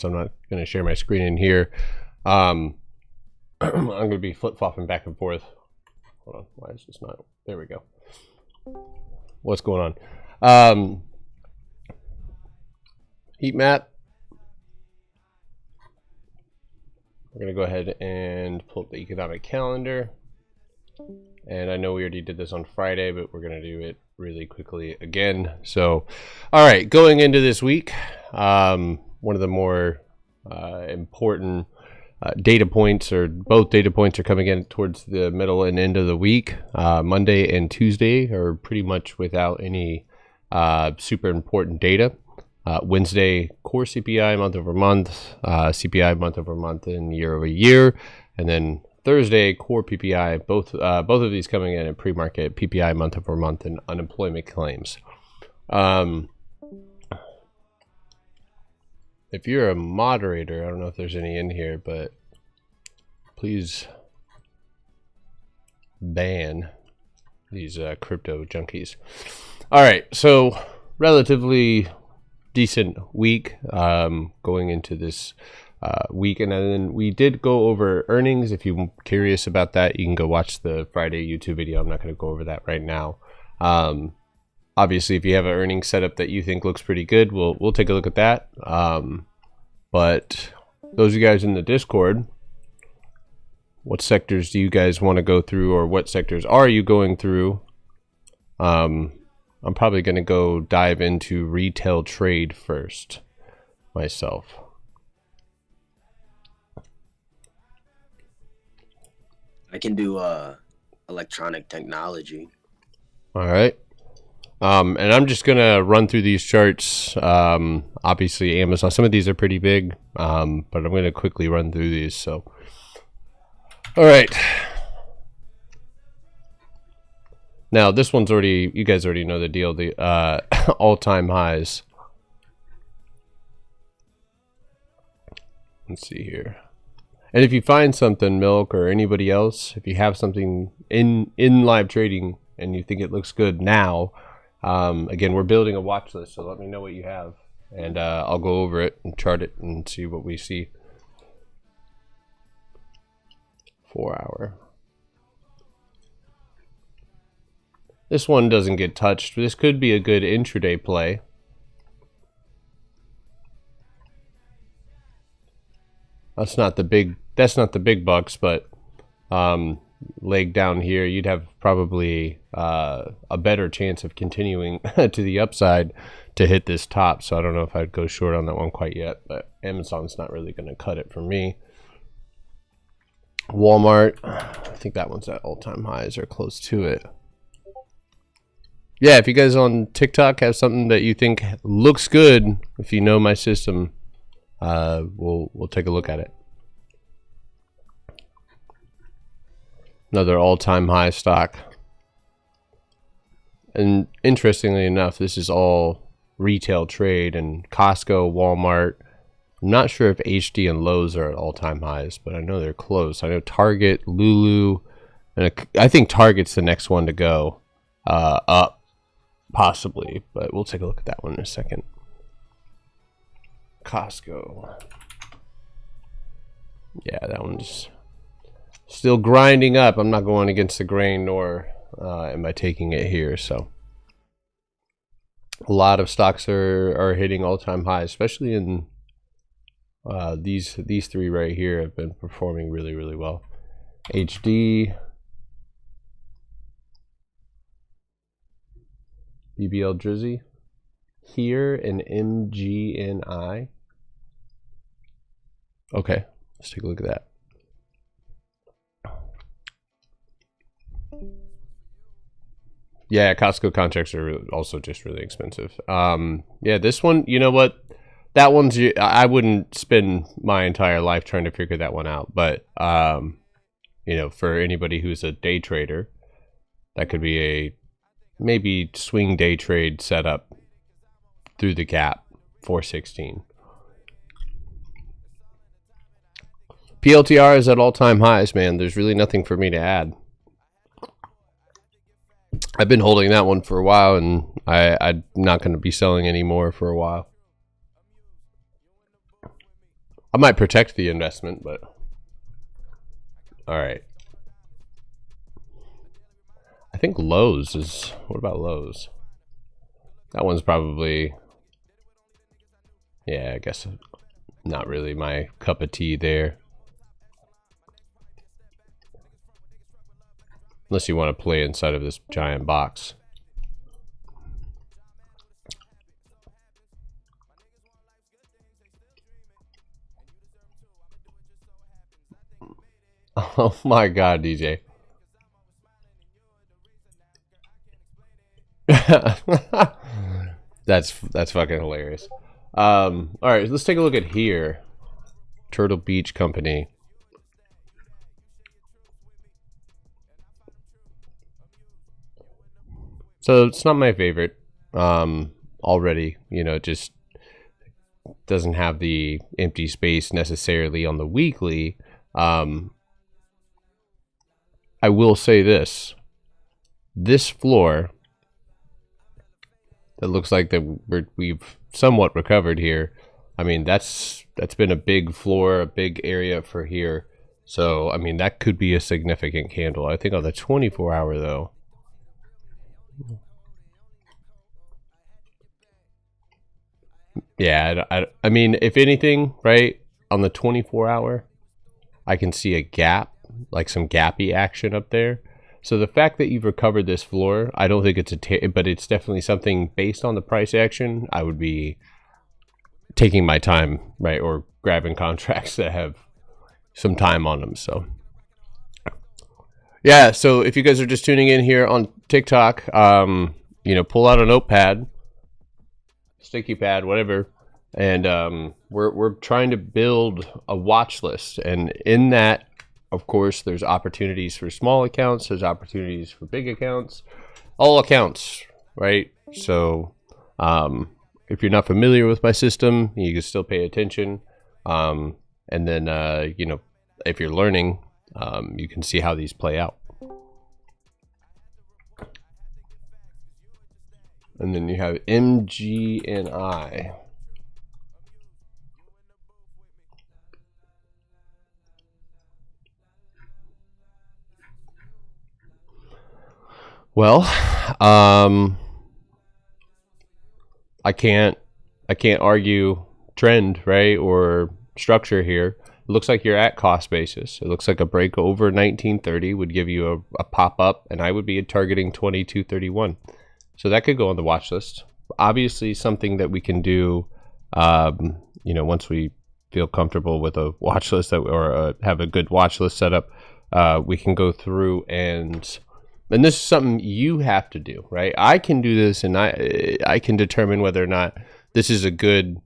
so I'm not going to share my screen in here. I'm going to be flip-flopping back and forth. Hold on, why is this not? There we go. What's going on? Heat map. We're going to go ahead and pull up the economic calendar. And I know we already did this on Friday, but we're going to do it really quickly again. So, all right, going into this week, one of the more important data points, or both data points, are coming in towards the middle and end of the week. Monday and Tuesday are pretty much without any super important data. Wednesday, core CPI month over month, CPI month over month and year over year, and then Thursday, core PPI, both of these coming in at pre-market, PPI month over month, and unemployment claims. If you're a moderator, I don't know if there's any in here, but please ban these crypto junkies. All right, so relatively decent week going into this week, and then we did go over earnings. If you're curious about that, you can go watch the Friday YouTube video. I'm not going to go over that right now. Obviously, if you have an earnings setup that you think looks pretty good, we'll take a look at that. But those of you guys in the Discord, what sectors do you guys want to go through, or what sectors are you going through? I'm probably going to go dive into retail trade first myself. I can do electronic technology. All right. And I'm just going to run through these charts. Obviously, Amazon, some of these are pretty big, but I'm going to quickly run through these. So, all right. Now, this one's already, you guys already know the deal, the all-time highs. Let's see here. And if you find something, Milk, or anybody else, if you have something in live trading and you think it looks good now, again, we're building a watch list, so let me know what you have, and I'll go over it and chart it and see what we see. 4 hour. This one doesn't get touched. This could be a good intraday play. That's not the big bucks, but leg down here, you'd have probably a better chance of continuing to the upside to hit this top. So I don't know if I'd go short on that one quite yet, but Amazon's not really going to cut it for me. Walmart, I think that one's at all-time highs or close to it. Yeah, if you guys on TikTok have something that you think looks good, if you know my system, we'll take a look at it. Another all-time high stock. And interestingly enough, this is all retail trade, and Costco, Walmart. I'm not sure if HD and Lowe's are at all-time highs, but I know they're close. I know Target, Lulu, and I think Target's the next one to go up. Possibly, but we'll take a look at that one in a second. Costco. Yeah, that one's still grinding up. I'm not going against the grain, nor am I taking it here. So a lot of stocks are hitting all-time highs, especially in these three right here have been performing really, really well. HD, BBL Drizzy here, and MGNI. Okay, let's take a look at that. Yeah, Costco contracts are also just really expensive. Yeah, this one, you know what? That one's, I wouldn't spend my entire life trying to figure that one out. But, you know, for anybody who's a day trader, that could be a maybe swing day trade setup through the gap, 416. PLTR is at all-time highs, man. There's really nothing for me to add. I've been holding that one for a while, and I'm not going to be selling anymore for a while. I might protect the investment, but all right. I think Lowe's is. What about Lowe's? That one's probably. Yeah, I guess not really my cup of tea there. Unless you want to play inside of this giant box. Oh my god, DJ. That's fucking hilarious. All right, let's take a look at here. Turtle Beach Company. So it's not my favorite. Already, you know, just doesn't have the empty space necessarily on the weekly. I will say this floor that looks like that we've somewhat recovered here. I mean, that's been a big floor, a big area for here. So, I mean, that could be a significant candle. I think on the 24-hour though. Yeah, I mean, if anything, right, on the 24-hour, I can see a gap, like some gappy action up there. So the fact that you've recovered this floor, I don't think it's but it's definitely something based on the price action. I would be taking my time, right, or grabbing contracts that have some time on them. So yeah, so if you guys are just tuning in here on TikTok, you know, pull out a notepad, sticky pad, whatever, and we're trying to build a watch list, and in that, of course, there's opportunities for small accounts, there's opportunities for big accounts, all accounts, right? So if you're not familiar with my system, you can still pay attention, and then you know, if you're learning, you can see how these play out. And then you have MGNI. Well, I can't argue trend, right, or structure here. It looks like you're at cost basis. It looks like a break over 1930 would give you a pop up, and I would be targeting 2231. So that could go on the watch list. Obviously, something that we can do, you know, once we feel comfortable with a watch list or have a good watch list set up, we can go through and this is something you have to do, right? I can do this, and I can determine whether or not this is a good.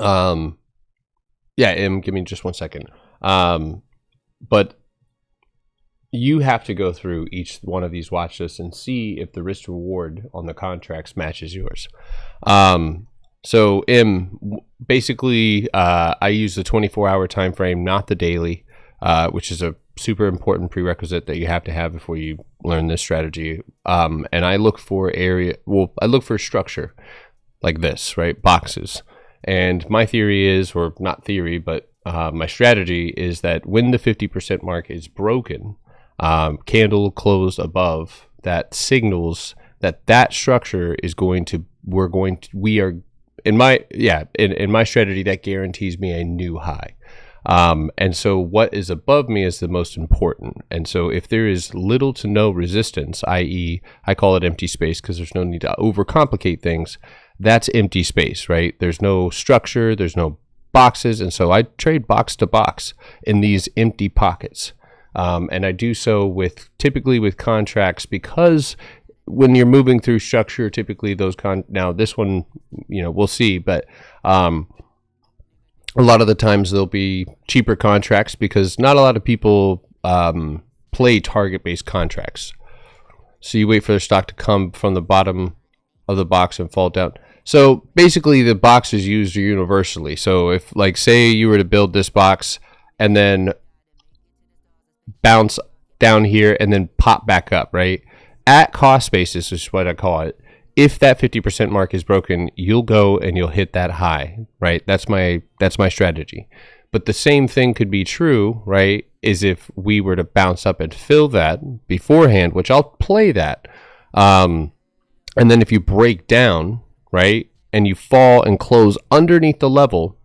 Yeah, give me just 1 second. But you have to go through each one of these watch lists and see if the risk reward on the contracts matches yours. So basically, I use the 24-hour time frame, not the daily, which is a super important prerequisite that you have to have before you learn this strategy. And I look for I look for structure like this, right? Boxes. And my theory is, or not theory, but my strategy is that when the 50% mark is broken, candle closed above, that signals that structure is going to, in my strategy, that guarantees me a new high. And so what is above me is the most important. And so if there is little to no resistance, i.e. I call it empty space because there's no need to overcomplicate things, that's empty space, right? There's no structure, there's no boxes. And so I trade box to box in these empty pockets. And I do so typically with contracts, because when you're moving through structure, typically those now this one, you know, we'll see, but a lot of the times there'll be cheaper contracts because not a lot of people play target-based contracts. So you wait for the stock to come from the bottom of the box and fall down. So basically the box is used universally. So if, like, say you were to build this box and then bounce down here and then pop back up, right? At cost basis is what I call it. if that 50% mark is broken, you'll go and you'll hit that high, right? That's my strategy. But the same thing could be true, right? Is if we were to bounce up and fill that beforehand, which I'll play that. And then if you break down, right, and you fall and close underneath the level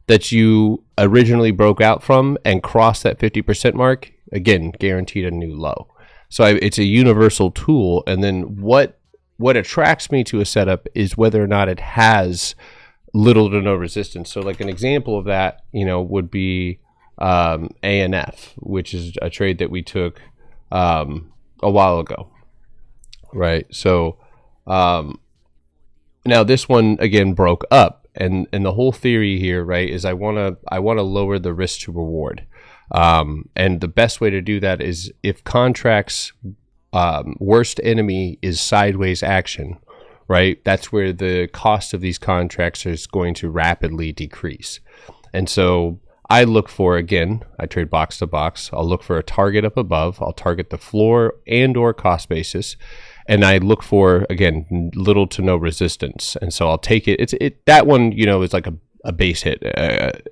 that you originally broke out from and cross that 50% mark, again, guaranteed a new low. So it's a universal tool. And then what attracts me to a setup is whether or not it has little to no resistance. So like an example of that, would be ANF, which is a trade that we took a while ago, right? So now this one again broke up, and the whole theory here, right, is I want to lower the risk to reward, and the best way to do that is if contracts worst enemy is sideways action, right? That's where the cost of these contracts is going to rapidly decrease. And so I look for, again, I trade box to box. I'll look for a target up above. I'll target the floor and or cost basis. And I look for, again, little to no resistance. And so I'll take it. That one, is like a base hit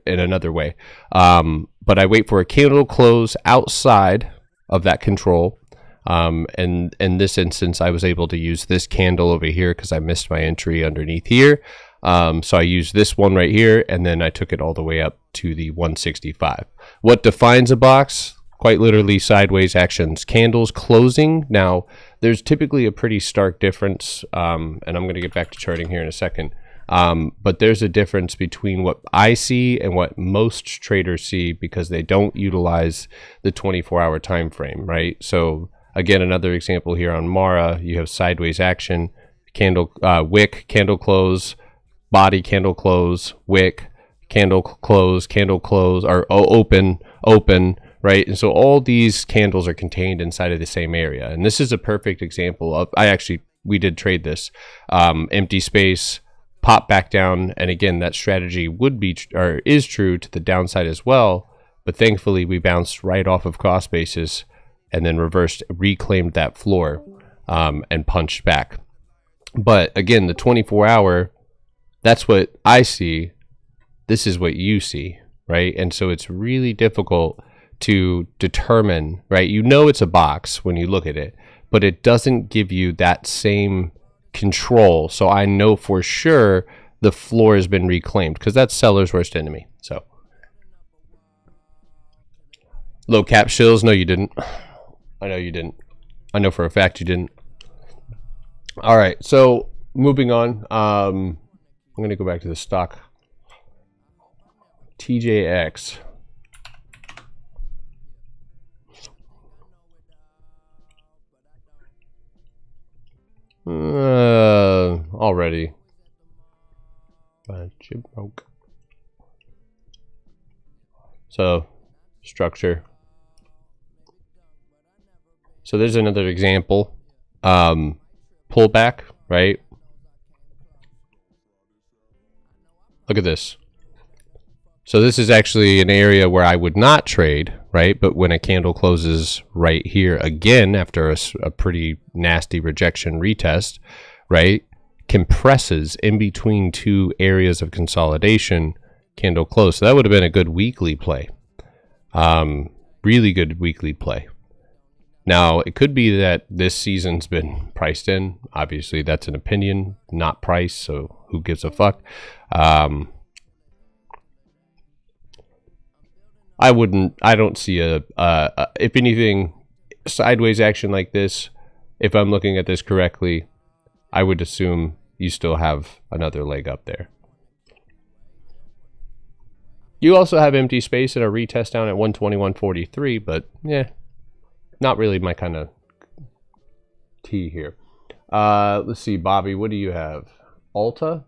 in another way. But I wait for a candle close outside of that control. And in this instance, I was able to use this candle over here because I missed my entry underneath here. So I used this one right here, and then I took it all the way up to the 165. What defines a box? Quite literally sideways actions. Candles closing. Now, there's typically a pretty stark difference, and I'm going to get back to charting here in a second. But there's a difference between what I see and what most traders see because they don't utilize the 24-hour time frame, right? So again, another example here on Mara, you have sideways action, candle wick, candle close, body candle close, wick, candle close, or open, right? And so all these candles are contained inside of the same area. And this is a perfect example of, we did trade this, empty space, pop back down. And again, that strategy is true to the downside as well. But thankfully we bounced right off of cost basis and then reclaimed that floor, and punched back. But again, the 24-hour, that's what I see. This is what you see, right? And so it's really difficult to determine, right? It's a box when you look at it, but it doesn't give you that same control. So I know for sure the floor has been reclaimed because that's seller's worst enemy. So low cap shills. No, you didn't. I know you didn't. I know for a fact you didn't. All right. So moving on. I'm going to go back to the stock. TJX. Already. Bunch of broke. So, structure. So there's another example. Pullback, right? Look at this. So this is actually an area where I would not trade, right? But when a candle closes right here again after a pretty nasty rejection retest, right? Compresses in between two areas of consolidation, candle close. So that would have been a good weekly play. Really good weekly play. Now, it could be that this season's been priced in. Obviously, that's an opinion, not price, so who gives a fuck? I don't see if anything, sideways action like this, if I'm looking at this correctly, I would assume you still have another leg up there. You also have empty space and a retest down at 121.43, but yeah, not really my kind of tea here. Let's see, Bobby, what do you have? Alta?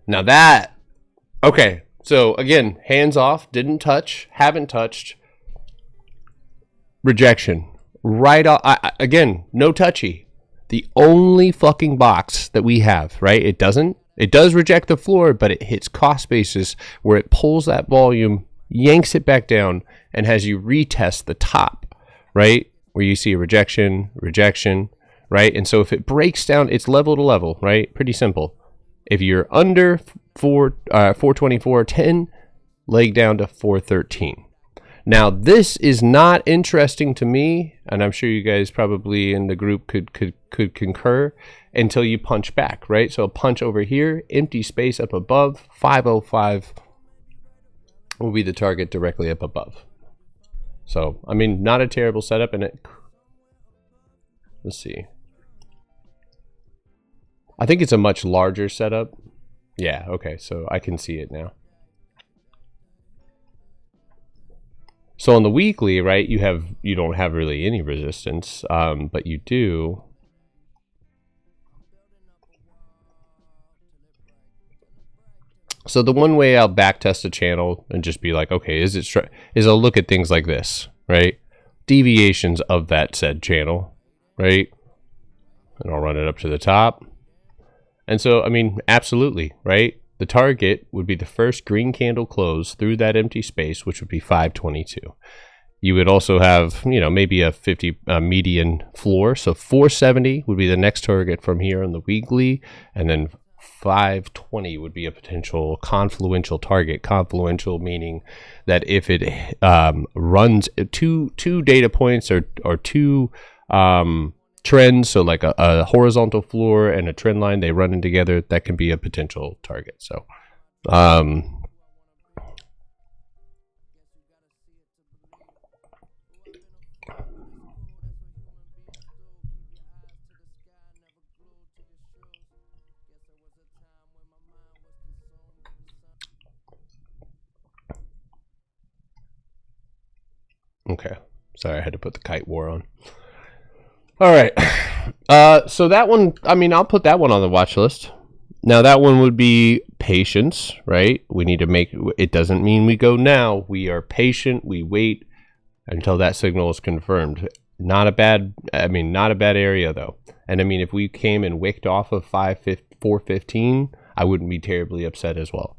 Now that, okay, so again, hands off, didn't touch, haven't touched, rejection. Right off, again, no touchy. The only fucking box that we have, right? It does reject the floor, but it hits cost basis where it pulls that volume, yanks it back down, and has you retest the top, right? where you see a rejection, rejection, right? And so if it breaks down, it's level to level, right? Pretty simple. If you're under 424.10, leg down to 413. Now, this is not interesting to me, and I'm sure you guys probably in the group could concur, until you punch back, right? So a punch over here, empty space up above, 505 will be the target directly up above. So, I mean, not a terrible setup, and let's see. I think it's a much larger setup. Yeah, okay, so I can see it now. So on the weekly, right, you don't have really any resistance, but you do. So the one way I'll back test a channel and just be like, okay, is I'll look at things like this, right? Deviations of that said channel, right? And I'll run it up to the top. And so, I mean, absolutely, right? The target would be the first green candle close through that empty space, which would be 522. You would also have, you know, maybe a 50 median floor. So 470 would be the next target from here on the weekly. And then 520 would be a potential confluential target. Confluential meaning that if it runs two data points or two trends, so like a horizontal floor and a trend line, they run in together, that can be a potential target. So okay, sorry, I had to put the kite war on. All right, so that one, I mean, I'll put that one on the watch list. Now that one would be patience, right? We need to make, it doesn't mean we go now. We are patient, we wait until that signal is confirmed. Not a bad area though. And I mean, if we came and wicked off of 415, I wouldn't be terribly upset as well.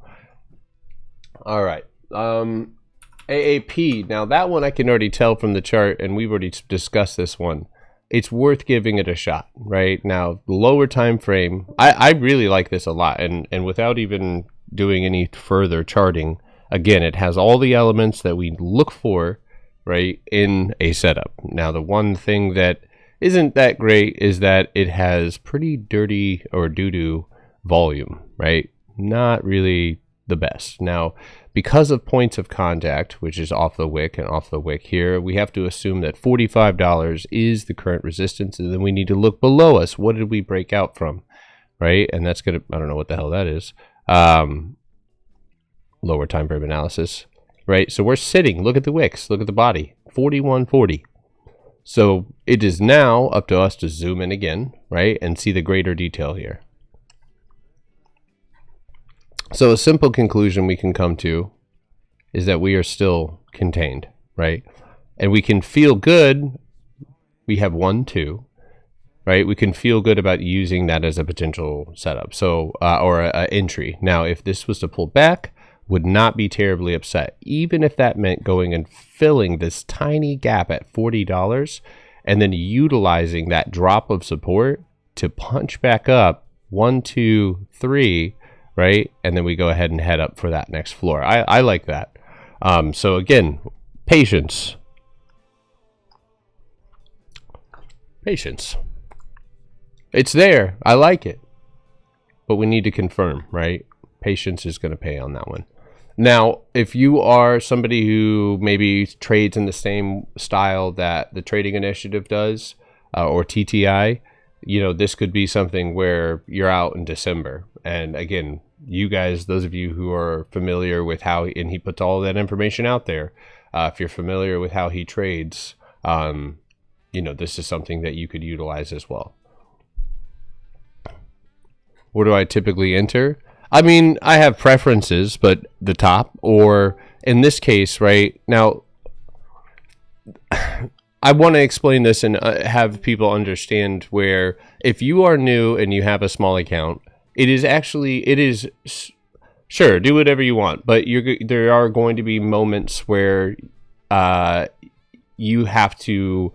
All right, AAP. Now that one I can already tell from the chart, and we've already discussed this one. It's worth giving it a shot, right? Now, lower time frame, I really like this a lot, and without even doing any further charting, again, it has all the elements that we look for, right, in a setup. Now, the one thing that isn't that great is that it has pretty dirty or doo-doo volume, right? Not really the best. Now, because of points of contact, which is off the wick and off the wick here, we have to assume that $45 is the current resistance, and then we need to look below us. What did we break out from, right? And that's gonna, I don't know what the hell that is. Lower time frame analysis, right? So we're sitting, look at the wicks, look at the body, 4140. So it is now up to us to zoom in again, right? And see the greater detail here. So a simple conclusion we can come to is that we are still contained, right? And we can feel good. We have 1, 2, right? We can feel good about using that as a potential setup. So, or a entry. Now, if this was to pull back, would not be terribly upset, even if that meant going and filling this tiny gap at $40 and then utilizing that drop of support to punch back up 1, 2, 3, right? And then we go ahead and head up for that next floor. I like that. So again, patience. Patience. It's there. I like it. But we need to confirm, right? Patience is going to pay on that one. Now, if you are somebody who maybe trades in the same style that the Trading Initiative does, or TTI, you know, this could be something where you're out in December. And again, you guys, those of you who are familiar with how, and he puts all that information out there, if you're familiar with how he trades, you know, this is something that you could utilize as well. Where do I typically enter? I mean, I have preferences, but the top, or in this case, right now, I want to explain this and have people understand where if you are new and you have a small account, it is sure, do whatever you want, but there are going to be moments where you have to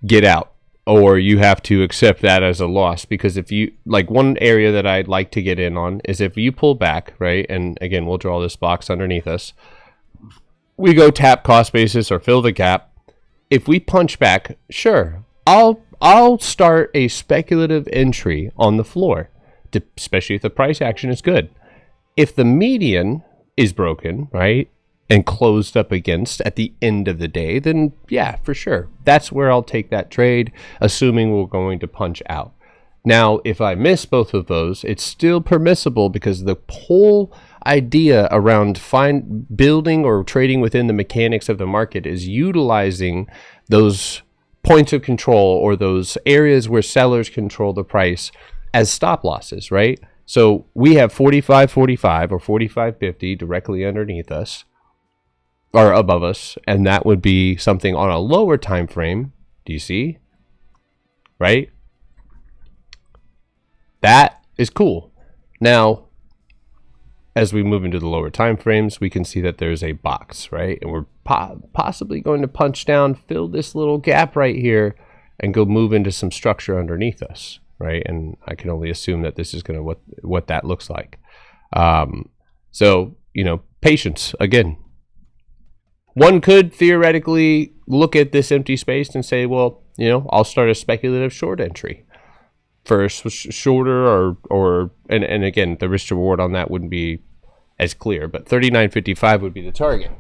get out, or you have to accept that as a loss. Because if you, like, one area that I'd like to get in on is if you pull back, right, and again, we'll draw this box underneath us, we go tap cost basis or fill the gap. If we punch back, sure, I'll start a speculative entry on the floor, especially if the price action is good. If the median is broken, right, and closed up against at the end of the day, then yeah, for sure, that's where I'll take that trade, assuming we're going to punch out. Now, if I miss both of those, it's still permissible, because the whole idea around building or trading within the mechanics of the market is utilizing those points of control, or those areas where sellers control the price, as stop losses, right? So we have 45.45 or 45.50 directly underneath us or above us, and that would be something on a lower time frame. Do you see? Right? That is cool. Now, as we move into the lower time frames, we can see that there's a box, right? And we're possibly going to punch down, fill this little gap right here, and go move into some structure underneath us, right? And I can only assume that this is going to what that looks like. So, you know, patience again. One could theoretically look at this empty space and say, well, you know, I'll start a speculative short entry first, shorter, and again, the risk to reward on that wouldn't be as clear, but 39.55 would be the target.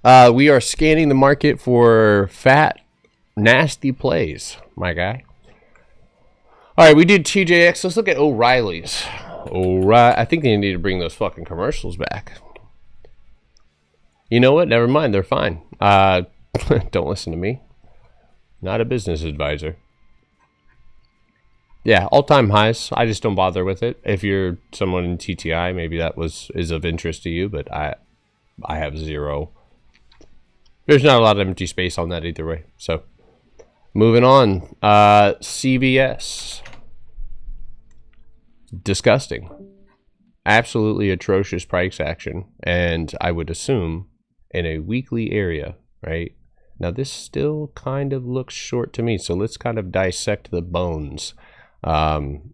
We are scanning the market for fat, nasty plays, my guy. All right, we did TJX. Let's look at O'Reilly's. I think they need to bring those fucking commercials back. You know what? Never mind. They're fine. Don't listen to me. Not a business advisor. Yeah, all-time highs. I just don't bother with it. If you're someone in TTI, maybe that is of interest to you, but I have zero. There's not a lot of empty space on that either way. So, moving on. CVS. Disgusting. Absolutely atrocious price action, and I would assume in a weekly area, right? Now this still kind of looks short to me, so let's kind of dissect the bones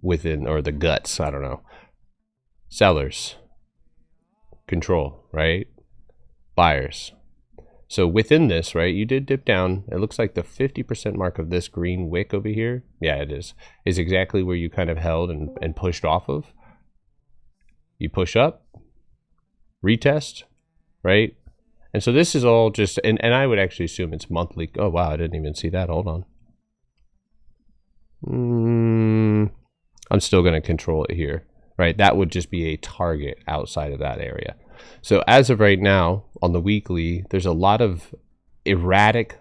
within, or the guts, I don't know. Sellers, control, right? Buyers. So within this, right, you did dip down. It looks like the 50% mark of this green wick over here, yeah, it is exactly where you kind of held and pushed off of. You push up, retest, right? And so this is all just, and I would actually assume it's monthly. Oh, wow, I didn't even see that. Hold on. I'm still going to control it here, right? That would just be a target outside of that area. So as of right now, on the weekly, there's a lot of erratic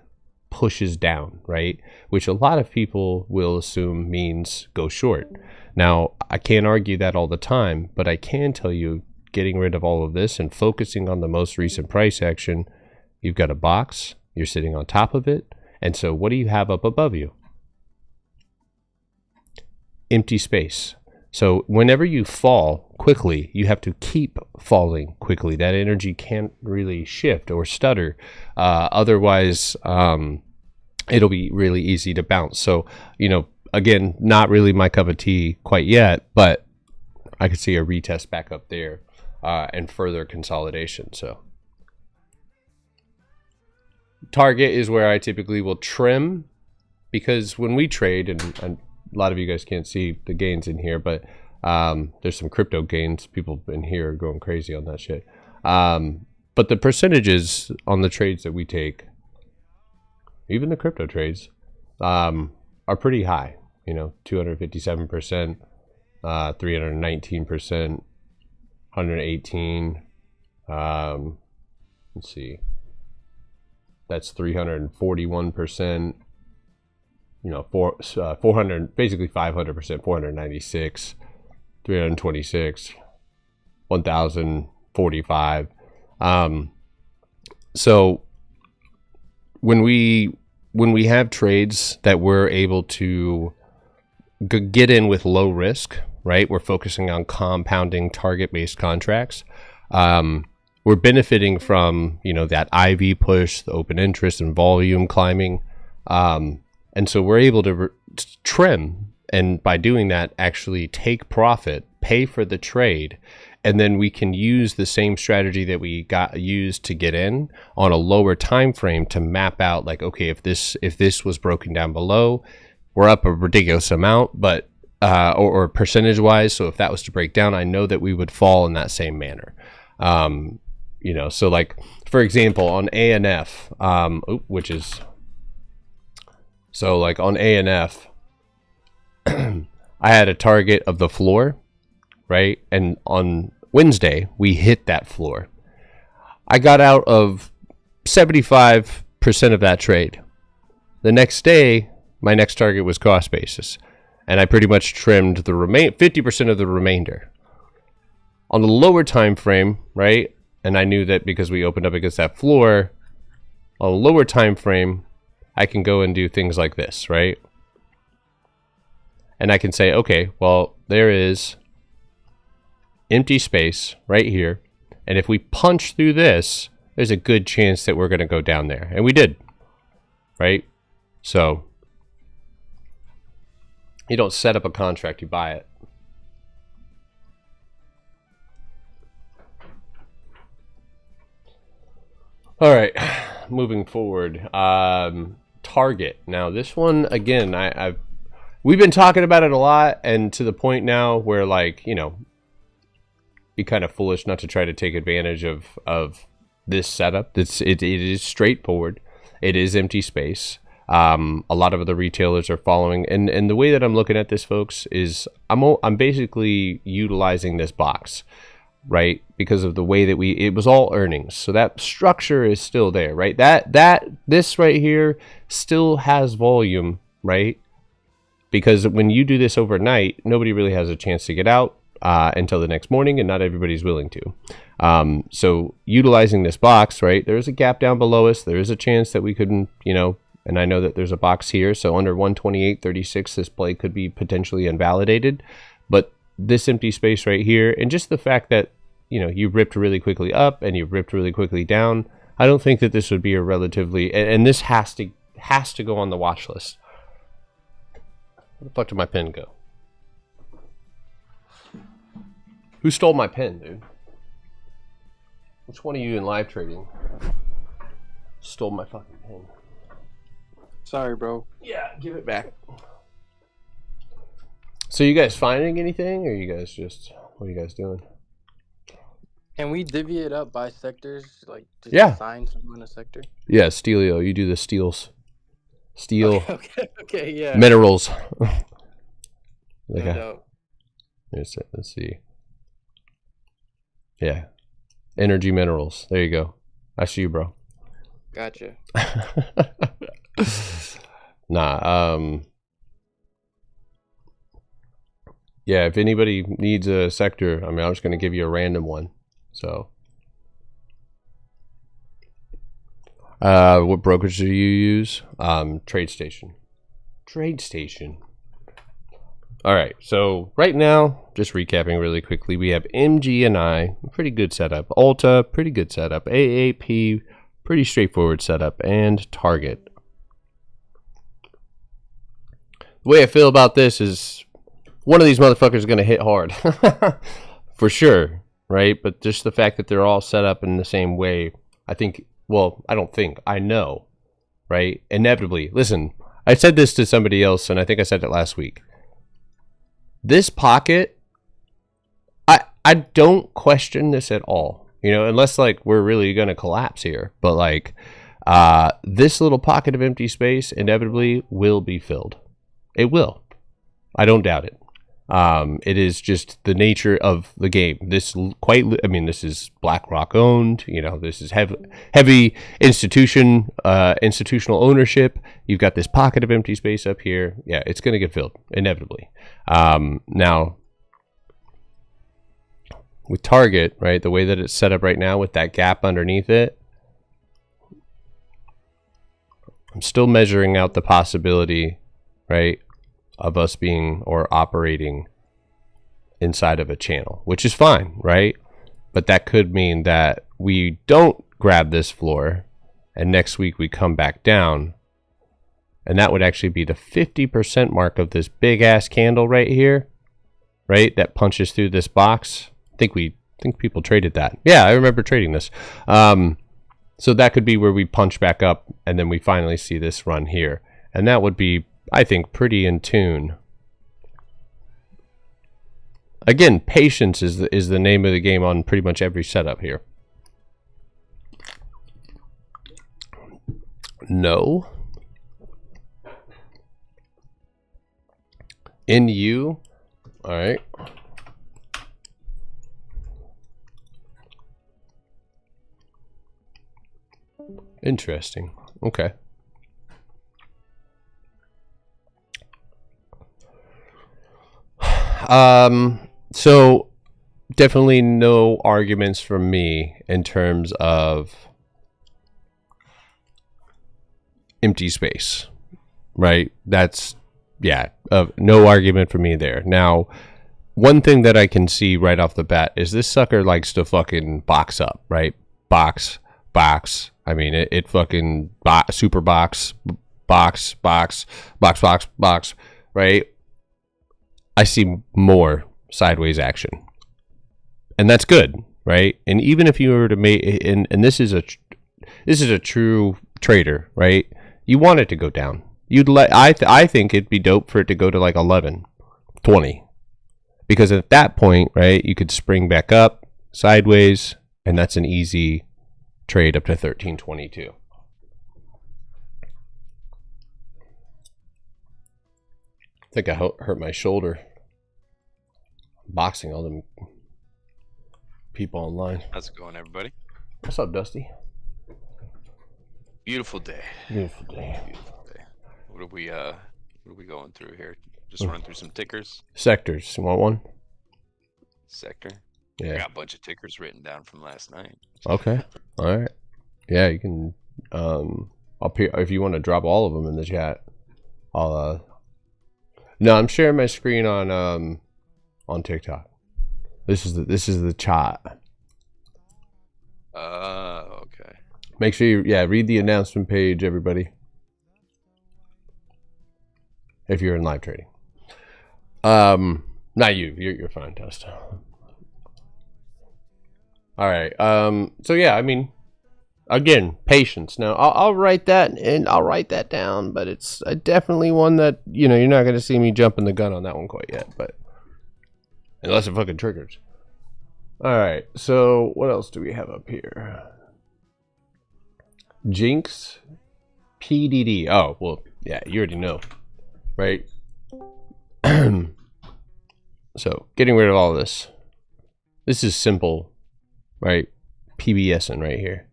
pushes down, right? Which a lot of people will assume means go short. Now, I can't argue that all the time, but I can tell you, getting rid of all of this and focusing on the most recent price action, you've got a box, you're sitting on top of it, and so what do you have up above you? Empty space. So whenever you fall quickly, you have to keep falling quickly. That energy can't really shift or stutter. Otherwise, it'll be really easy to bounce. So, you know, again, not really my cup of tea quite yet, but I could see a retest back up there and further consolidation. So target is where I typically will trim, because when we trade, and a lot of you guys can't see the gains in here, but there's some crypto gains. People in here are going crazy on that shit. But the percentages on the trades that we take, even the crypto trades, are pretty high. You know, 257%, 319%, 118. Let's see. That's 341%. You know, 400, basically 500%, 496, 326, 1,045. So when we have trades that we're able to get in with low risk, right? We're focusing on compounding target-based contracts. we're benefiting from, you know, that IV push, the open interest and volume climbing. And so we're able to trim, and by doing that, actually take profit, pay for the trade, and then we can use the same strategy that we got used to get in on a lower time frame to map out, like, okay, if this was broken down below, we're up a ridiculous amount, but or percentage wise. So if that was to break down, I know that we would fall in that same manner. You know, so like, for example, on ANF, which is, so like on ANF, I had a target of the floor, right? And on Wednesday, we hit that floor. I got out of 75% of that trade. The next day, my next target was cost basis, and I pretty much trimmed the 50% of the remainder. On the lower time frame, right? And I knew that because we opened up against that floor, on a lower time frame, I can go and do things like this, right? And I can say, okay, well, there is empty space right here. And if we punch through this, there's a good chance that we're going to go down there. And we did, right? So you don't set up a contract, you buy it. All right, moving forward. Target. Now this one, again, we've been talking about it a lot, and to the point now where, like, you know, be kind of foolish not to try to take advantage of this setup. It is straightforward. It is empty space. A lot of the retailers are following, and the way that I'm looking at this, folks, is I'm basically utilizing this box, right? Because of the way that it was all earnings. So that structure is still there, right? This right here still has volume, right? Because when you do this overnight, nobody really has a chance to get out until the next morning, and not everybody's willing to. So utilizing this box, right? There's a gap down below us. There is a chance that we couldn't, you know, and I know that there's a box here. So under 128.36, this play could be potentially invalidated. But this empty space right here, and just the fact that, you know, you ripped really quickly up and you ripped really quickly down, I don't think that this would be a relatively, and this has to go on the watch list. Where the fuck did my pen go? Who stole my pen, dude? Which one of you in live trading stole my fucking pen? Sorry, bro. Yeah, give it back. So you guys finding anything, or you guys just, what are you guys doing? Can we divvy it up by sectors? Like, just assign someone a sector? Yeah, Steelio, you do the steals. Steel. Okay, yeah. Minerals. No. Let's see. Yeah. Energy minerals. There you go. That's you, bro. Gotcha. Nah, yeah, if anybody needs a sector, I mean, I'm just going to give you a random one. So, what brokerage do you use? TradeStation. TradeStation. All right, so right now, just recapping really quickly, we have MGNI, pretty good setup. Alta, pretty good setup. AAP, pretty straightforward setup. And Target. The way I feel about this is one of these motherfuckers is going to hit hard. For sure, right? But just the fact that they're all set up in the same way, I think, well, I don't think, I know, right? Inevitably. Listen, I said this to somebody else, and I think I said it last week. This pocket, I don't question this at all, you know, unless like we're really going to collapse here. But like this little pocket of empty space inevitably will be filled. It will. I don't doubt it. It is just the nature of the game. This is BlackRock owned. You know, this is heavy institutional ownership. You've got this pocket of empty space up here. Yeah, it's going to get filled inevitably. Now, with Target, right, the way that it's set up right now with that gap underneath it, I'm still measuring out the possibility, right, of us being or operating inside of a channel, which is fine, right? but that could mean that we don't grab this floor and next week we come back down, and that would actually be the 50% mark of this big ass candle right here, right? That punches through this box. I think people traded that. Yeah, I remember trading this. So that could be where we punch back up and then we finally see this run here. And that would be, I think, pretty in tune. Again, patience is the name of the game on pretty much every setup here. No. In you. All right. Interesting. Okay. So definitely no arguments from me in terms of empty space, right? That's, yeah, no argument for me there. Now, one thing that I can see right off the bat is this sucker likes to fucking box up, right? Box. I mean, it fucking super box, right? I see more sideways action, and that's good, right? And even if you were to make, and this is a true trader, right? You want it to go down. I think it'd be dope for it to go to like 11, 20, because at that point, right, you could spring back up sideways, and that's an easy trade up to 13.22. I think I hurt my shoulder boxing all them people online. How's it going, everybody? What's up, Dusty? Beautiful day. Beautiful day. Beautiful day. What are we going through here? Just run through some tickers. Sectors. You want one? Sector. Yeah. I got a bunch of tickers written down from last night. Okay. All right. Yeah, you can. If you want to drop all of them in the chat, I'll. No, I'm sharing my screen on TikTok. This is the chat. Okay. Make sure you read the announcement page, everybody. If you're in live trading. Not you. You're fine, Test. All right. So yeah, I mean, again, patience. Now I'll write that and I'll write that down, but it's definitely one that, you know, you're not gonna see me jumping the gun on that one quite yet, but unless it fucking triggers. All right. So what else do we have up here? Jinx, PDD. Oh well, yeah, you already know, right? So getting rid of all this. This is simple. Right, PBSing right here,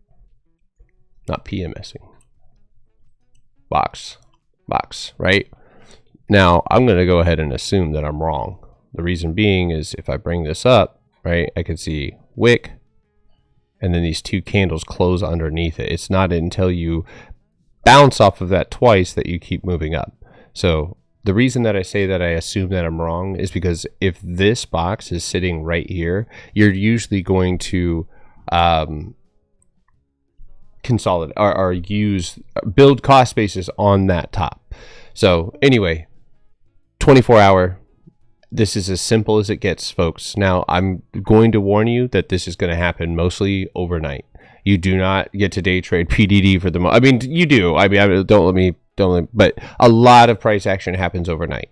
not PMSing. Box, right? Now, I'm going to go ahead and assume that I'm wrong. The reason being is if I bring this up, right, I can see wick, and then these two candles close underneath it. It's not until you bounce off of that twice that you keep moving up. So the reason that I say that I assume that I'm wrong is because if this box is sitting right here, you're usually going to consolidate or build cost bases on that top. So anyway, 24-hour. This is as simple as it gets, folks. Now, I'm going to warn you that this is going to happen mostly overnight. You do not get to day trade PDD for the I mean, you do. I mean, but a lot of price action happens overnight,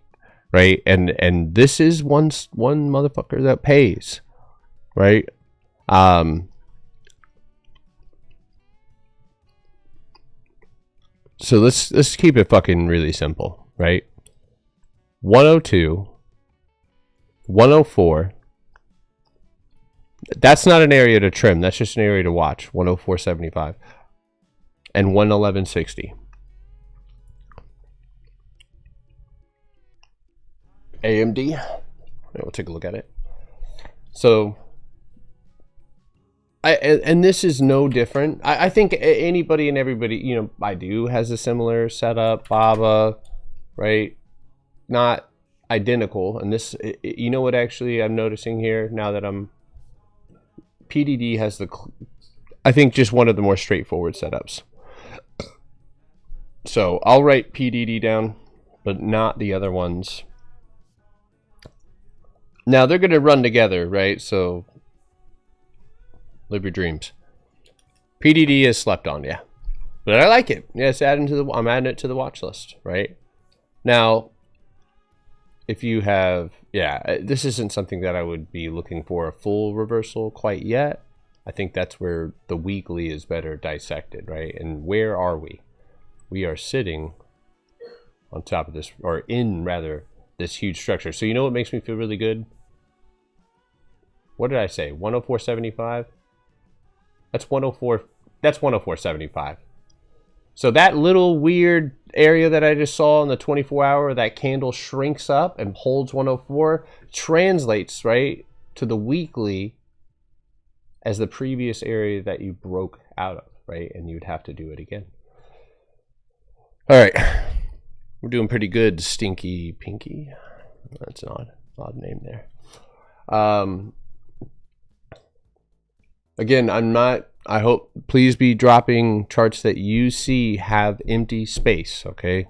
right? And this is one motherfucker that pays, right? So let's keep it fucking really simple, right? 102, 104. That's not an area to trim. That's just an area to watch. 104.75 and 111.60. AMD. We'll take a look at it. So, and this is no different. I think anybody and everybody, you know, Baidu has a similar setup. Baba, right? Not identical. And this, you know what? Actually, I'm noticing here now that I'm PDD has I think just one of the more straightforward setups. So I'll write PDD down, but not the other ones. Now they're going to run together, right? So live your dreams. PDD is slept on, yeah. But I like it. Yeah, I'm adding it to the watch list, right? Now, if you have, yeah, this isn't something that I would be looking for a full reversal quite yet. I think that's where the weekly is better dissected, right? And where are we? We are sitting on top of this, or in rather, this huge structure. So you know what makes me feel really good? What did I say? 104.75? That's 104. That's 104.75. So that little weird area that I just saw in the 24-hour, that candle shrinks up and holds 104, translates, right, to the weekly as the previous area that you broke out of, right? And you'd have to do it again. All right. We're doing pretty good, Stinky Pinky. That's an odd name there. Again, I hope, please be dropping charts that you see have empty space, okay?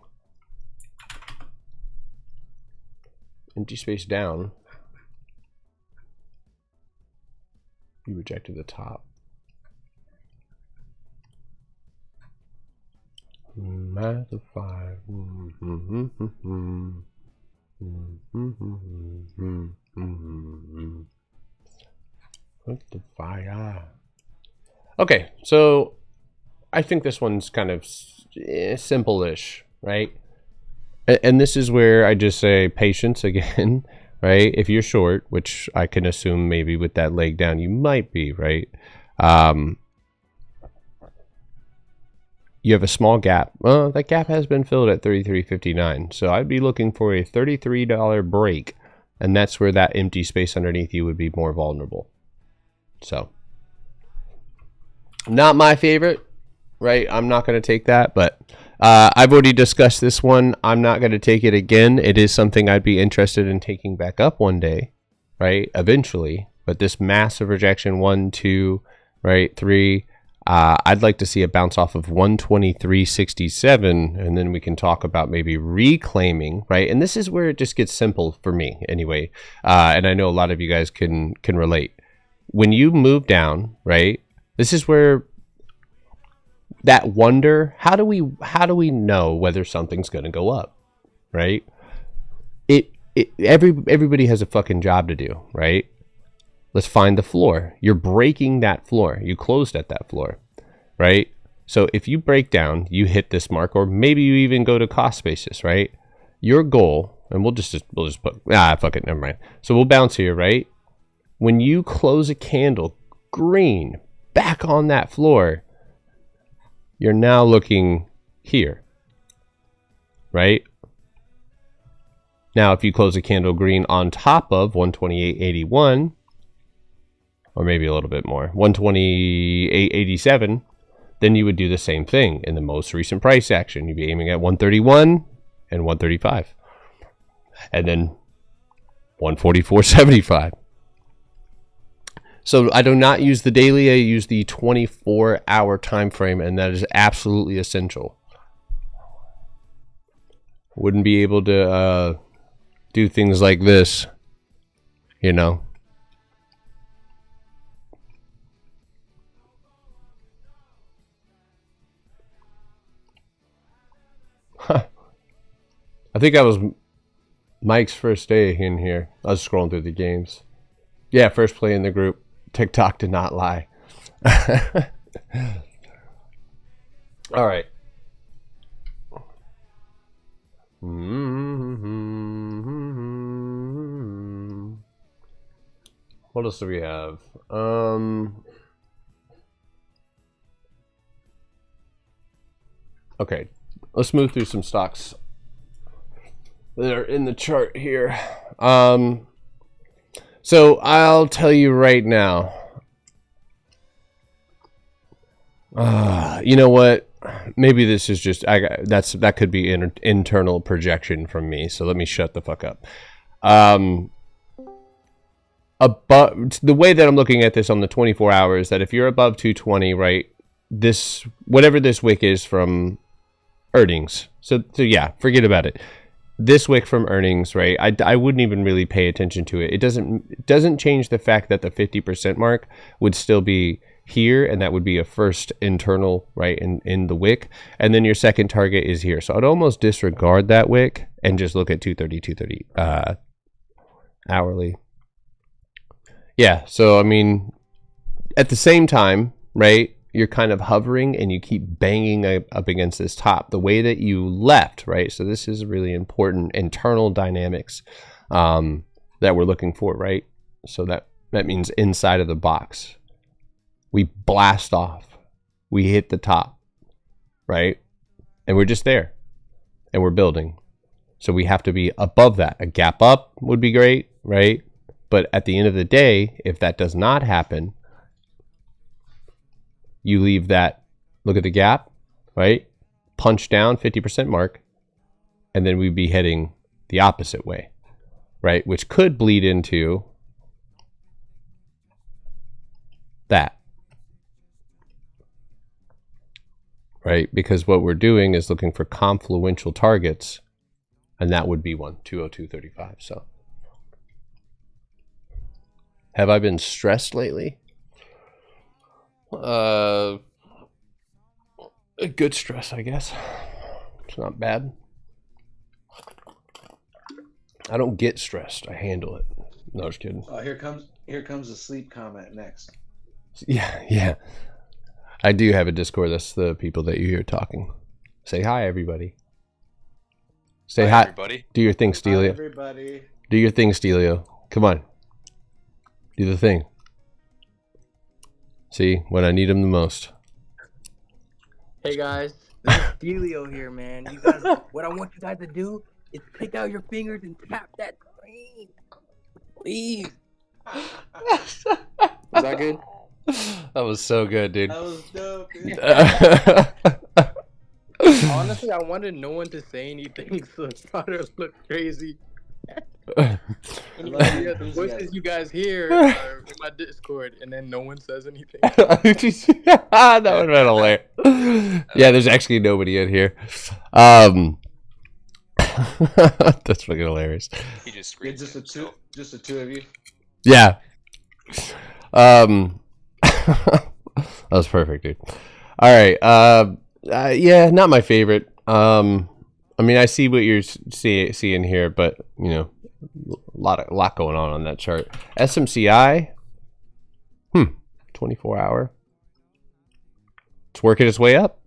Empty space down. You rejected the top. Math of 5. What the fire? Okay, so I think this one's kind of simple-ish, right? And this is where I just say patience again, right? If you're short, which I can assume maybe with that leg down you might be, right? You have a small gap. Well, that gap has been filled at 33.59, so I'd be looking for a $33 break, and that's where that empty space underneath you would be more vulnerable. So, not my favorite, right? I'm not going to take that, but I've already discussed this one. I'm not going to take it again. It is something I'd be interested in taking back up one day, right? Eventually, but this massive rejection, 1, 2, right, 3. I'd like to see a bounce off of 123.67, and then we can talk about maybe reclaiming, right? And this is where it just gets simple for me, anyway. And I know a lot of you guys can relate. When you move down, right? This is where that wonder. How do we know whether something's going to go up, right? Everybody has a fucking job to do, right? Let's find the floor. You're breaking that floor. You closed at that floor, right? So if you break down, you hit this mark, or maybe you even go to cost basis, right? Your goal, and we'll just put, fuck it, never mind. So we'll bounce here, right? When you close a candle green back on that floor, you're now looking here, right? Now, if you close a candle green on top of 128.81, or maybe a little bit more, 128.87, then you would do the same thing in the most recent price action. You'd be aiming at 131 and 135, and then 144.75. So I do not use the daily, I use the 24-hour time frame, and that is absolutely essential. Wouldn't be able to do things like this, you know. I think that was Mike's first day in here. I was scrolling through the games. Yeah, first play in the group. TikTok did not lie. All right. What else do we have? Okay, let's move through some stocks that are in the chart here. So I'll tell you right now. You know what? Maybe this is just that could be an internal projection from me. So let me shut the fuck up. A above, the way that I'm looking at this on the 24 hours, that if you're above 220, right, this, whatever this wick is from earnings. So yeah, forget about it. This wick from earnings, right? I wouldn't even really pay attention to it. It doesn't change the fact that the 50% mark would still be here, and that would be a first internal, right, in the wick, and then your second target is here. So I'd almost disregard that wick and just look at 230 hourly. Yeah, so I mean, at the same time, right, you're kind of hovering and you keep banging up against this top the way that you left, right? So this is really important internal dynamics that we're looking for, right? So that means inside of the box. We blast off. We hit the top, right? And we're just there. And we're building. So we have to be above that. A gap up would be great, right? But at the end of the day, if that does not happen, you leave that, look at the gap, right? Punch down 50% mark, and then we'd be heading the opposite way, right? Which could bleed into that, right? Because what we're doing is looking for confluential targets, and that would be one, 202.35. So have I been stressed lately? A good stress, I guess. It's not bad. I don't get stressed. I handle it. No, just kidding. Oh, here comes the sleep comment next. Yeah. I do have a Discord. That's the people that you hear talking. Say hi, everybody. Say hi, everybody. Do your thing, Stelio. Hi, everybody. Do your thing, Stelio. Come on. Do the thing. See, when I need him the most. Hey guys, this is Delio here, man. You guys, what I want you guys to do is pick out your fingers and tap that screen. Please. Was that good? That was so good, dude. That was dope, dude. Honestly, I wanted no one to say anything, so it's not to look crazy. I love Yeah, the voices you guys hear are in my Discord, and then no one says anything. That would have been hilarious. Yeah, there's actually nobody in here. That's fucking hilarious. He just Yeah, screamed. just the two of you. Yeah. That was perfect, dude. All right. Yeah, not my favorite. I mean, I see what you're seeing here, but you know, a lot going on that chart. SMCI, 24 hour. It's working its way up.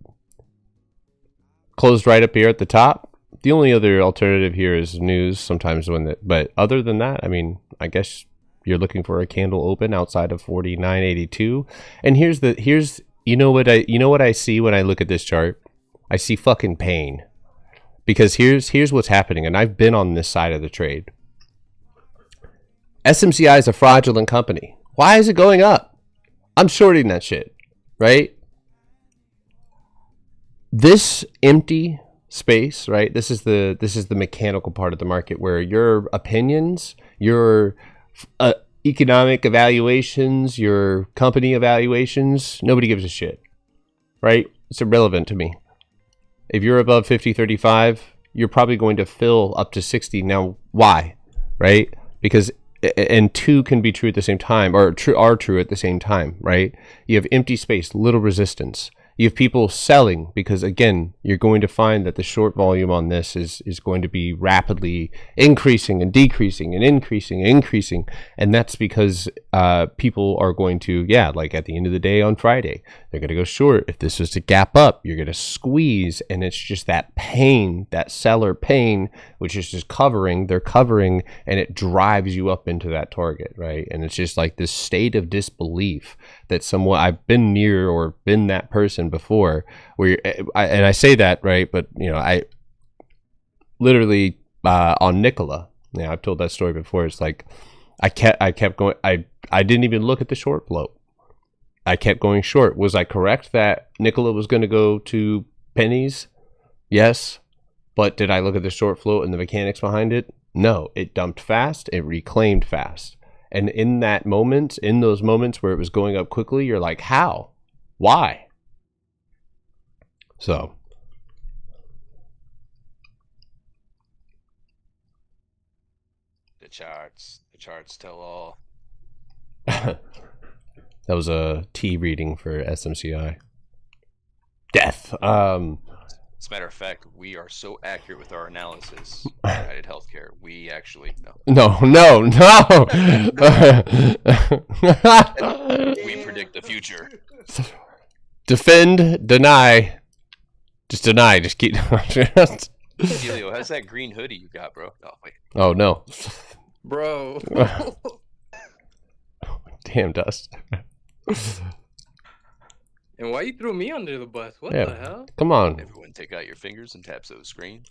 Closed right up here at the top. The only other alternative here is news. Sometimes but other than that, I mean, I guess you're looking for a candle open outside of 49.82. And here's you know what I see when I look at this chart? I see fucking pain. Because here's what's happening, and I've been on this side of the trade. SMCI is a fraudulent company. Why is it going up? I'm shorting that shit, right? This empty space, right? This is the mechanical part of the market where your opinions, your economic evaluations, your company evaluations, nobody gives a shit, right? It's irrelevant to me. If you're above 50.35, you're probably going to fill up to 60. Now, why? Right? Because, and two can be true at the same time, or are true at the same time, right? You have empty space, little resistance. You have people selling because, again, you're going to find that the short volume on this is going to be rapidly increasing and decreasing and increasing and increasing. And that's because people are going to, like at the end of the day on Friday, they're going to go short. If this was to gap up, you're going to squeeze. And it's just that pain, that seller pain, which is just they're covering, and it drives you up into that target, right? And it's just like this state of disbelief that I've been near or been that person before, where I say that, right, but you know, I literally on Nikola, I've told that story before. It's like I kept going. I didn't even look at the short float. I kept going short. Was I correct that Nikola was going to go to pennies? Yes, but did I look at the short float and the mechanics behind it? No, it dumped fast, it reclaimed fast, And in that moment, in those moments where it was going up quickly, you're like, how? Why? So. The charts tell all. That was a T reading for SMCI. Death. As a matter of fact, we are so accurate with our analysis. United Healthcare, we actually No. we predict the future. Defend, deny. Just deny. Just keep. Delio, how's that green hoodie you got, bro? Oh wait. Oh no. Bro. Damn, Dust. And why you threw me under the bus? What Yeah. the hell? Come on. Everyone, take out your fingers and tap those screen.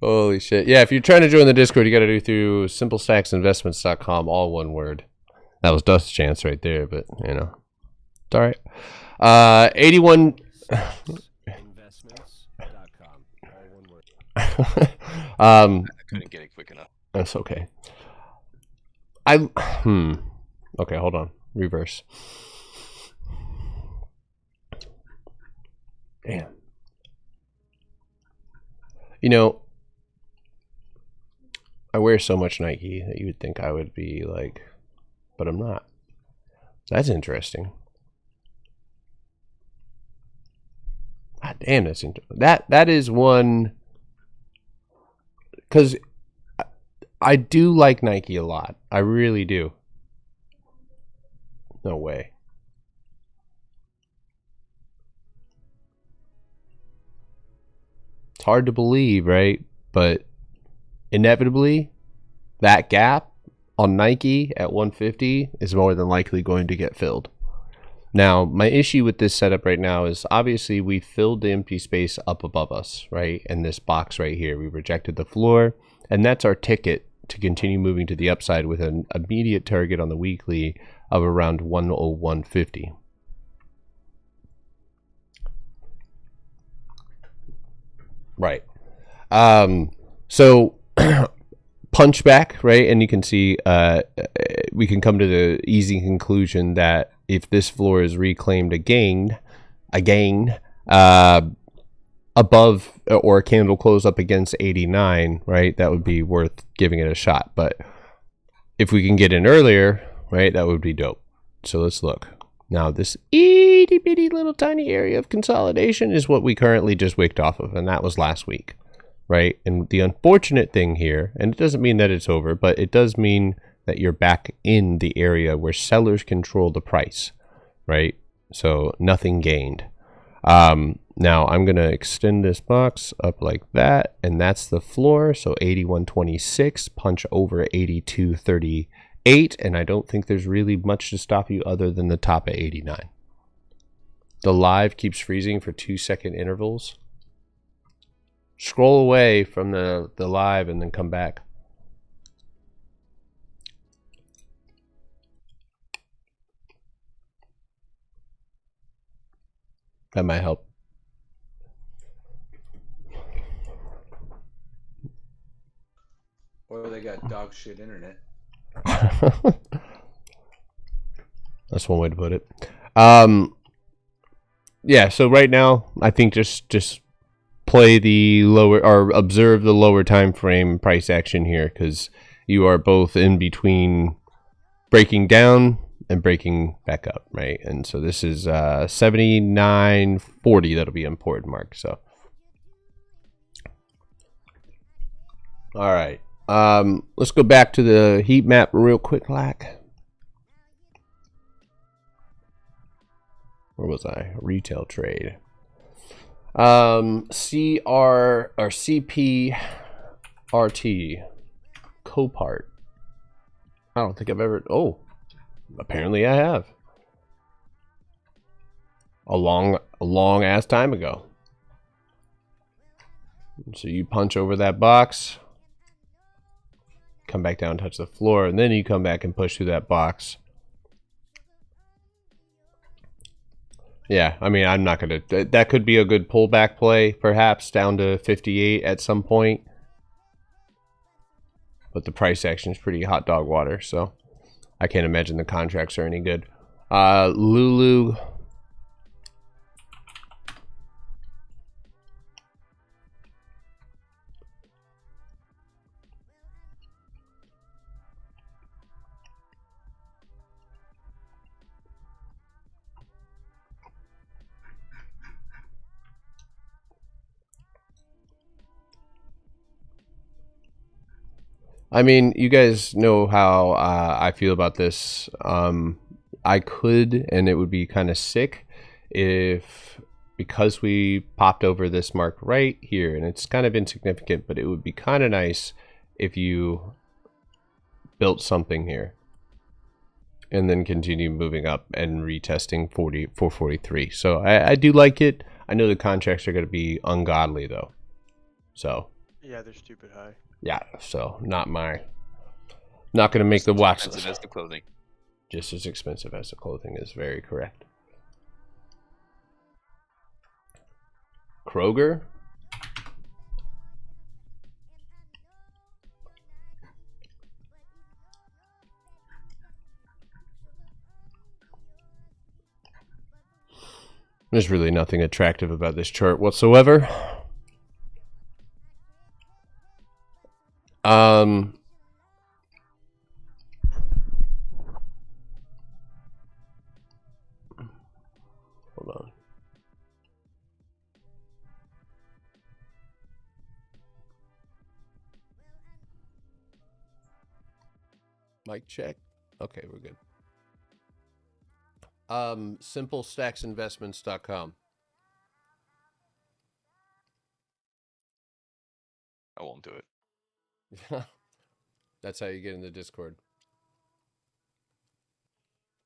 Holy shit. Yeah, if you're trying to join the Discord, you got to do through simplestacksinvestments.com, all one word. That was Dust's chance right there, but, you know. It's all right. 81... Investments.com, all one word. I couldn't get it quick enough. That's okay. Okay, hold on. Reverse. Damn. You know, I wear so much Nike that you would think I would be like, but I'm not. That's interesting. God damn, that's that is one, because I do like Nike a lot. I really do. No way. It's hard to believe, right? But inevitably, that gap on Nike at 150 is more than likely going to get filled. Now, my issue with this setup right now is obviously we filled the empty space up above us, right? In this box right here, we rejected the floor, and that's our ticket to continue moving to the upside with an immediate target on the weekly of around 101.50. Right. So punch back, right? And you can see we can come to the easy conclusion that if this floor is reclaimed again, above or a candle close up against 89, right, that would be worth giving it a shot. But if we can get in earlier, right, that would be dope. So let's look. Now this itty bitty little tiny area of consolidation is what we currently just wicked off of, and that was last week, right? And the unfortunate thing here, and it doesn't mean that it's over, but it does mean that you're back in the area where sellers control the price, right? So nothing gained. Now I'm going to extend this box up like that, and that's the floor. So 81.26, punch over 82.38, and I don't think there's really much to stop you other than the top at 89. The live keeps freezing for 2-second intervals. Scroll away from the live and then come back. That might help. Or they got dog shit internet. That's one way to put it. Yeah, so right now I think just play the lower or observe the lower time frame price action here, because you are both in between breaking down and breaking back up, right? And so this is 79.40. That'll be an important mark. So all right, let's go back to the heat map real quick, Lack. Where was I? Retail trade. CR or CPRT Copart. I don't think I've ever. Oh, apparently I have. A long ass time ago. So you punch over that box, come back down, touch the floor, and then you come back and push through that box. Yeah, I mean, I'm not going to... That could be a good pullback play, perhaps, down to 58 at some point. but the price action is pretty hot dog water, so I can't imagine the contracts are any good. Lulu. I mean, you guys know how I feel about this. I could, and it would be kind of sick if, because we popped over this mark right here, and it's kind of insignificant, but it would be kind of nice if you built something here and then continue moving up and retesting 443. So I do like it. I know the contracts are going to be ungodly though. So Yeah, they're stupid high. yeah, so not going to make the watch list. As the clothing. Just as expensive as the clothing is very correct. Kroger. There's really nothing attractive about this chart whatsoever. Hold on. Mic check. Okay, we're good. SimpleStacksInvestments.com. I won't do it. That's how you get in the Discord.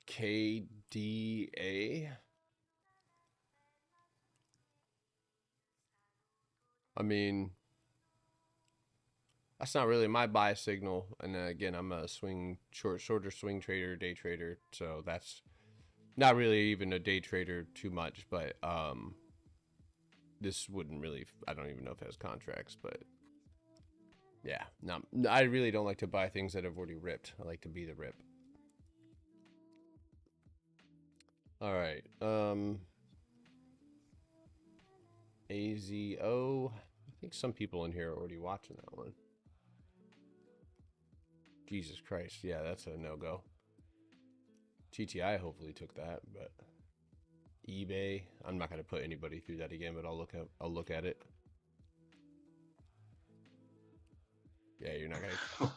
KDA. I mean, that's not really my buy signal. And again, I'm a shorter swing trader, day trader. So that's not really even a day trader too much. But this wouldn't really, I don't even know if it has contracts. But yeah, no, I really don't like to buy things that have already ripped. I like to be the rip. All right. AZO. I think some people in here are already watching that one. Jesus Christ. Yeah, that's a no-go. TTI hopefully took that, but eBay. I'm not going to put anybody through that again, but I'll look at it. Yeah, you're not going to.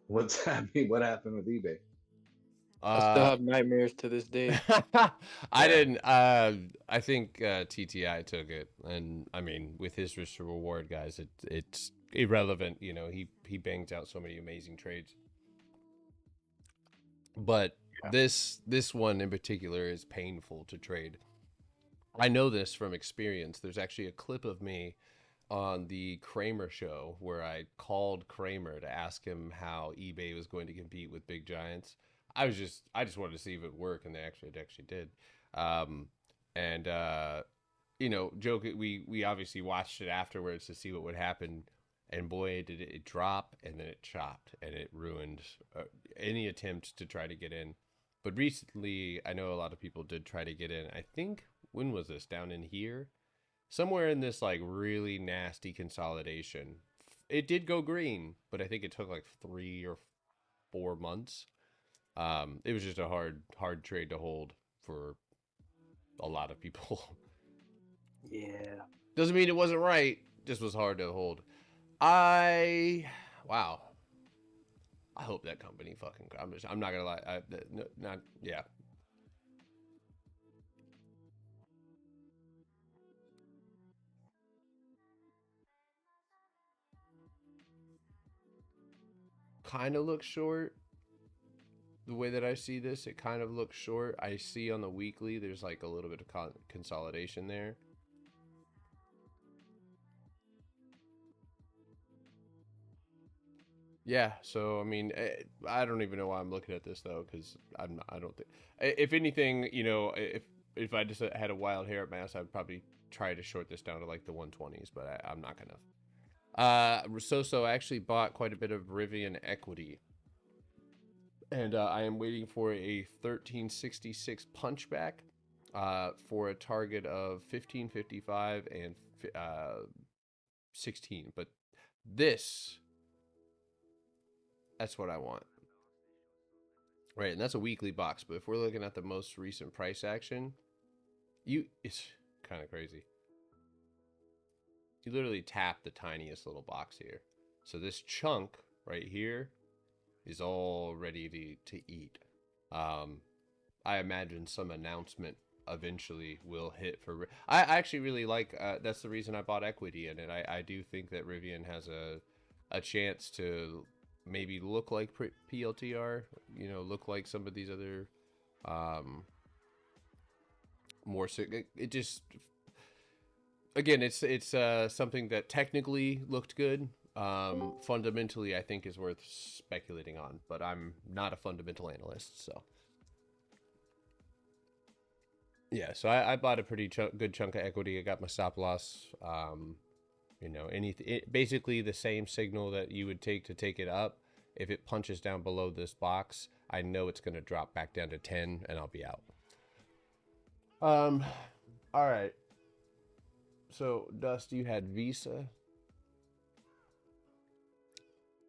What's happening? What happened with eBay? I still have nightmares to this day. I didn't. I think TTI took it, and I mean, with his risk to reward, guys, it's irrelevant. You know, he bangs out so many amazing trades. But this one in particular is painful to trade. I know this from experience. There's actually a clip of me on the Kramer show where I called Kramer to ask him how eBay was going to compete with big giants. I just wanted to see if it would work, and it actually did. You know, we obviously watched it afterwards to see what would happen, and boy, did it drop, and then it chopped, and it ruined any attempt to try to get in. But recently, I know a lot of people did try to get in. I think, when was this? Down in here? Somewhere in this like really nasty consolidation. It did go green, but I think it took like 3 or 4 months. It was just a hard trade to hold for a lot of people. Yeah. Doesn't mean it wasn't right, just was hard to hold. Wow. I hope that company fucking. I'm not gonna lie. Yeah. Kind of looks short. The way that I see this, it kind of looks short. I see on the weekly, there's like a little bit of consolidation there. Yeah, so I mean, I don't even know why I'm looking at this though, because I don't think. If anything, you know, if I just had a wild hair at mass, I'd probably try to short this down to like the 120s, but I'm not gonna. So I actually bought quite a bit of Rivian equity, and I am waiting for a 1366 punchback, for a target of 1555 and 16. But this, that's what I want. Right, and that's a weekly box. But if we're looking at the most recent price action, it's kind of crazy. You literally tap the tiniest little box here. So this chunk right here is all ready to eat. I imagine some announcement eventually will hit for. I actually really like. That's the reason I bought equity in it. I do think that Rivian has a chance to maybe look like PLTR. You know, look like some of these other more. It just, again, it's something that technically looked good. Fundamentally, I think is worth speculating on, but I'm not a fundamental analyst, so yeah. So I bought a pretty good chunk of equity. I got my stop loss. You know, basically the same signal that you would take to take it up. If it punches down below this box, I know it's going to drop back down to 10, and I'll be out. All right. So, Dust, you had Visa.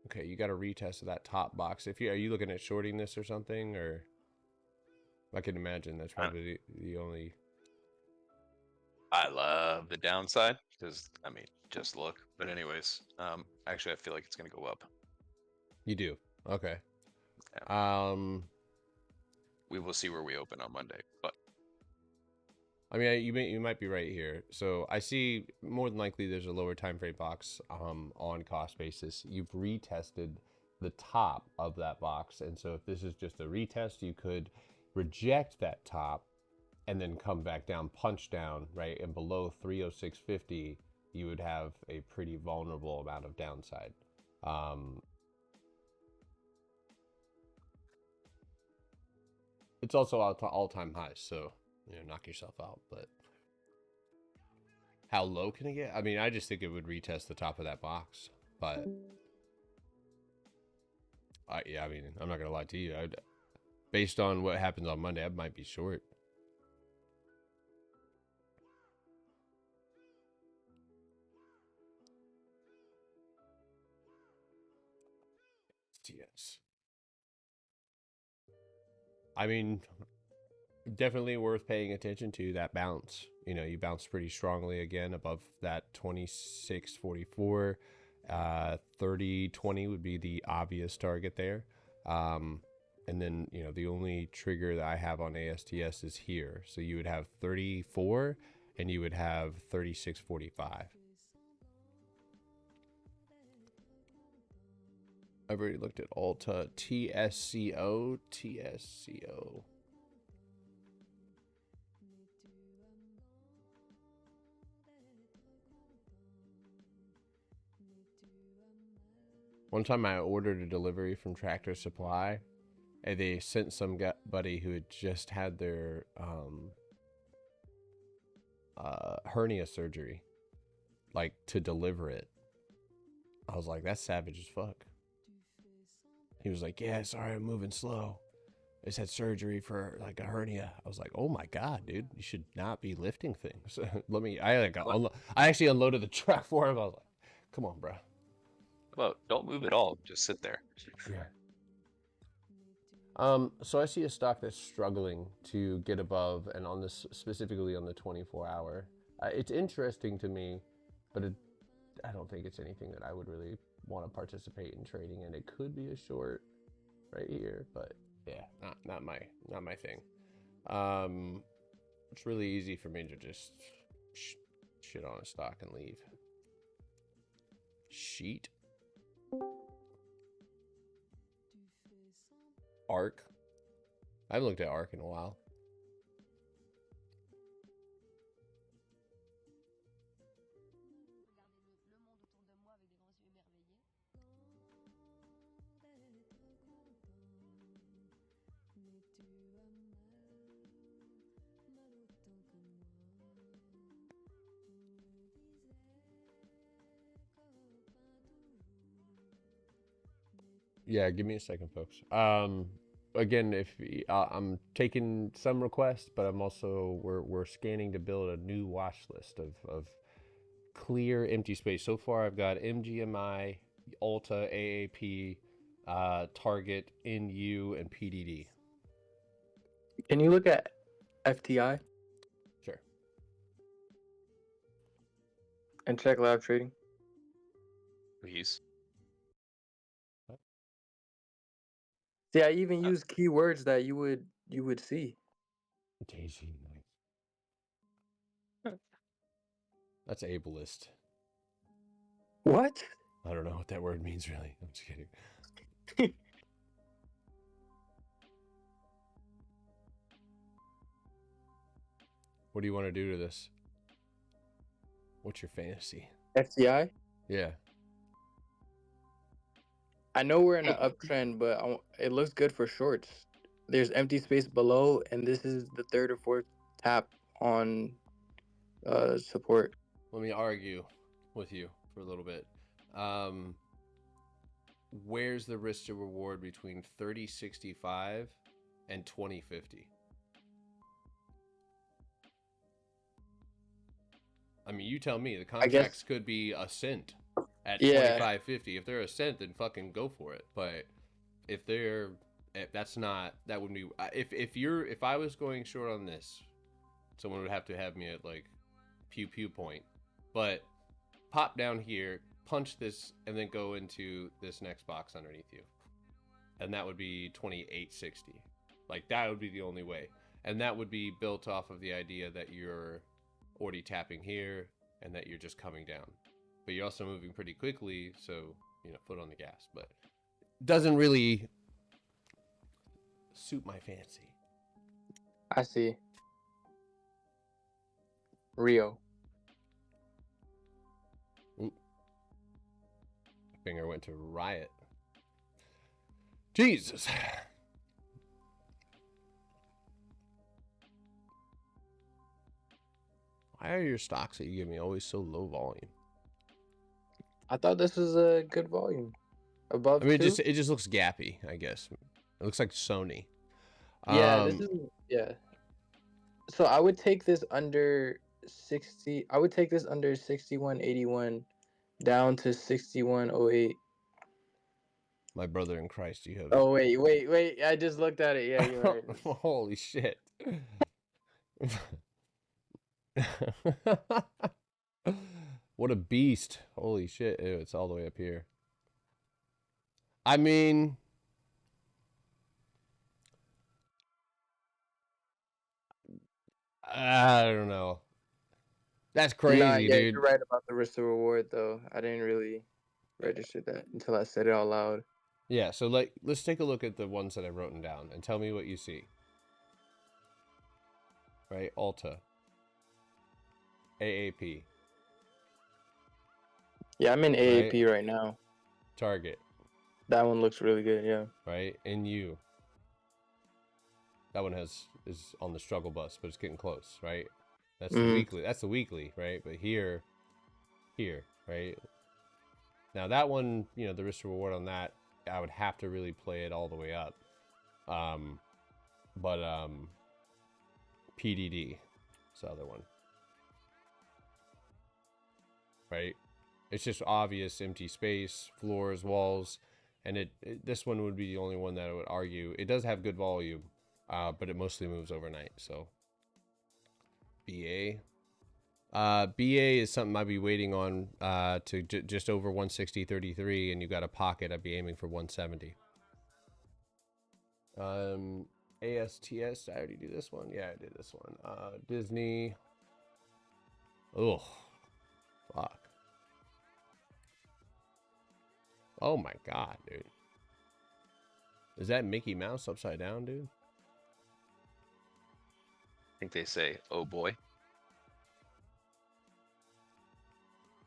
Okay, you got to retest that top box. Are you looking at shorting this or something, or I can imagine that's probably the only. I love the downside because I mean, just look. But anyways, actually, I feel like it's gonna go up. You do. Okay. Yeah. We will see where we open on Monday, but I mean, you might be right here. So I see more than likely there's a lower time frame box on cost basis. You've retested the top of that box, and so if this is just a retest, you could reject that top and then come back down, punch down, right? And below 306.50, you would have a pretty vulnerable amount of downside. It's also all-time highs, so you know, knock yourself out. But how low can it get? I mean, I just think it would retest the top of that box. But yeah, I mean, I'm not gonna lie to you. Based on what happens on Monday, I might be short. Yes. I mean, definitely worth paying attention to that bounce. You know, you bounced pretty strongly again above that 26.44. 30.20 would be the obvious target there. And then, you know, the only trigger that I have on ASTS is here. So you would have 34 and you would have 36.45. I've already looked at Alta. TSCO. One time I ordered a delivery from Tractor Supply, and they sent somebody who had just had their hernia surgery, like, to deliver it. I was like, that's savage as fuck. He was like, yeah, sorry, I'm moving slow. I just had surgery for like a hernia. I was like, oh my god, dude, you should not be lifting things. I actually unloaded the truck for him. I was like, come on, bro. well, don't move at all. Just sit there. Yeah. So I see a stock that's struggling to get above, and on this specifically on the 24-hour. It's interesting to me, but I don't think it's anything that I would really want to participate in trading in. It could be a short right here, but yeah, not my thing. It's really easy for me to just shit on a stock and leave. Sheet. ARC. I haven't looked at ARC in a while. Yeah, give me a second, folks. Again, if I'm taking some requests, but I'm also we're scanning to build a new watch list of clear empty space. So far, I've got MGMI, Ulta, AAP, Target, NU, and PDD. Can you look at FTI Sure. and check live trading? Please. See, I even use keywords that you would see. Daisy, nice. That's ableist. What? I don't know what that word means, really. I'm just kidding. What do you want to do to this? What's your fantasy? FTI? Yeah. I know we're in an uptrend, but it looks good for shorts. There's empty space below, and this is the third or fourth tap on support. Let me argue with you for a little bit. Where's the risk to reward between 30.65 and 20.50? I mean, you tell me. The contracts could be a cent at 25.50. If they're a cent, then fucking go for it. But if that's not, that would be. If I was going short on this, someone would have to have me at like pew point. But pop down here, punch this, and then go into this next box underneath you, and that would be 28.60. Like that would be the only way, and that would be built off of the idea that you're already tapping here and that you're just coming down, but you're also moving pretty quickly, so foot on the gas, but doesn't really suit my fancy. I see. Rio. Ooh. Finger went to riot. Jesus. Why are your stocks that you give me always so low volume? I thought this was a good volume. Above I mean, two? it just looks gappy, I guess. It looks like Sony. Yeah, this is So I would take this under 60. I would take this under 61.81 down to 61.08. My brother in Christ, you have. Oh wait! I just looked at it. Yeah, you're right. Holy shit. What a beast. Holy shit. Ew, it's all the way up here. I mean, I don't know. That's crazy, Yeah, dude. you're right about the risk to reward though. I didn't really register that until I said it out loud. Yeah, so let's take a look at the ones that I've written down and tell me what you see. Right? Ulta. AAP. Yeah, I'm in AAP right now. Target. That one looks really good, yeah. Right? NU. That one is on the struggle bus, but it's getting close, right? That's the weekly. That's the weekly, right? But here, right? Now that one, the risk to reward on that, I would have to really play it all the way up. But PDD, it's the other one, right? It's just obvious empty space, floors, walls, and this one would be the only one that I would argue. It does have good volume, but it mostly moves overnight. So BA. BA is something I'd be waiting on to just over 160.33, and you got a pocket. I'd be aiming for 170. ASTS, I already do this one. Yeah, I did this one. Disney. Oh, fuck. Oh my god, dude. Is that Mickey Mouse upside down, dude? I think they say, oh boy.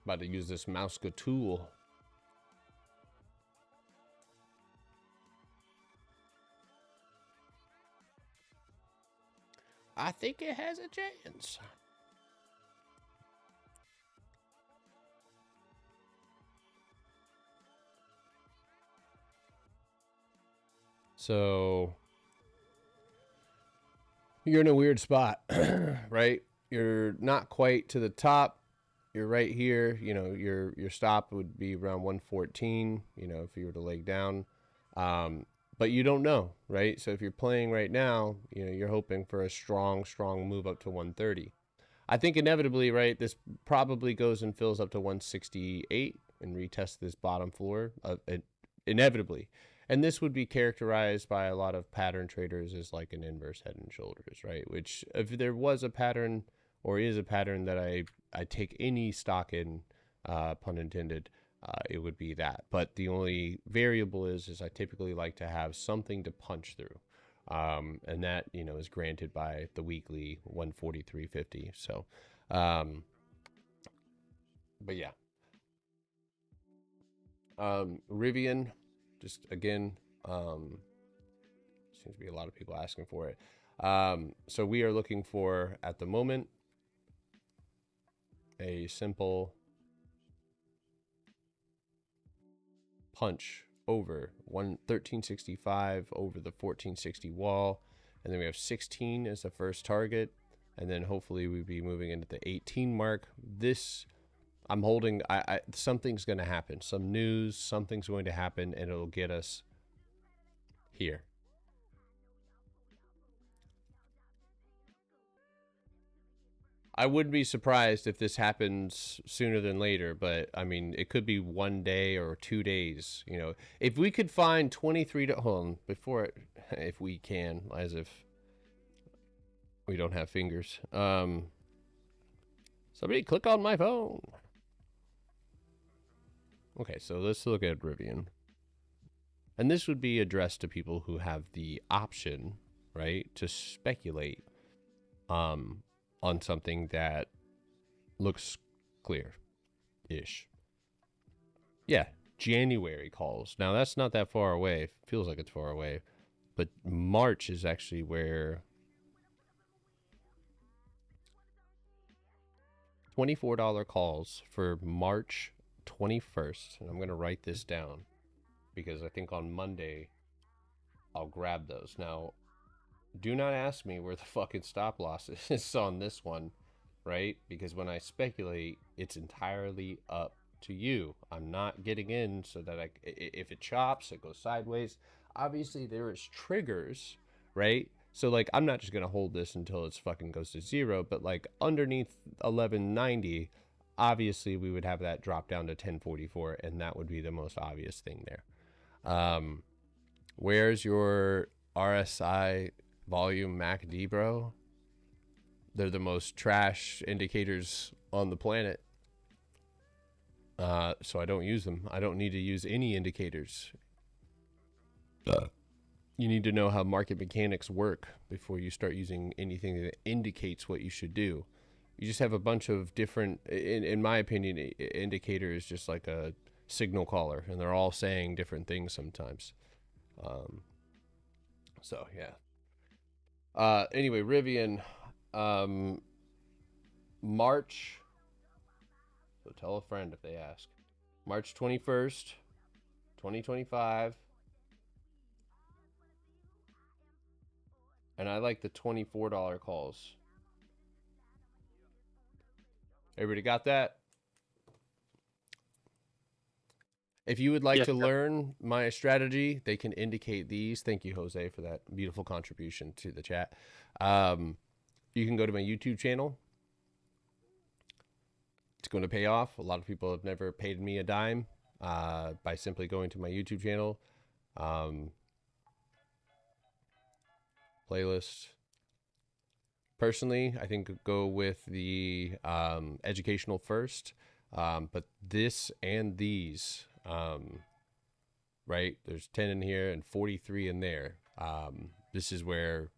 About to use this mouse tool. I think it has a chance. So you're in a weird spot, right? You're not quite to the top. You're right here. You know, your stop would be around 114, you know, if you were to leg down. But you don't know, right? So if you're playing right now, you know, you're hoping for a strong move up to 130. I think inevitably, right, this probably goes and fills up to 168 and retests this bottom floor, inevitably. And this would be characterized by a lot of pattern traders as like an inverse head and shoulders, right? Which if there was a pattern or is a pattern that I take any stock in, pun intended, it would be that. But the only variable is I typically like to have something to punch through. And that, you know, is granted by the weekly 143.50. So, but yeah. Rivian, just again, seems to be a lot of people asking for it. So we are looking for, at the moment, a simple punch over 1365 over the 1460 wall, and then we have 16 as the first target, and then hopefully we'd be moving into the 18 mark. This I'm holding. Something's going to happen. Some news. Something's going to happen, and it'll get us here. I wouldn't be surprised if this happens sooner than later, but I mean, it could be 1 day or 2 days. You know, if we could find 23 to hold on before it, if we can, as if we don't have fingers. Somebody click on my phone. Okay, so let's look at Rivian. And this would be addressed to people who have the option, right, to speculate on something that looks clear-ish. Yeah, January calls. Now, that's not that far away. It feels like it's far away. But March is actually where $24 calls for March 21st. And I'm going to write this down because I think on Monday I'll grab those. Now, do not ask me where the fucking stop loss is on this one, right? Because when I speculate, it's entirely up to you. I'm not getting in so that if it chops, it goes sideways. Obviously, there is triggers, right? So, like, I'm not just going to hold this until it fucking goes to zero, but, like, underneath 1190, obviously, we would have that drop down to 1044, and that would be the most obvious thing there. Where's your RSI volume MACD, bro? They're the most trash indicators on the planet. So I don't use them. I don't need to use any indicators. You need to know how market mechanics work before you start using anything that indicates what you should do. You just have a bunch of different, in my opinion, indicator is just like a signal caller, and they're all saying different things sometimes. So yeah. Anyway, Rivian, March, so tell a friend if they ask, March 21st, 2025, and I like the $24 calls. Everybody got that? If you would like to learn my strategy, they can indicate these. Thank you, Jose, for that beautiful contribution to the chat. You can go to my YouTube channel. It's going to pay off. A lot of people have never paid me a dime by simply going to my YouTube channel. Playlist. Personally, I think go with the educational first. But this and these... right, there's 10 in here and 43 in there. This is where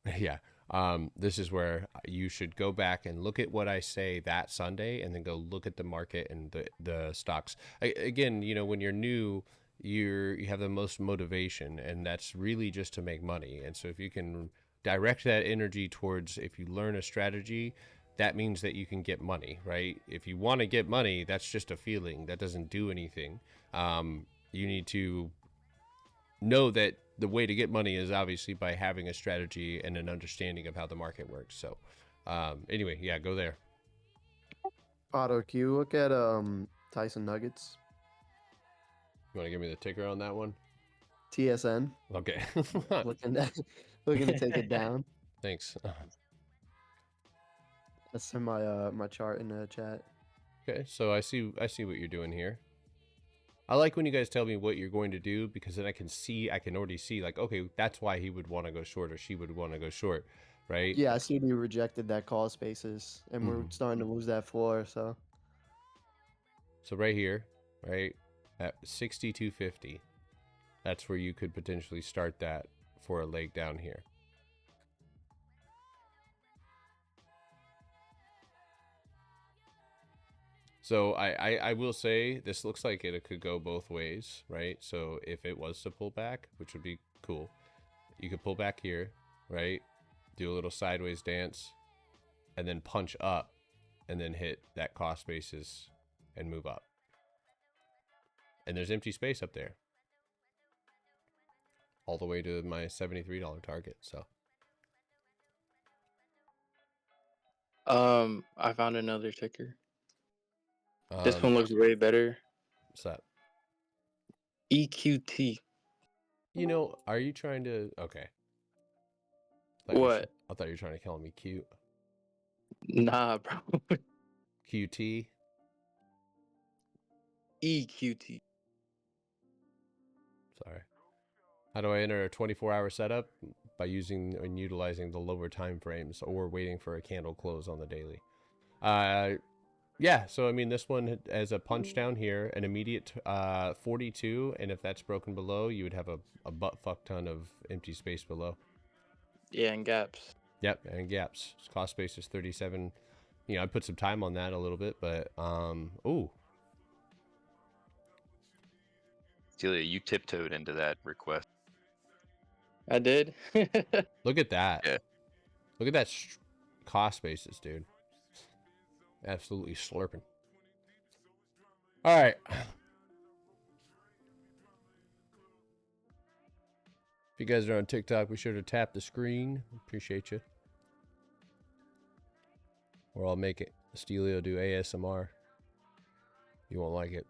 this is where you should go back and look at what I say that Sunday, and then go look at the market and the stocks. Again, you know, when you're new, you have the most motivation, and that's really just to make money. And so if you can direct that energy towards, if you learn a strategy, that means that you can get money, right? If you want to get money, that's just a feeling. That doesn't do anything. You need to know that the way to get money is obviously by having a strategy and an understanding of how the market works. So, anyway, yeah, go there. Otto, can you look at Tyson Nuggets? You want to give me the ticker on that one? TSN. Okay. Looking to take it down. Thanks. That's in my my chart in the chat. Okay, so I see what you're doing here. I like when you guys tell me what you're going to do, because then I can already see, like, okay, that's why he would want to go short or she would want to go short, right? Yeah, I see you rejected that call spaces, and we're starting to lose that floor. So right here, right at 6250, that's where you could potentially start that for a leg down here. So I will say this looks like it could go both ways, right? So if it was to pull back, which would be cool, you could pull back here, right? Do a little sideways dance, and then punch up, and then hit that cost basis and move up. And there's empty space up there, all the way to my $73 target. So I found another ticker. This one looks way better. what's that? EQT. You know, are you trying to? Okay. What? I thought you were trying to call me cute. Nah, bro. QT. EQT. Sorry. How do I enter a 24-hour setup? By using and utilizing the lower time frames, or waiting for a candle close on the daily. Yeah, so I mean, this one has a punch down here, an immediate 42, and if that's broken below, you would have a butt fuck ton of empty space below. Yeah, and gaps. Yep, and gaps. Cost space is 37. You know, I put some time on that a little bit, but ooh. Celia, you tiptoed into that request. I did. Look at that. Yeah. Look at that cost basis, dude. Absolutely slurping. All right. If you guys are on TikTok, be sure to tap the screen. Appreciate you. Or I'll make it. Stelio do ASMR. You won't like it.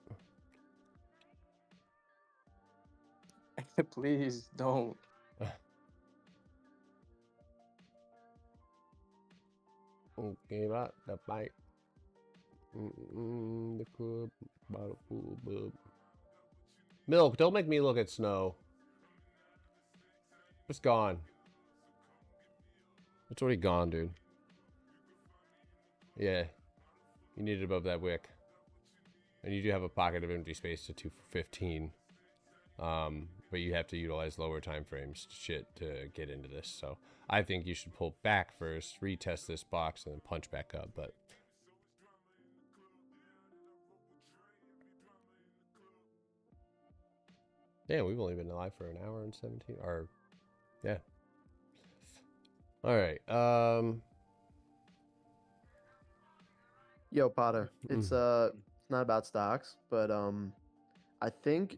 Please don't. Okay, about the bite. The club, bottle full bub. Milk, don't make me look at snow. It's gone. It's already gone, dude. Yeah. You need it above that wick. And you do have a pocket of empty space to 215. But you have to utilize lower time frames shit to get into this. So I think you should pull back first, retest this box, and then punch back up. But damn, we've only been live for an hour and 17. Or yeah. All right. Yo, Potter, it's not about stocks, but I think,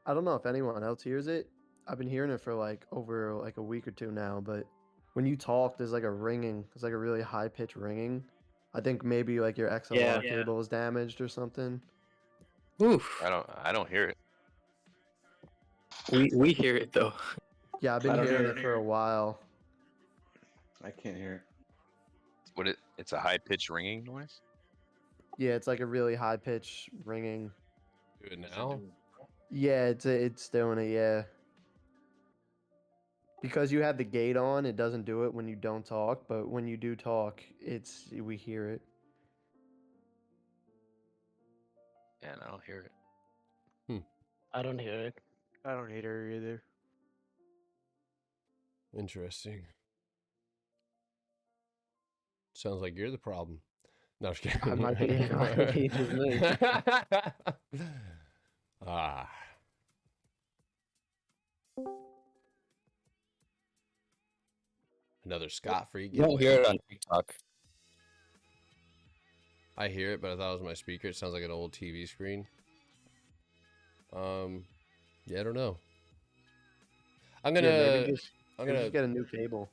I don't know if anyone else hears it. I've been hearing it for like over like a week or two now, but when you talk, there's like a ringing. There's like a really high pitch ringing. I think maybe like your XLR cable is damaged or something. Oof. I don't hear it. We hear it though. Yeah, I've been I don't hearing hear it it. for a while. I can't hear It's a high pitched ringing noise? Yeah, it's like a really high pitch ringing. Do it now. Yeah, it's doing it. Yeah, because you have the gate on, it doesn't do it when you don't talk, but when you do talk, we hear it. Yeah, I don't hear it. I don't hear it. I don't hate her either. Interesting. Sounds like you're the problem. No, I'm just kidding. I might be just me. Ah. Another scot-free You don't hear it on TikTok. I hear it, but I thought it was my speaker. It sounds like an old TV screen. Yeah, I don't know. I'm Yeah, gonna. maybe just I'm maybe gonna. just get a new cable.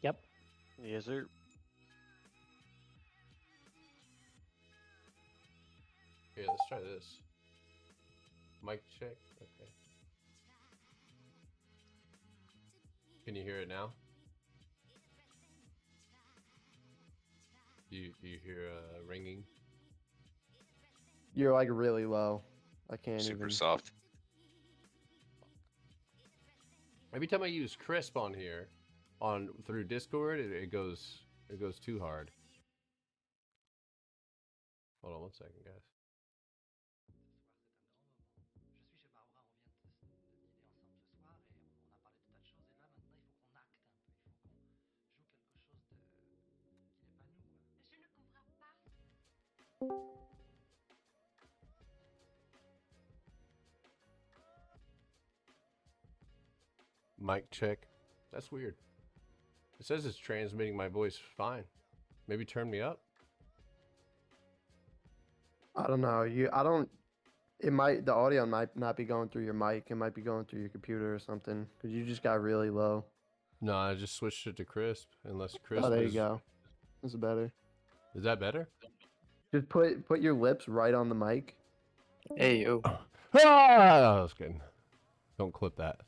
Yep. Yes, sir. Here, let's try this. Mic check. Okay. Can you hear it now? Do you hear ringing? You're like really low. I can't Super even. soft. Every time I use crisp on here, through Discord, it goes too hard. Hold on one second, guys. Mic check. That's weird. It says it's transmitting my voice fine. Maybe turn me up. I don't know. The audio might not be going through your mic. It might be going through your computer or something because you just got really low. No, I just switched it to crisp. Unless Oh, crisp there you is. go. This is better. Is that better? Just put your lips right on the mic. Hey, yo. Ah, that was good. Don't clip that.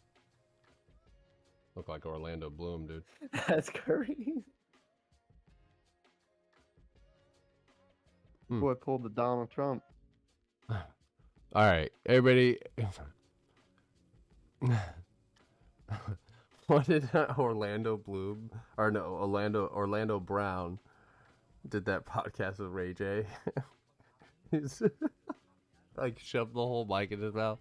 Look like Orlando Bloom, dude. That's crazy. Hmm. Boy pulled the Donald Trump. All right, everybody. What did Orlando Bloom or no Orlando Brown did that podcast with Ray J? He's like shoved the whole mic in his mouth.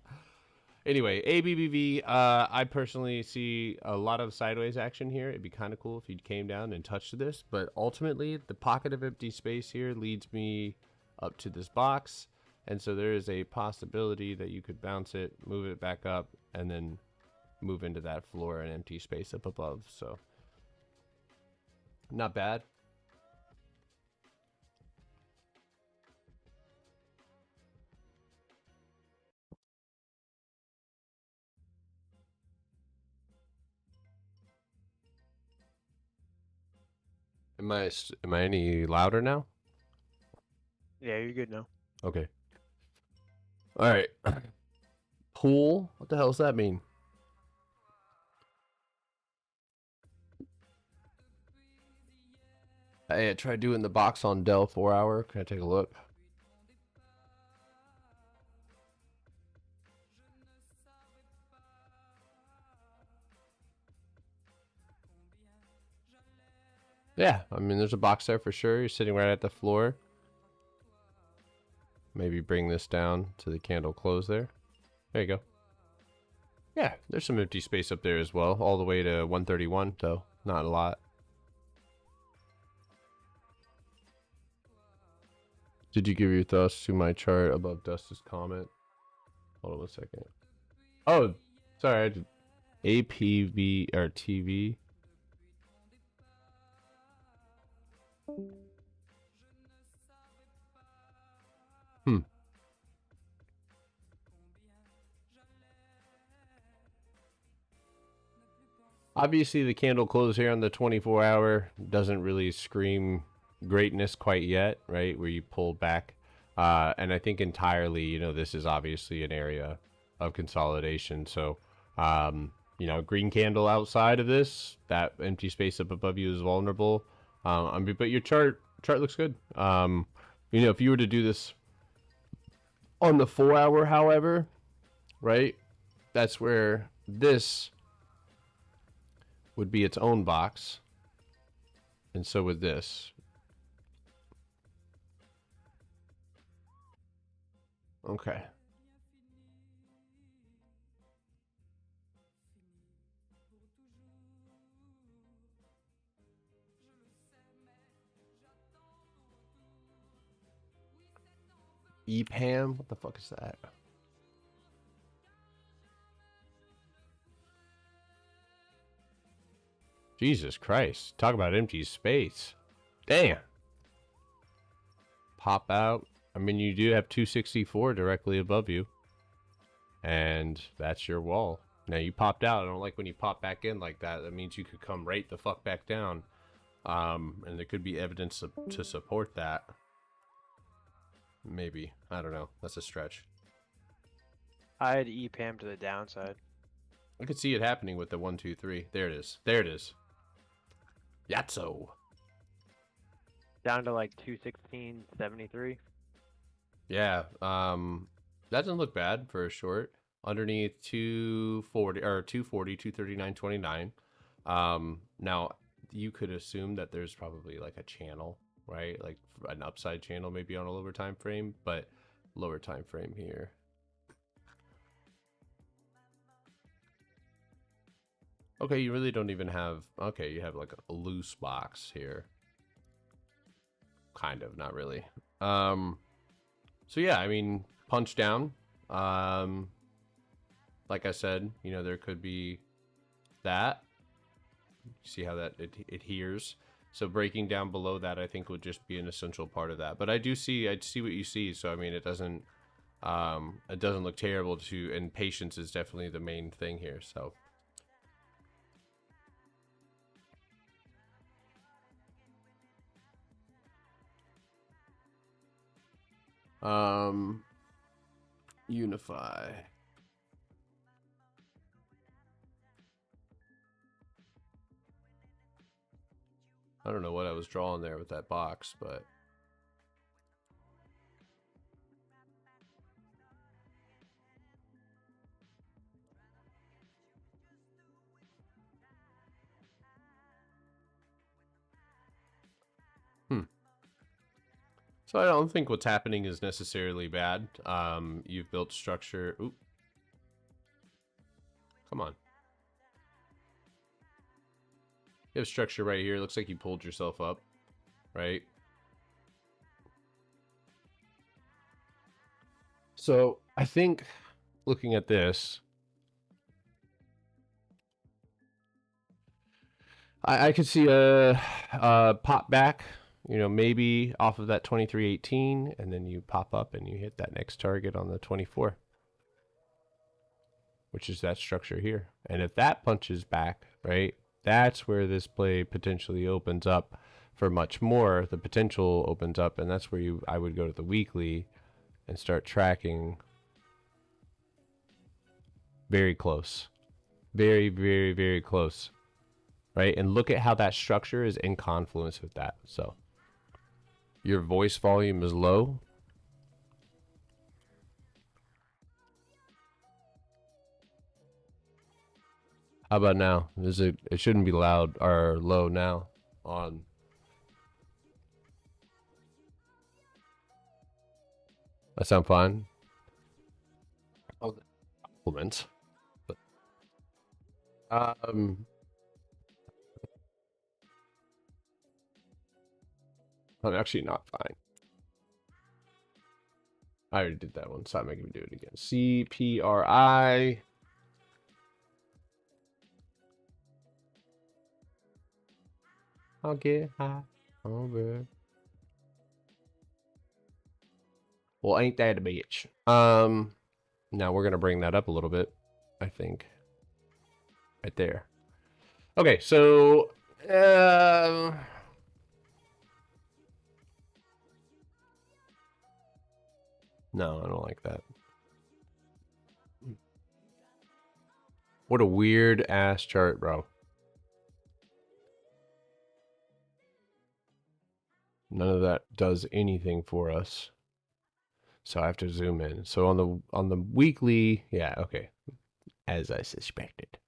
Anyway, ABBV. I personally see a lot of sideways action here. It'd be kind of cool if you came down and touched this, but ultimately, the pocket of empty space here leads me up to this box, and so there is a possibility that you could bounce it, move it back up, and then move into that floor and empty space up above. So, not bad. Am I any louder now? Yeah, you're good now. Okay. All right. Pool. What the hell does that mean? Hey, I tried doing the box on Dell 4 hour. Can I take a look? Yeah, I mean, there's a box there for sure. You're sitting right at the floor. Maybe bring this down to the candle close there. There you go. Yeah, there's some empty space up there as well. All the way to 131, though. Not a lot. Did you give your thoughts to my chart above Dustin's comment? Hold on one second. Oh, sorry. I did APV or TV. Obviously, the candle close here on the 24 hour doesn't really scream greatness quite yet, right? Where you pull back. And I think entirely, this is obviously an area of consolidation. So, green candle outside of this, that empty space up above you is vulnerable. But your chart looks good. If you were to do this on the 4 hour, however, right? That's where this would be its own box. And so would this. Okay. EPAM? What the fuck is that? Jesus Christ. Talk about empty space. Damn. Pop out. I mean, you do have 264 directly above you. And that's your wall. Now, you popped out. I don't like when you pop back in like that. That means you could come right the fuck back down. And there could be evidence to support that. Maybe. I don't know. That's a stretch. I had EPAM to the downside. I could see it happening with the 1, 2, 3. There it is. There it is. Yatso. Down to like 216.73. Yeah. That doesn't look bad for a short. Underneath 240 or 240, 239.29. Now you could assume that there's probably like a channel, right? Like an upside channel maybe on a lower time frame, but lower time frame here. Okay, you really don't even have, okay, you have like a loose box here. Kind of, not really. So yeah, I mean, punch down. Like I said, you know, there could be that. See how that adheres. So breaking down below that, I think, would just be an essential part of that. But I see what you see. So I mean, it doesn't look terrible to, and patience is definitely the main thing here. So. Unify. I don't know what I was drawing there with that box, but so I don't think what's happening is necessarily bad. You've built structure. Oop. Come on. You have structure right here. Looks like you pulled yourself up, right? So I think looking at this, I could see a pop back, you know, maybe off of that 23.18, and then you pop up and you hit that next target on the 24, which is that structure here. And if that punches back, right, that's where this play potentially opens up for much more. The potential opens up, and that's where I would go to the weekly and start tracking very close. Very, very, very close. Right? And look at how that structure is in confluence with that. So your voice volume is low. How about now? It shouldn't be loud or low now on. That sound fine? Oh, compliments. But, I'm actually not fine. I already did that one. Stop making me do it again. CPRI. I'll get high over. Well, ain't that a bitch? Now we're gonna bring that up a little bit, I think. Right there. Okay, so no, I don't like that. What a weird ass chart, bro. None of that does anything for us. So I have to zoom in. So on the weekly, yeah, okay. As I suspected.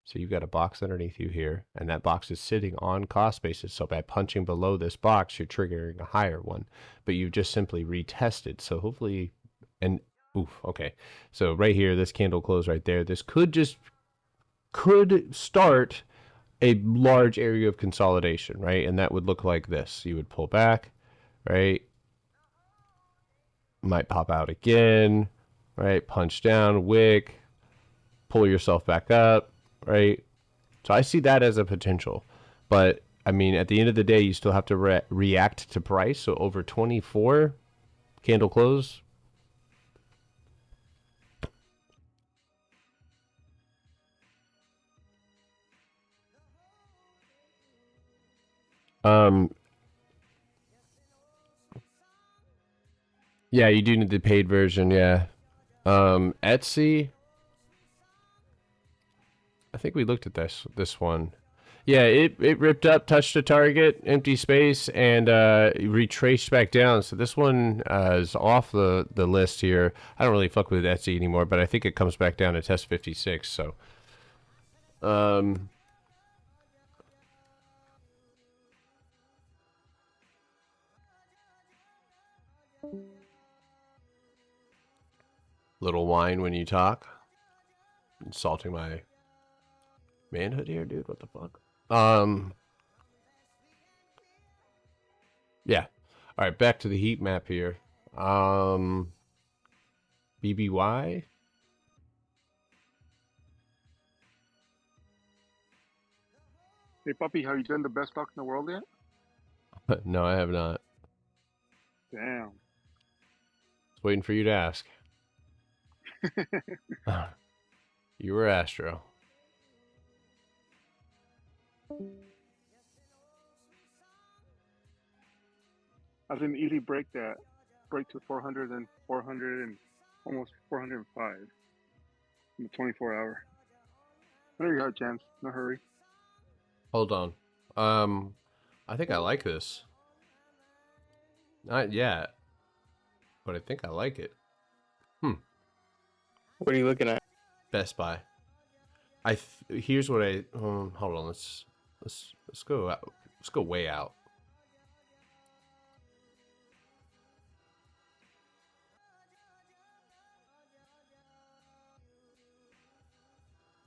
So you've got a box underneath you here, and that box is sitting on cost basis. So by punching below this box, you're triggering a higher one, but you just simply retested. So hopefully, and oof, okay. So right here, this candle closed right there. This could start a large area of consolidation, right? And that would look like this. You would pull back, right? Might pop out again, right? Punch down, wick, pull yourself back up, right? So I see that as a potential. But I mean, at the end of the day, you still have to react to price. So over 24, candle close. Yeah, you do need the paid version, yeah. Etsy, I think we looked at this one. Yeah, it ripped up, touched a target, empty space, and retraced back down. So this one is off the list here. I don't really fuck with Etsy anymore, but I think it comes back down to test 56. So, little whine when you talk. Insulting my manhood here, dude. What the fuck? Yeah. All right, back to the heat map here. BBY. Hey, puppy, have you done the best stock in the world yet? No, I have not. Damn. Just waiting for you to ask. You were Astro. I can easily break to 400 and 400 and almost 405 in the 24 hour. Whenever you have a chance, no hurry. Hold on. I think I like this. Not yet, but I think I like it. What are you looking at? Best Buy. Here's what I hold on. Let's go out. Let's go way out.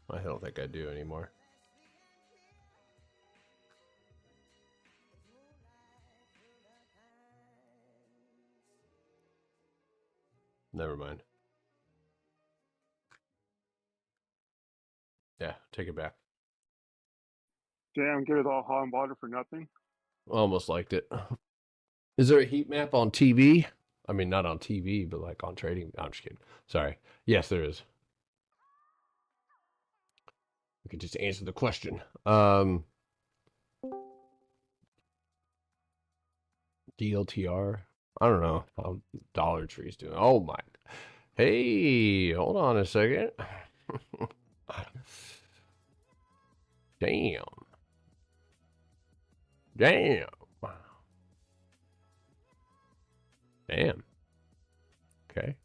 I don't think I do anymore. Never mind. Yeah, take it back. Damn, get it all hot and bothered for nothing. Almost liked it. Is there a heat map on TV? I mean, not on TV, but like on trading. No, I'm just kidding. Sorry. Yes, there is. We could just answer the question. DLTR. I don't know how Dollar Tree's doing. Oh my. Hey, hold on a second. Damn. Damn. Damn. Okay.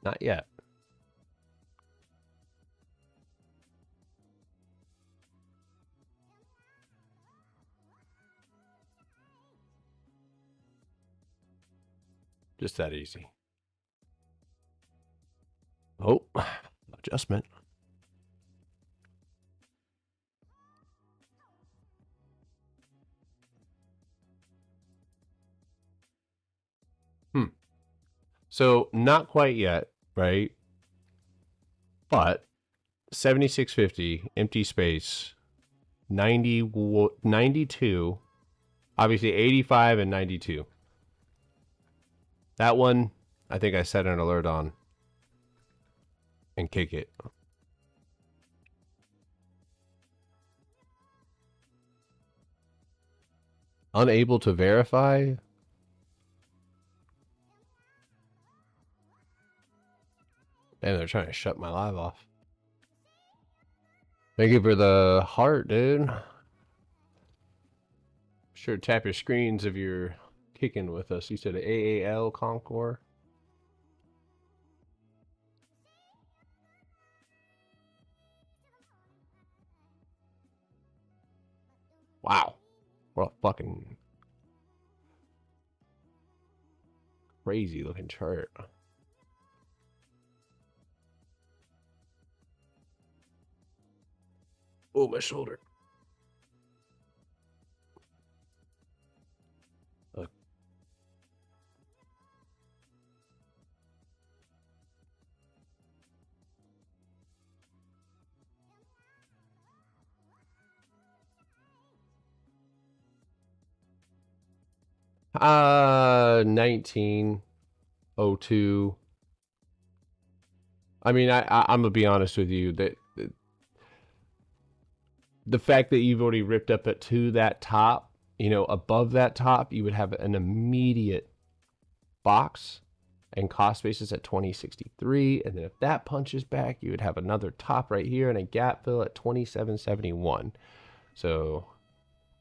Not yet. Just that easy. Oh, adjustment. So not quite yet, right? But 7650, empty space, 92, obviously 85 and 92. That one, I think I set an alert on and kick it. Unable to verify? Man, they're trying to shut my live off. Thank you for the heart, dude. Sure, tap your screens if you're kicking with us. You said AAL Concord. Wow. What a fucking crazy looking chart. Oh, my shoulder. Look. Uh, 1902. I mean, I'm gonna be honest with you that the fact that you've already ripped up it to that top, you know, above that top, you would have an immediate box and cost basis at 2063, and then if that punches back, you would have another top right here and a gap fill at 2771. So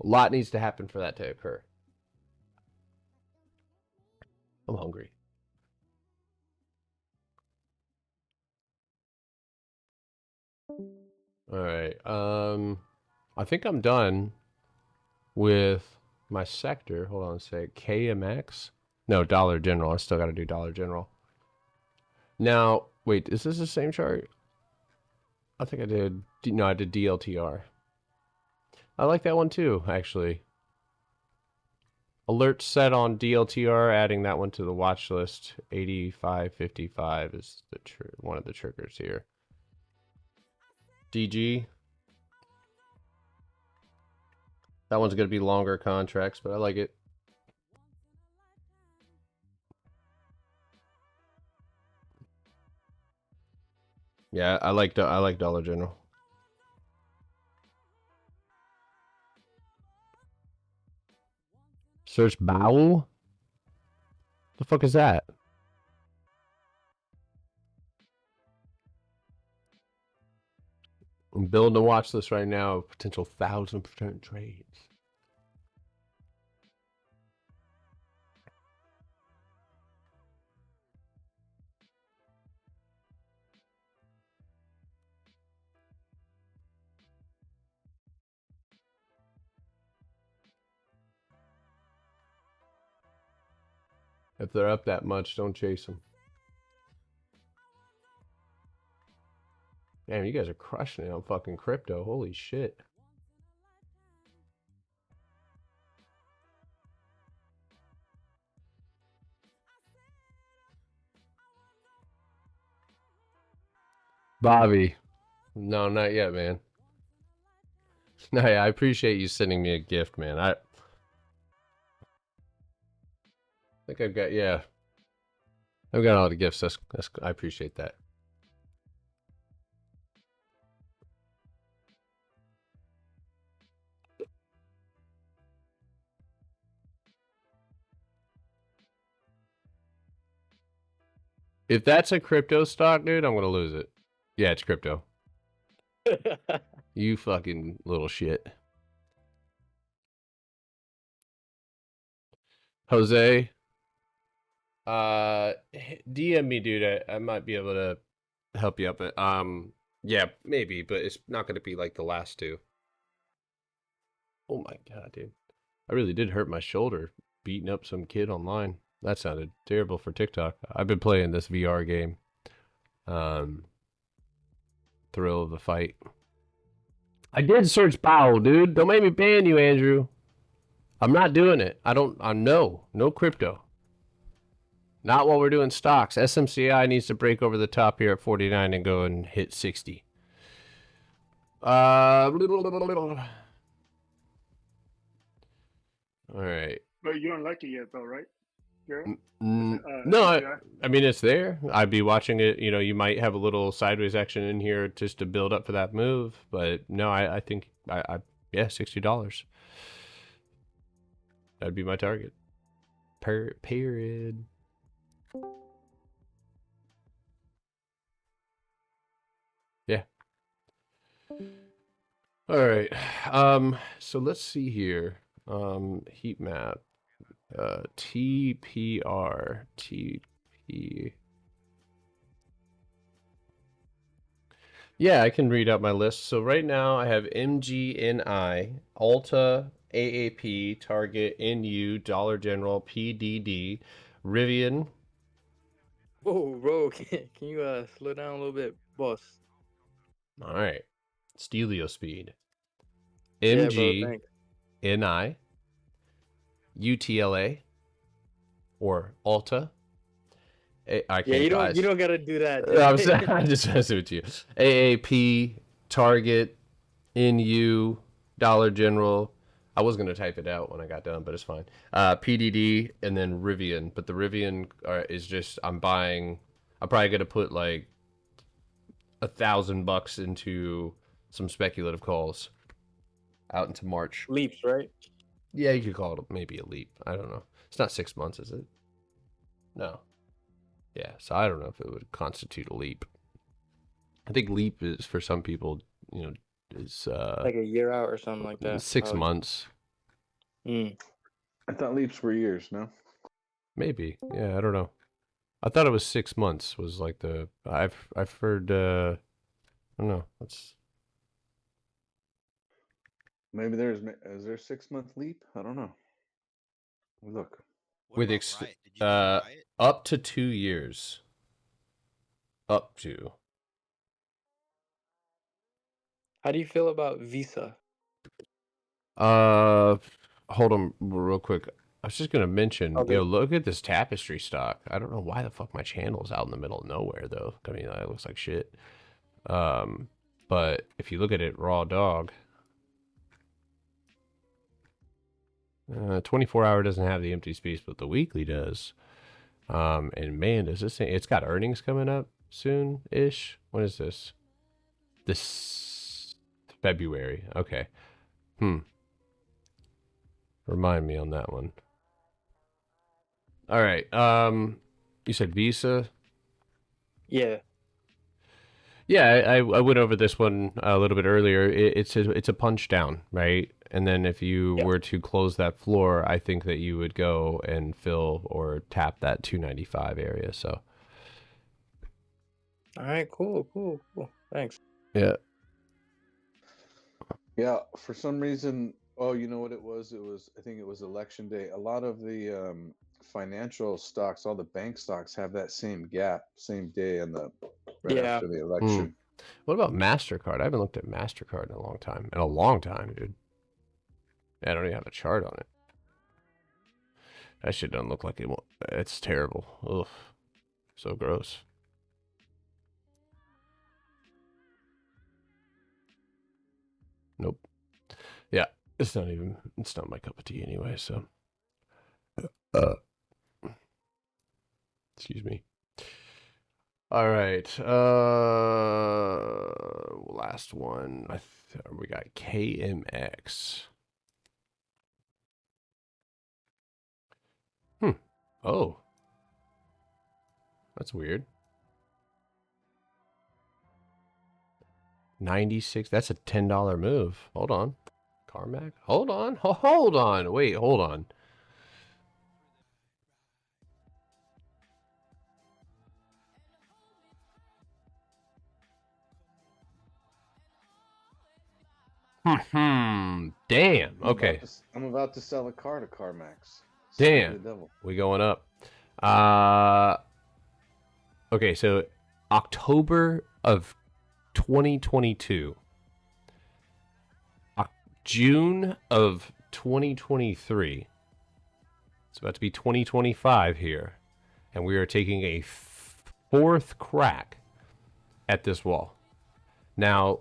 a lot needs to happen for that to occur. I'm hungry. All right. I think I'm done with my sector. Hold on a sec. KMX. No, Dollar General. I still got to do Dollar General. Now, wait, is this the same chart? I think I did. No, I did DLTR. I like that one too, actually. Alert set on DLTR, adding that one to the watch list. 8555 is the one of the triggers here. DG. That one's going to be longer contracts, but I like it. Yeah, I like Dollar General. Search Bowl? The fuck is that? I'm building a watch list right now of potential 1,000% trades. If they're up that much, don't chase them. Damn, you guys are crushing it on fucking crypto. Holy shit. Bobby. No, not yet, man. No, yeah, I appreciate you sending me a gift, man. I think I've got, yeah. I've got all the gifts. I appreciate that. If that's a crypto stock, dude, I'm gonna lose it. Yeah, it's crypto. You fucking little shit. Jose, DM me, dude. I might be able to help you out, but yeah, maybe, but it's not gonna be like the last two. Oh my god, dude. I really did hurt my shoulder beating up some kid online. That sounded terrible for TikTok. I've been playing this VR game. Thrill of the fight. I did search Bow, dude. Don't make me ban you, Andrew. I'm not doing it. I no crypto. Not while we're doing stocks. SMCI needs to break over the top here at 49 and go and hit 60. All right. But you don't like it yet, though, right? Yeah. No, I mean, it's there. I'd be watching it. You know, you might have a little sideways action in here just to build up for that move. But no, I think, yeah, $60. That'd be my target. Period. Yeah. All right. So let's see here. Heat map. TPR. TP. Yeah, I can read out my list. So right now I have MGNI, Alta, AAP, Target, NU, Dollar General, PDD, Rivian. Whoa, bro, can you slow down a little bit, boss? All right. Stelio Speed. Yeah, bro, thanks. MGNI, UTLA, or Alta. I Yeah, can't. you don't gotta do that. I'm just messing with you. AAP, Target, NU, Dollar General. I was gonna type it out when I got done, but it's fine. PDD and then Rivian, but the Rivian is just I'm buying. I'm probably gonna put like $1,000 into some speculative calls out into March. Leaps, right? Yeah, you could call it maybe a leap. I don't know. It's not 6 months, is it? No. Yeah, so I don't know if it would constitute a leap. I think leap is for some people, is Like a year out or something like that. 6 months. Mm. I thought leaps were years, no? Maybe. Yeah, I don't know. I thought it was 6 months was like the I've heard I don't know. That's Maybe is there a 6-month leap? I don't know. Look. with up to 2 years. Up to. How do you feel about Visa? Hold on real quick. I was just gonna mention, Okay. look at this tapestry stock. I don't know why the fuck my channel's out in the middle of nowhere though. I mean, it looks like shit. But if you look at it raw dog, 24 hour doesn't have the empty space, but the weekly does. And man, does this thing, it's got earnings coming up soon ish. When is this? This February. Okay. Remind me on that one. All right. You said Visa. Yeah. Yeah, I went over this one a little bit earlier. It's a punch down, right? And then if you were to close that floor, I think that you would go and fill or tap that 295 area. So. All right. Cool. Thanks. Yeah. Yeah, for some reason, oh, you know what it was? I think it was election day. A lot of the financial stocks, all the bank stocks have that same gap, same day right after the election. What about MasterCard? I haven't looked at MasterCard in a long time. Dude. I don't even have a chart on it. That shit doesn't look like it. It's terrible. Ugh. So gross. Nope. Yeah, it's not my cup of tea anyway, so. Excuse me. All right. Last one. We got KMX. Oh. That's weird. 96. That's a $10 move. Hold on. Carmack. Hold on. Hold on. Wait, hold on. Damn. Okay. I'm about to sell a car to CarMax. Damn. We going up. Okay, so October of 2022. June of 2023. It's about to be 2025 here. And we are taking a fourth crack at this wall. Now,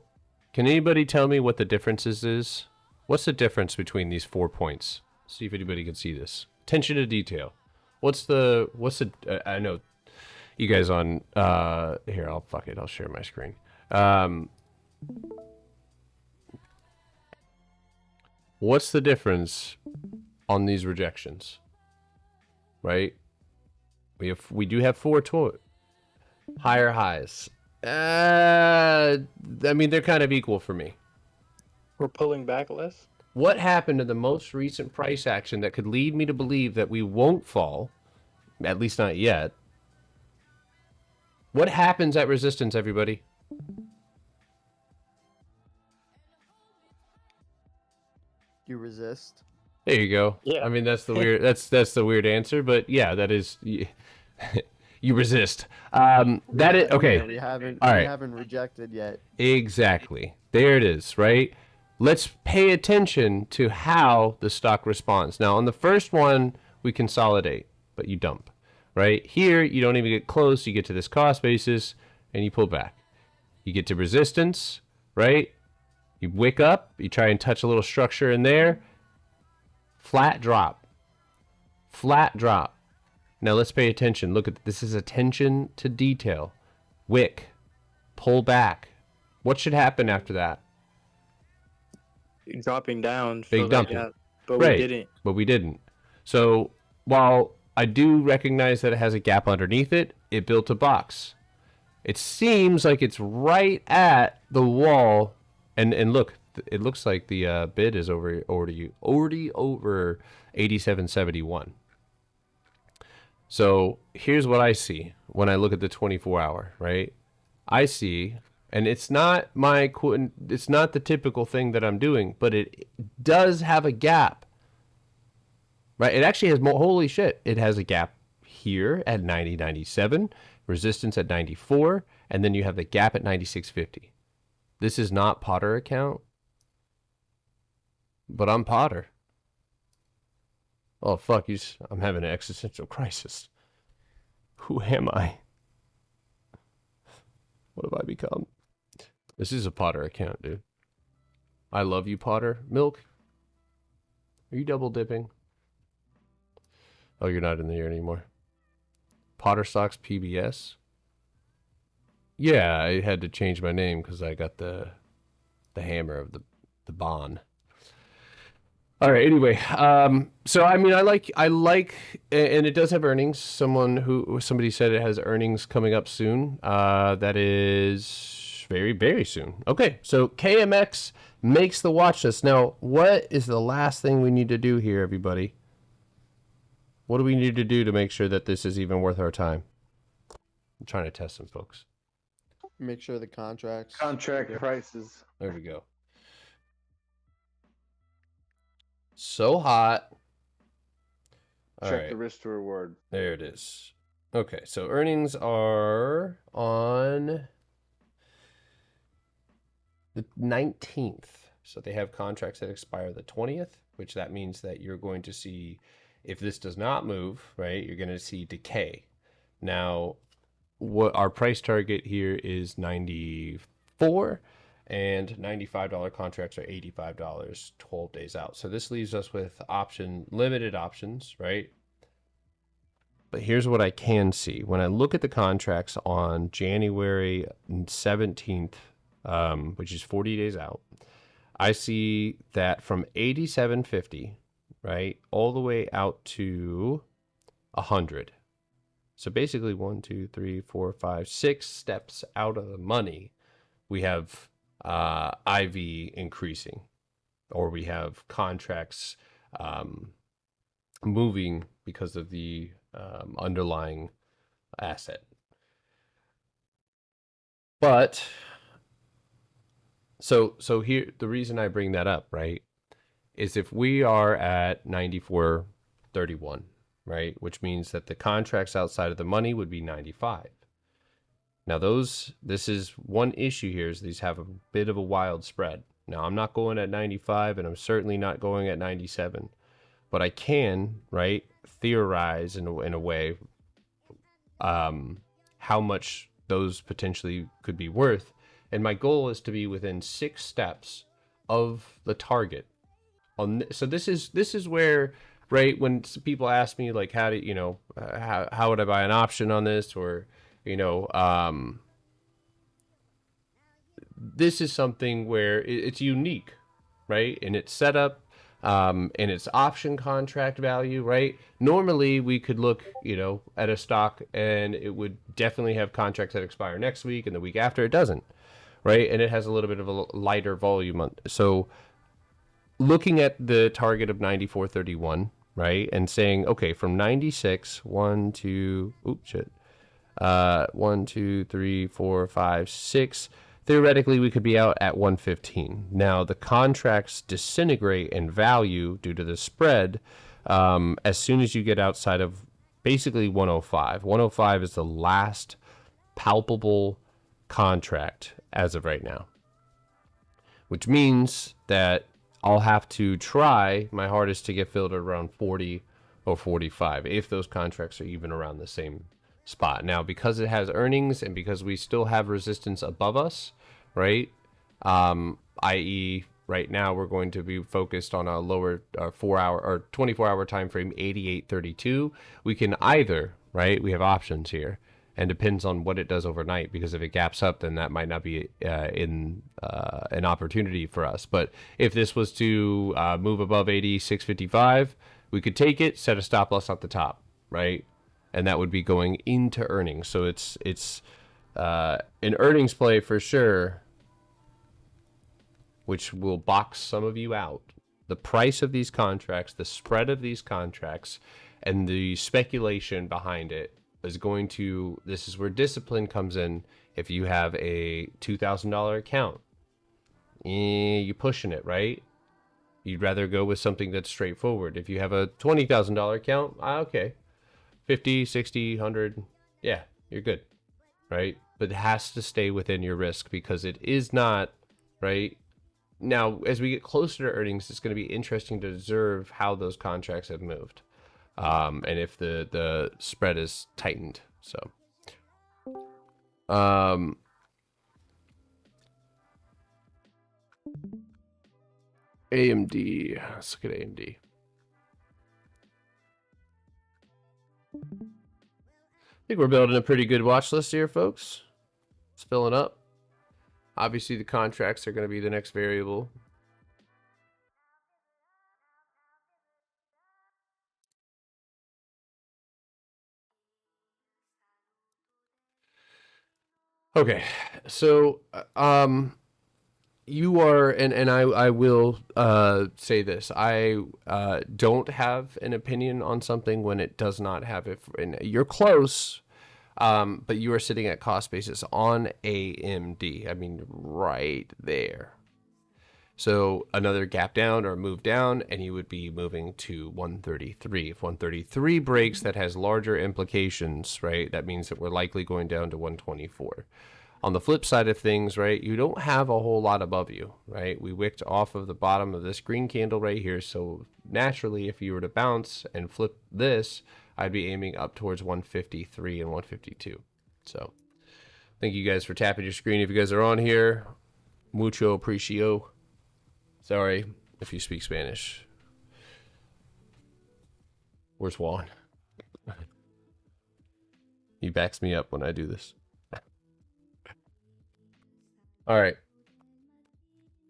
can anybody tell me what the differences is? What's the difference between these 4 points? See if anybody can see this. Attention to detail. What's the I know you guys on here, I'll share my screen. What's the difference on these rejections? Right? We do have four higher highs. I mean, they're kind of equal for me. We're pulling back less? What happened to the most recent price action that could lead me to believe that we won't fall? At least not yet. What happens at resistance, everybody? You resist. There you go. Yeah. I mean, that's the weird. That's the weird answer, but yeah, that is. You resist. That is okay. Yeah, we haven't All we right. haven't rejected yet. Exactly. There it is, right? Let's pay attention to how the stock responds. Now, on the first one, we consolidate, but you dump, right? Here, you don't even get close. You get to this cost basis, and you pull back. You get to resistance, right? You wick up. You try and touch a little structure in there. Flat drop. Flat drop. Now, let's pay attention. Look at this. Is attention to detail. Wick. Pull back. What should happen after that? Dropping down. Big fill that dumping. gap, but Right. we didn't. But we didn't. So while I do recognize that it has a gap underneath it, it built a box. It seems like it's right at the wall. And look, it looks like the bid is already over 87.71. So here's what I see when I look at the 24-hour, right? I see, and it's not the typical thing that I'm doing, but it does have a gap, right? It actually has holy shit. It has a gap here at 90.97, resistance at 94, and then you have the gap at 96.50. This is not Potter account, but I'm Potter. Oh, fuck, I'm having an existential crisis. Who am I? What have I become? This is a Potter account, dude. I love you, Potter. Milk? Are you double dipping? Oh, you're not in the air anymore. Potter Stocks PBS? Yeah, I had to change my name because I got the hammer of the bond. All right. Anyway, so I mean, I like, and it does have earnings. Somebody said it has earnings coming up soon. That is very, very soon. Okay, so KMX makes the watch list. Now, what is the last thing we need to do here, everybody? What do we need to do to make sure that this is even worth our time? I'm trying to test some folks. Make sure the contract prices. There we go. So hot. All Check right. the risk to reward. There it is. Okay, so earnings are on the 19th. So they have contracts that expire the 20th, which that means that you're going to see, if this does not move, right, you're going to see decay. Now, what our price target here is 94, and $95 contracts are $85 12 days out. So this leaves us with limited options, right? But here's what I can see. When I look at the contracts on January 17th, which is 40 days out, I see that from 87.50, right, all the way out to 100. So basically 1, 2, 3, 4, 5, 6 steps out of the money, we have IV increasing, or we have contracts moving because of the underlying asset. But so here, the reason I bring that up, right, is if we are at 94.31, right, which means that the contracts outside of the money would be 95. Now this is one issue here, is these have a bit of a wild spread. Now I'm not going at 95, and I'm certainly not going at 97, but I can, right, theorize in a way how much those potentially could be worth. And my goal is to be within 6 steps of the target. So this is where, right, when people ask me like, how would I buy an option on this, or this is something where it's unique, right? And it's set up, and its option contract value, right? Normally we could look, at a stock and it would definitely have contracts that expire next week, and the week after it doesn't, right? And it has a little bit of a lighter volume. So looking at the target of 94.31, right, and saying, okay, from 96, 1, 2, 3, 4, 5, 6, theoretically we could be out at 115. Now the contracts disintegrate in value due to the spread as soon as you get outside of basically 105. 105 is the last palpable contract as of right now, which means that I'll have to try my hardest to get filled at around 40 or 45 if those contracts are even around the same spot. Now, because it has earnings and because we still have resistance above us, right? I.e., right now we're going to be focused on a lower 4-hour or 24-hour time frame, 88.32. We can either, right? We have options here, and depends on what it does overnight. Because if it gaps up, then that might not be in an opportunity for us. But if this was to move above 86.55, we could take it, set a stop loss at the top, right? And that would be going into earnings. So it's an earnings play for sure, which will box some of you out. The price of these contracts, the spread of these contracts, and the speculation behind it is going to, this is where discipline comes in. If you have a $2,000 account, you're pushing it, right? You'd rather go with something that's straightforward. If you have a $20,000 account, okay, 50, 60, 100, yeah, you're good, right? But it has to stay within your risk, because it is not, right? Now, as we get closer to earnings, it's going to be interesting to observe how those contracts have moved, and if the spread is tightened. So, AMD. Let's look at AMD. I think we're building a pretty good watch list here, folks. It's filling up. Obviously, the contracts are going to be the next variable. Okay, so you are, and I will say this. I don't have an opinion on something when it does not have it. And you're close, but you are sitting at cost basis on AMD. I mean, right there. So another gap down or move down, and you would be moving to 133. If 133 breaks, that has larger implications, right? That means that we're likely going down to 124. On the flip side of things, right, you don't have a whole lot above you, right? We wicked off of the bottom of this green candle right here. So naturally, if you were to bounce and flip this, I'd be aiming up towards 153 and 152. So thank you guys for tapping your screen. If you guys are on here, mucho aprecio. Sorry if you speak Spanish. Where's Juan? He backs me up when I do this. All right.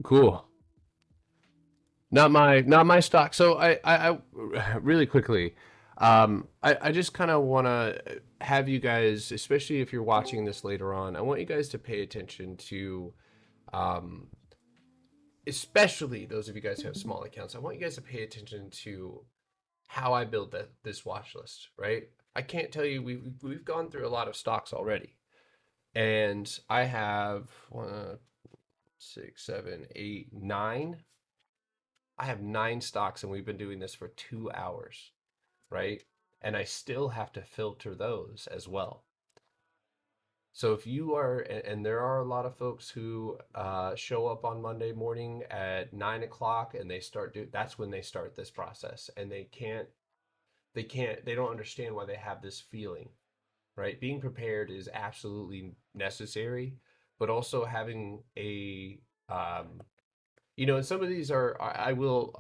Cool. Not my stock. So I really quickly, I just kind of want to have you guys, especially if you're watching this later on, I want you guys to pay attention to, especially those of you guys who have small accounts. I want you guys to pay attention to how I build this watch list, right? I can't tell you, we've gone through a lot of stocks already, and I have 1, 6, 7, 8, 9. I have 9 stocks, and we've been doing this for 2 hours, right? And I still have to filter those as well. So if you are, and there are a lot of folks who show up on Monday morning at 9 o'clock, and they that's when they start this process, and they don't understand why they have this feeling, right? Being prepared is absolutely necessary, but also having a, and some of these are, I will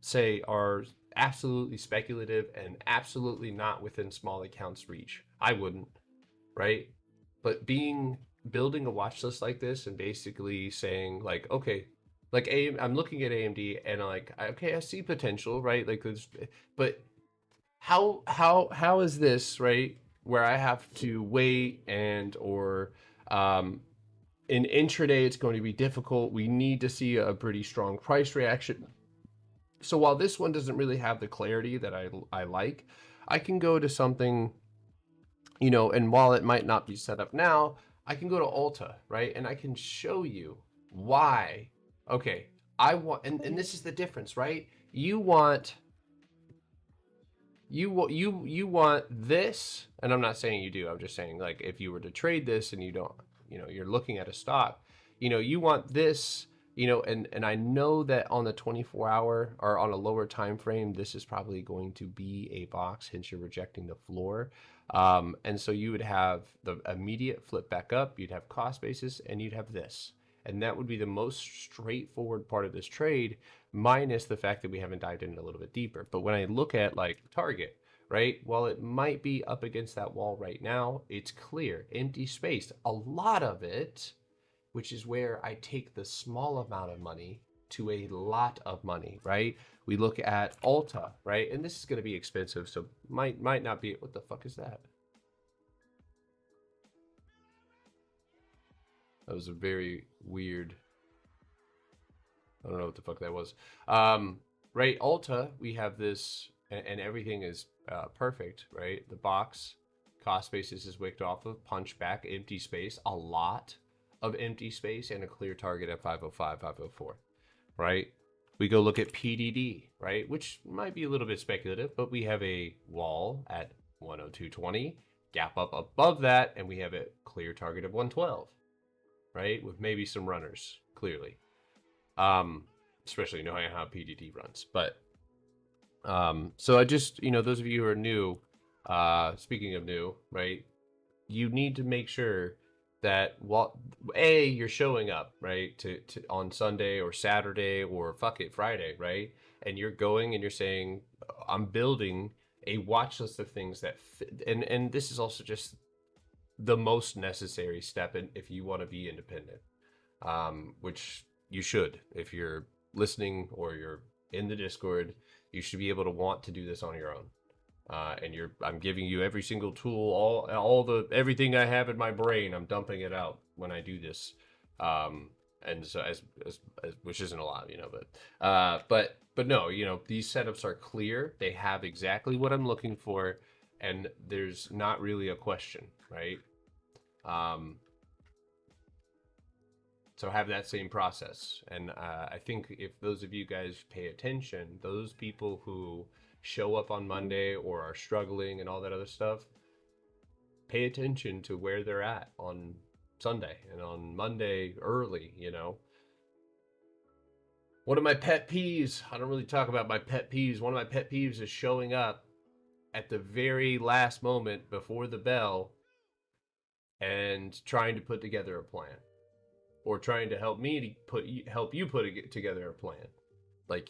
say, are absolutely speculative and absolutely not within small accounts reach. I wouldn't, right? But building a watch list like this and basically saying like, okay, like I'm looking at AMD and like, okay, I see potential, right? Like, but how is this, right? Where I have to wait or in intraday, it's going to be difficult. We need to see a pretty strong price reaction. So while this one doesn't really have the clarity that I like, I can go to something, and while it might not be set up now, I can go to Ulta, right? And I can show you why. Okay, I want, and this is the difference, right? You want you want this, and I'm not saying you do. I'm just saying, like, if you were to trade this and you don't, you're looking at a stock, you want this, and I know that on the 24-hour or on a lower time frame, this is probably going to be a box, hence you're rejecting the floor. And so you would have the immediate flip back up, you'd have cost basis, and you'd have this. And that would be the most straightforward part of this trade, minus the fact that we haven't dived in a little bit deeper. But when I look at like Target, right, while it might be up against that wall right now, it's clear, empty space. A lot of it, which is where I take the small amount of money to a lot of money, right? We look at Ulta, right? And this is going to be expensive, so might not be. What the fuck is that? That was a very weird. I don't know what the fuck that was. Right, Ulta, we have this, and everything is perfect, right? The box cost basis is wicked off of, punch back, empty space, a lot of empty space, and a clear target at 505, 504, right? We go look at PDD, right? Which might be a little bit speculative, but we have a wall at 102.20, gap up above that, and we have a clear target of 112, right? With maybe some runners, clearly. Especially knowing how PDD runs. But so I just, those of you who are new, speaking of new, right? You need to make sure that you're showing up, right, to on Sunday or Saturday or fuck it, Friday, right? And you're going and you're saying, I'm building a watch list of things that fit, and this is also just the most necessary step if you want to be independent, which you should. If you're listening or you're in the Discord, you should be able to want to do this on your own. And I'm giving you every single tool, everything I have in my brain, I'm dumping it out when I do this. And so as which isn't a lot, but no, these setups are clear. They have exactly what I'm looking for, and there's not really a question, right? So have that same process. And I think if those of you guys pay attention, those people who show up on Monday or are struggling and all that other stuff, pay attention to where they're at on Sunday and on Monday early, One of my pet peeves, I don't really talk about my pet peeves. One of my pet peeves is showing up at the very last moment before the bell and trying to put together a plan. Or trying to help you put together a plan. Like,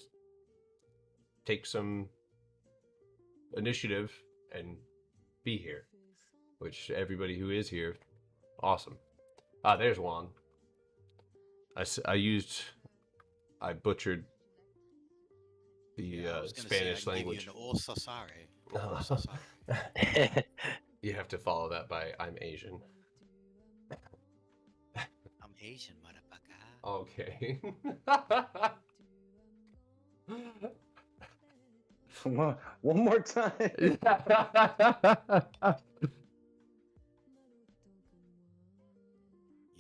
take some initiative and be here. Which everybody who is here, awesome. There's Juan. I butchered the Spanish language. You have to follow that by I'm Asian. I'm Asian, motherfucker. Okay. One more time. You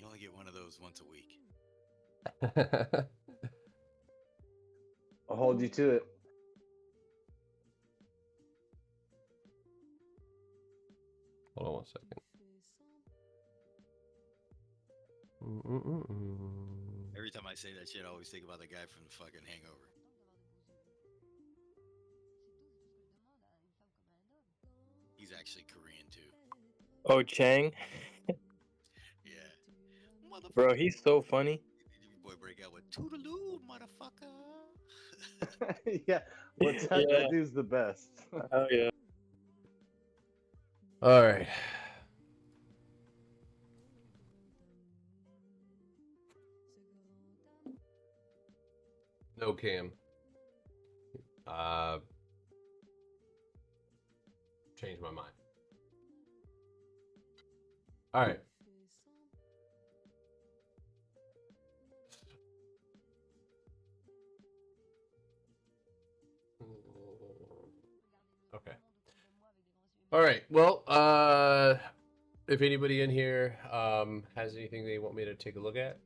only get one of those once a week. I'll hold you to it. Hold on 1 second. Every time I say that shit, I always think about the guy from the fucking Hangover. He's actually Korean too. Oh, Chang? Yeah. Bro, he's so funny. Boy, break out with Toodaloo, motherfucker. Yeah, what's that? Yeah. That dude's the best. Oh, yeah. All right. No cam. Changed my mind. All right. Okay. All right. Well, if anybody in here has anything they want me to take a look at,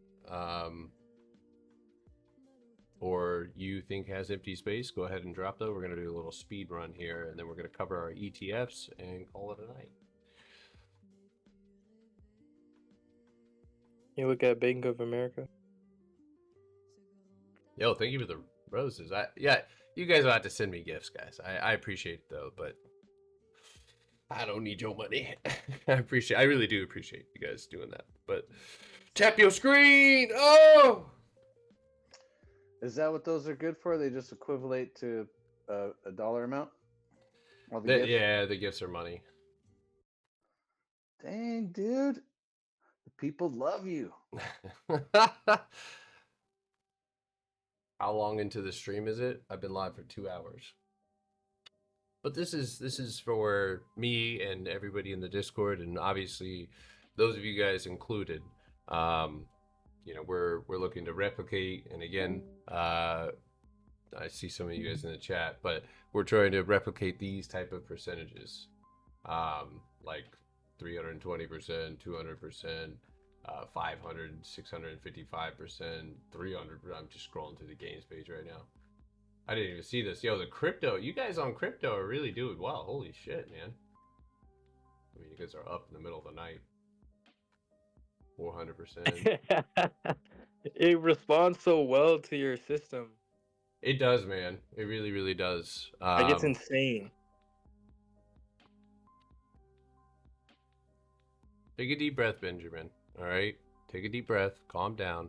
or you think has empty space, go ahead and drop that. We're going to do a little speed run here, and then we're going to cover our ETFs and call it a night. You look at Bank of America. Yo, thank you for the roses. Yeah, you guys will have to send me gifts, guys. I appreciate it though, but I don't need your money. I really do appreciate you guys doing that. But tap your screen. Oh, Is that what those are good for? They just equivalent to a dollar amount? All the gifts? yeah, the gifts are money. Dang, dude. The people love you. How long into the stream is it? I've been live for 2 hours. But this is for me and everybody in the Discord, and obviously those of you guys included. You know, we're looking to replicate, and again, I see some of you guys in the chat, but we're trying to replicate these type of percentages, like 320%, 200%, 500, 655%, 300. I'm just scrolling through the games page right now. I didn't even see this. Yo, the crypto, you guys on crypto are really doing well. Holy shit, man. I mean, you guys are up in the middle of the night. 400%. It responds so well to your system. It does, man. It really, really does. Like, it's insane. Take a deep breath, Benjamin. All right? Take a deep breath. Calm down.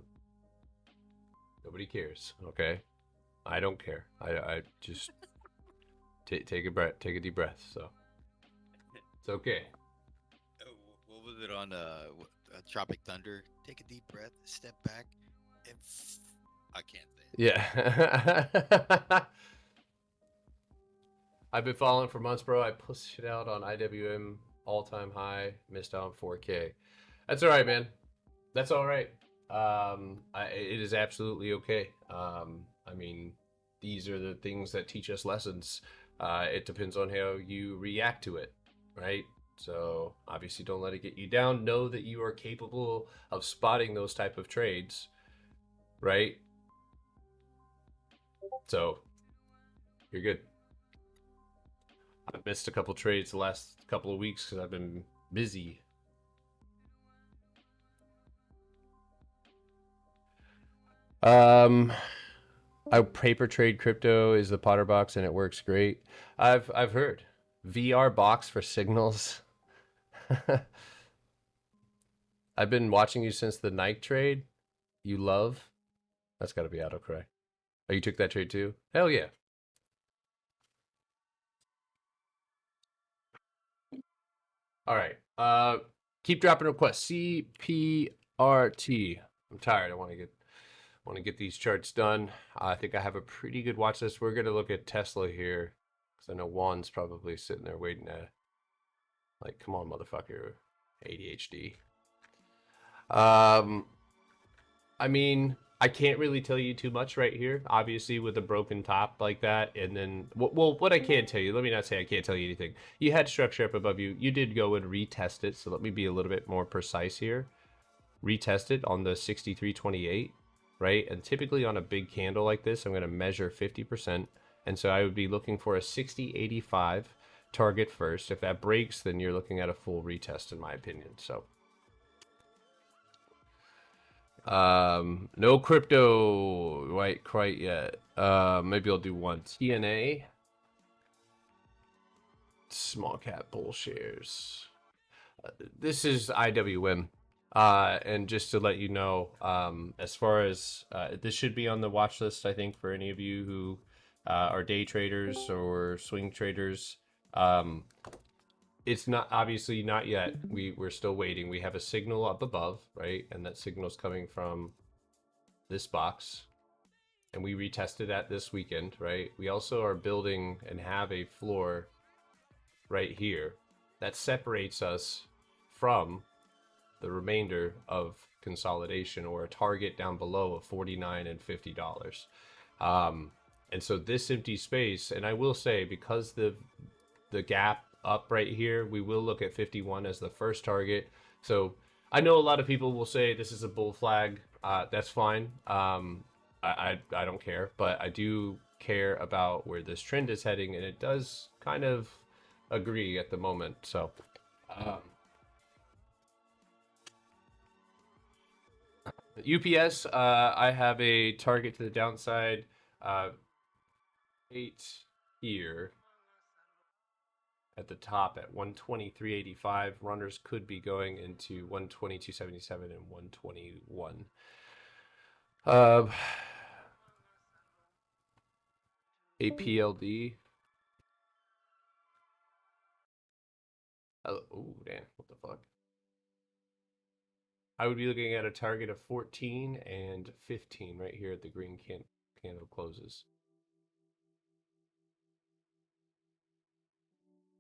Nobody cares, okay? I don't care. I just take a breath. Take a deep breath. So it's okay. What was it on Tropic Thunder? Take a deep breath, step back, and I can't say it. Yeah. I've been following for months, bro. I pushed it out on IWM all-time high. Missed out on 4K. That's all right, man. That's all right. It is absolutely okay. I mean, these are the things that teach us lessons. It depends on how you react to it, right? So obviously don't let it get you down. Know that you are capable of spotting those type of trades, right? So you're good. I've missed a couple trades the last couple of weeks because I've been busy. I paper trade crypto is the Potter box and it works great. I've heard VR box for signals. I've been watching you since the Nike trade. You love. That's got to be autocorrect. Oh, you took that trade too? Hell yeah. All right. Keep dropping requests. CPRT. I'm tired. I want to get these charts done. I think I have a pretty good watch list. We're gonna look at Tesla here because I know Juan's probably sitting there waiting to, like, come on, motherfucker, ADHD. I mean, I can't really tell you too much right here, obviously, with a broken top like that. And then, well, what I can tell you, let me not say I can't tell you anything. You had structure up above you. You did go and retest it, so let me be a little bit more precise here. Retest it on the 63.28, right? And typically on a big candle like this, I'm going to measure 50%. And so I would be looking for a 60.85 target first. If that breaks, then you're looking at a full retest, in my opinion. So no crypto right quite yet. Maybe I'll do one. TNA, small cap bull shares. This is IWM. And just to let you know, as far as this should be on the watch list, I think, for any of you who are day traders or swing traders. It's not, obviously not yet. We're still waiting. We have a signal up above, right? And that signal's coming from this box. And we retested that this weekend, right? We also are building and have a floor right here that separates us from the remainder of consolidation, or a target down below of $49 and $50. And so this empty space, and I will say, because the gap up right here. We will look at 51 as the first target. So I know a lot of people will say this is a bull flag. That's fine. I don't care, but I do care about where this trend is heading, and it does kind of agree at the moment. So UPS, I have a target to the downside, 8 here at the top at 123.85. Runners could be going into 122.77 and 121. APLD. Oh, damn. What the fuck? I would be looking at a target of 14 and 15 right here at the green candle closes.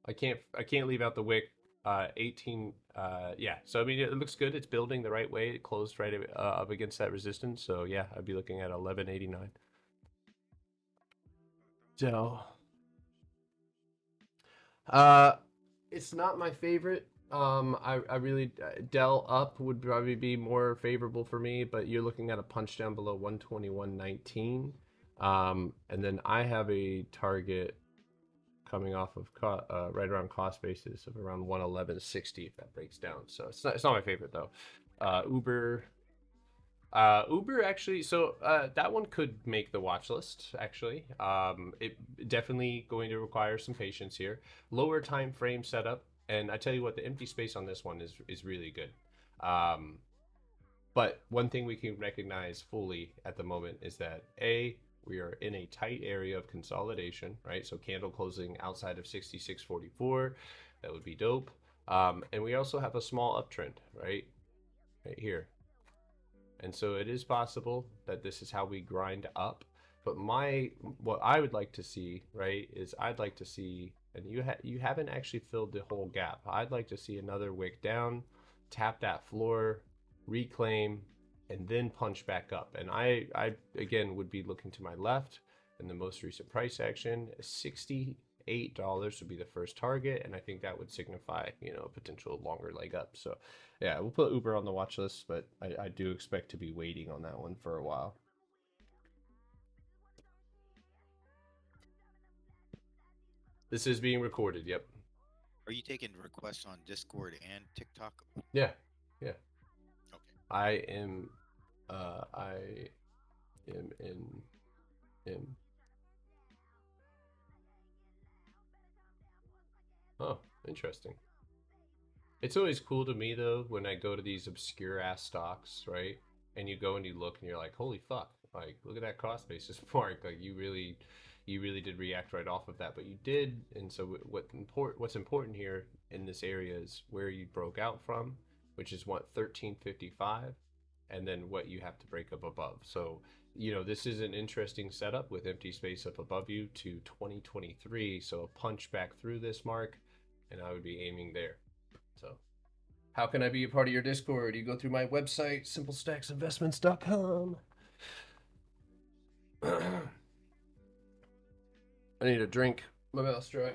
I can't leave out the wick. 18. Yeah. So I mean, it looks good. It's building the right way. It closed right up against that resistance. So yeah, I'd be looking at 11.89. So, it's not my favorite. I really Dell up would probably be more favorable for me, but you're looking at a punch down below 121.19. And then I have a target coming off of right around cost basis of around 111.60 if that breaks down. So it's not my favorite though. Uber. Uber actually, so that one could make the watch list. Actually, it definitely going to require some patience here. Lower time frame setup, and I tell you what, the empty space on this one is really good. But one thing we can recognize fully at the moment is that we are in a tight area of consolidation, right? So candle closing outside of 66.44, that would be dope. And we also have a small uptrend, right here. And so it is possible that this is how we grind up. But what I would like to see, right, is I'd like to see, and you haven't actually filled the whole gap. I'd like to see another wick down, tap that floor, reclaim, and then punch back up. And I again would be looking to my left in the most recent price action. $68 would be the first target, and I think that would signify, a potential longer leg up. So yeah, we'll put Uber on the watch list, but I do expect to be waiting on that one for a while. This is being recorded. Yep. Are you taking requests on Discord and TikTok? Yeah. Okay. I am in. Oh, interesting. It's always cool to me though when I go to these obscure ass stocks, right? And you go and you look and you're like, holy fuck! Like, look at that cost basis mark. Like, you really did react right off of that. But you did, and so what's important here in this area is where you broke out from, which is what 1355, and then what you have to break up above. So this is an interesting setup with empty space up above you to 2023. So a punch back through this mark, and I would be aiming there. So, how can I be a part of your Discord? You go through my website, simplestacksinvestments.com. I need a drink. My mouth's dry.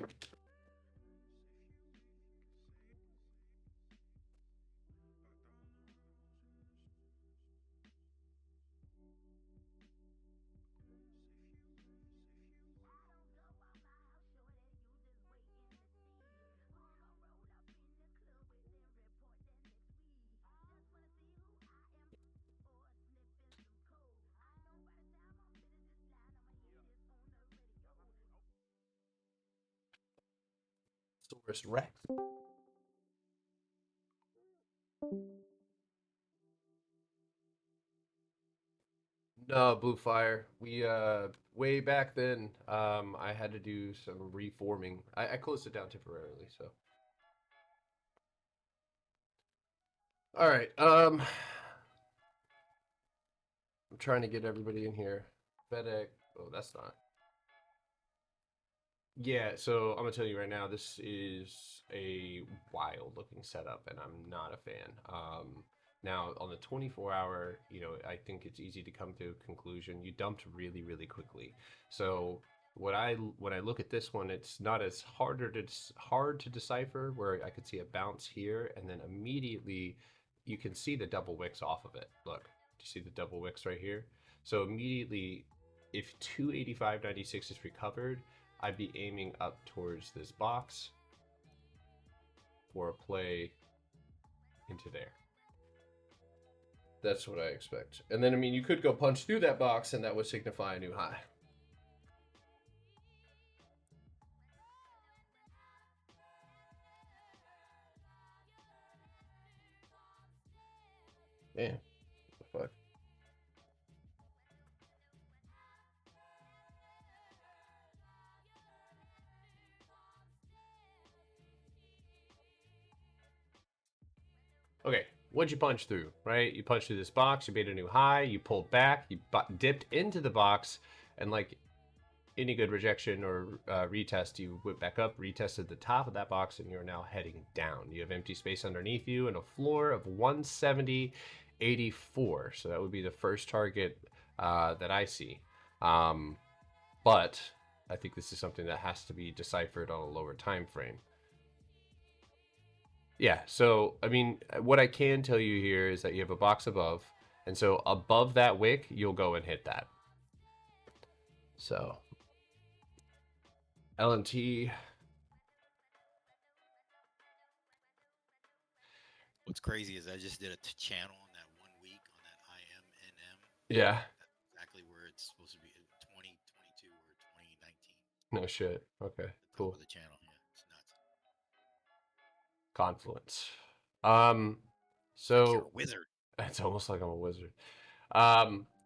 Source Rex. No, Blue Fire. We way back then, I had to do some reforming. I closed it down temporarily, so. All right. I'm trying to get everybody in here. FedEx. Oh, that's not. Yeah, so I'm gonna tell you right now, this is a wild looking setup, and I'm not a fan. Now on the 24-hour, I think it's easy to come to a conclusion. You dumped really, really quickly. So when I look at this one, it's not as hard to decipher. Where I could see a bounce here, and then immediately you can see the double wicks off of it. Look, do you see the double wicks right here? So immediately, if 285.96 is recovered, I'd be aiming up towards this box for a play into there. That's what I expect. And then, I mean, you could go punch through that box, and that would signify a new high. Man, what the fuck? Okay, what'd you punch through, right? You punched through this box, you made a new high, you pulled back, you dipped into the box, and like any good rejection or retest, you went back up, retested the top of that box, and you're now heading down. You have empty space underneath you and a floor of 170.84. So that would be the first target that I see. But I think this is something that has to be deciphered on a lower time frame. Yeah, so I mean, what I can tell you here is that you have a box above, and so above that wick, you'll go and hit that. So LMT. What's crazy is I just did a channel on that 1 week on that IMNM. Yeah. That's exactly where it's supposed to be, 2022 or 2019. No shit. Okay, cool. The channel, yeah, it's nuts. Confluence. You're a wizard. It's almost like I'm a wizard.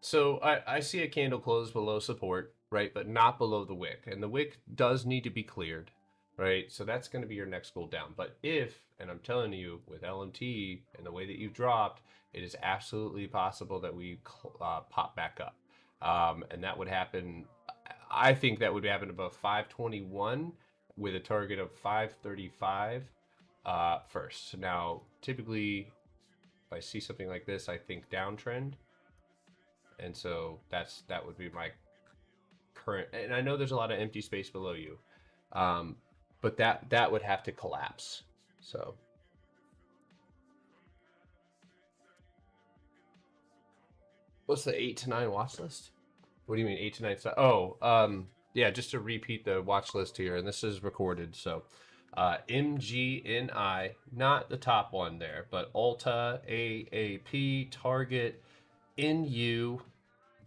So I see a candle close below support, right, but not below the wick, and the wick does need to be cleared, right? So that's going to be your next goal down. But if, and I'm telling you, with LMT and the way that you've dropped, it is absolutely possible that we pop back up, and that would happen. I think that would happen above 521 with a target of 535 first. Now, typically, if I see something like this, I think downtrend. And so that would be my current, and I know there's a lot of empty space below you, but that would have to collapse. So what's the 8 to 9 watch list? What do you mean 8 to 9? Oh, yeah, just to repeat the watch list here, and this is recorded. So MGNI, not the top one there, but Ulta, AAP, Target, NU,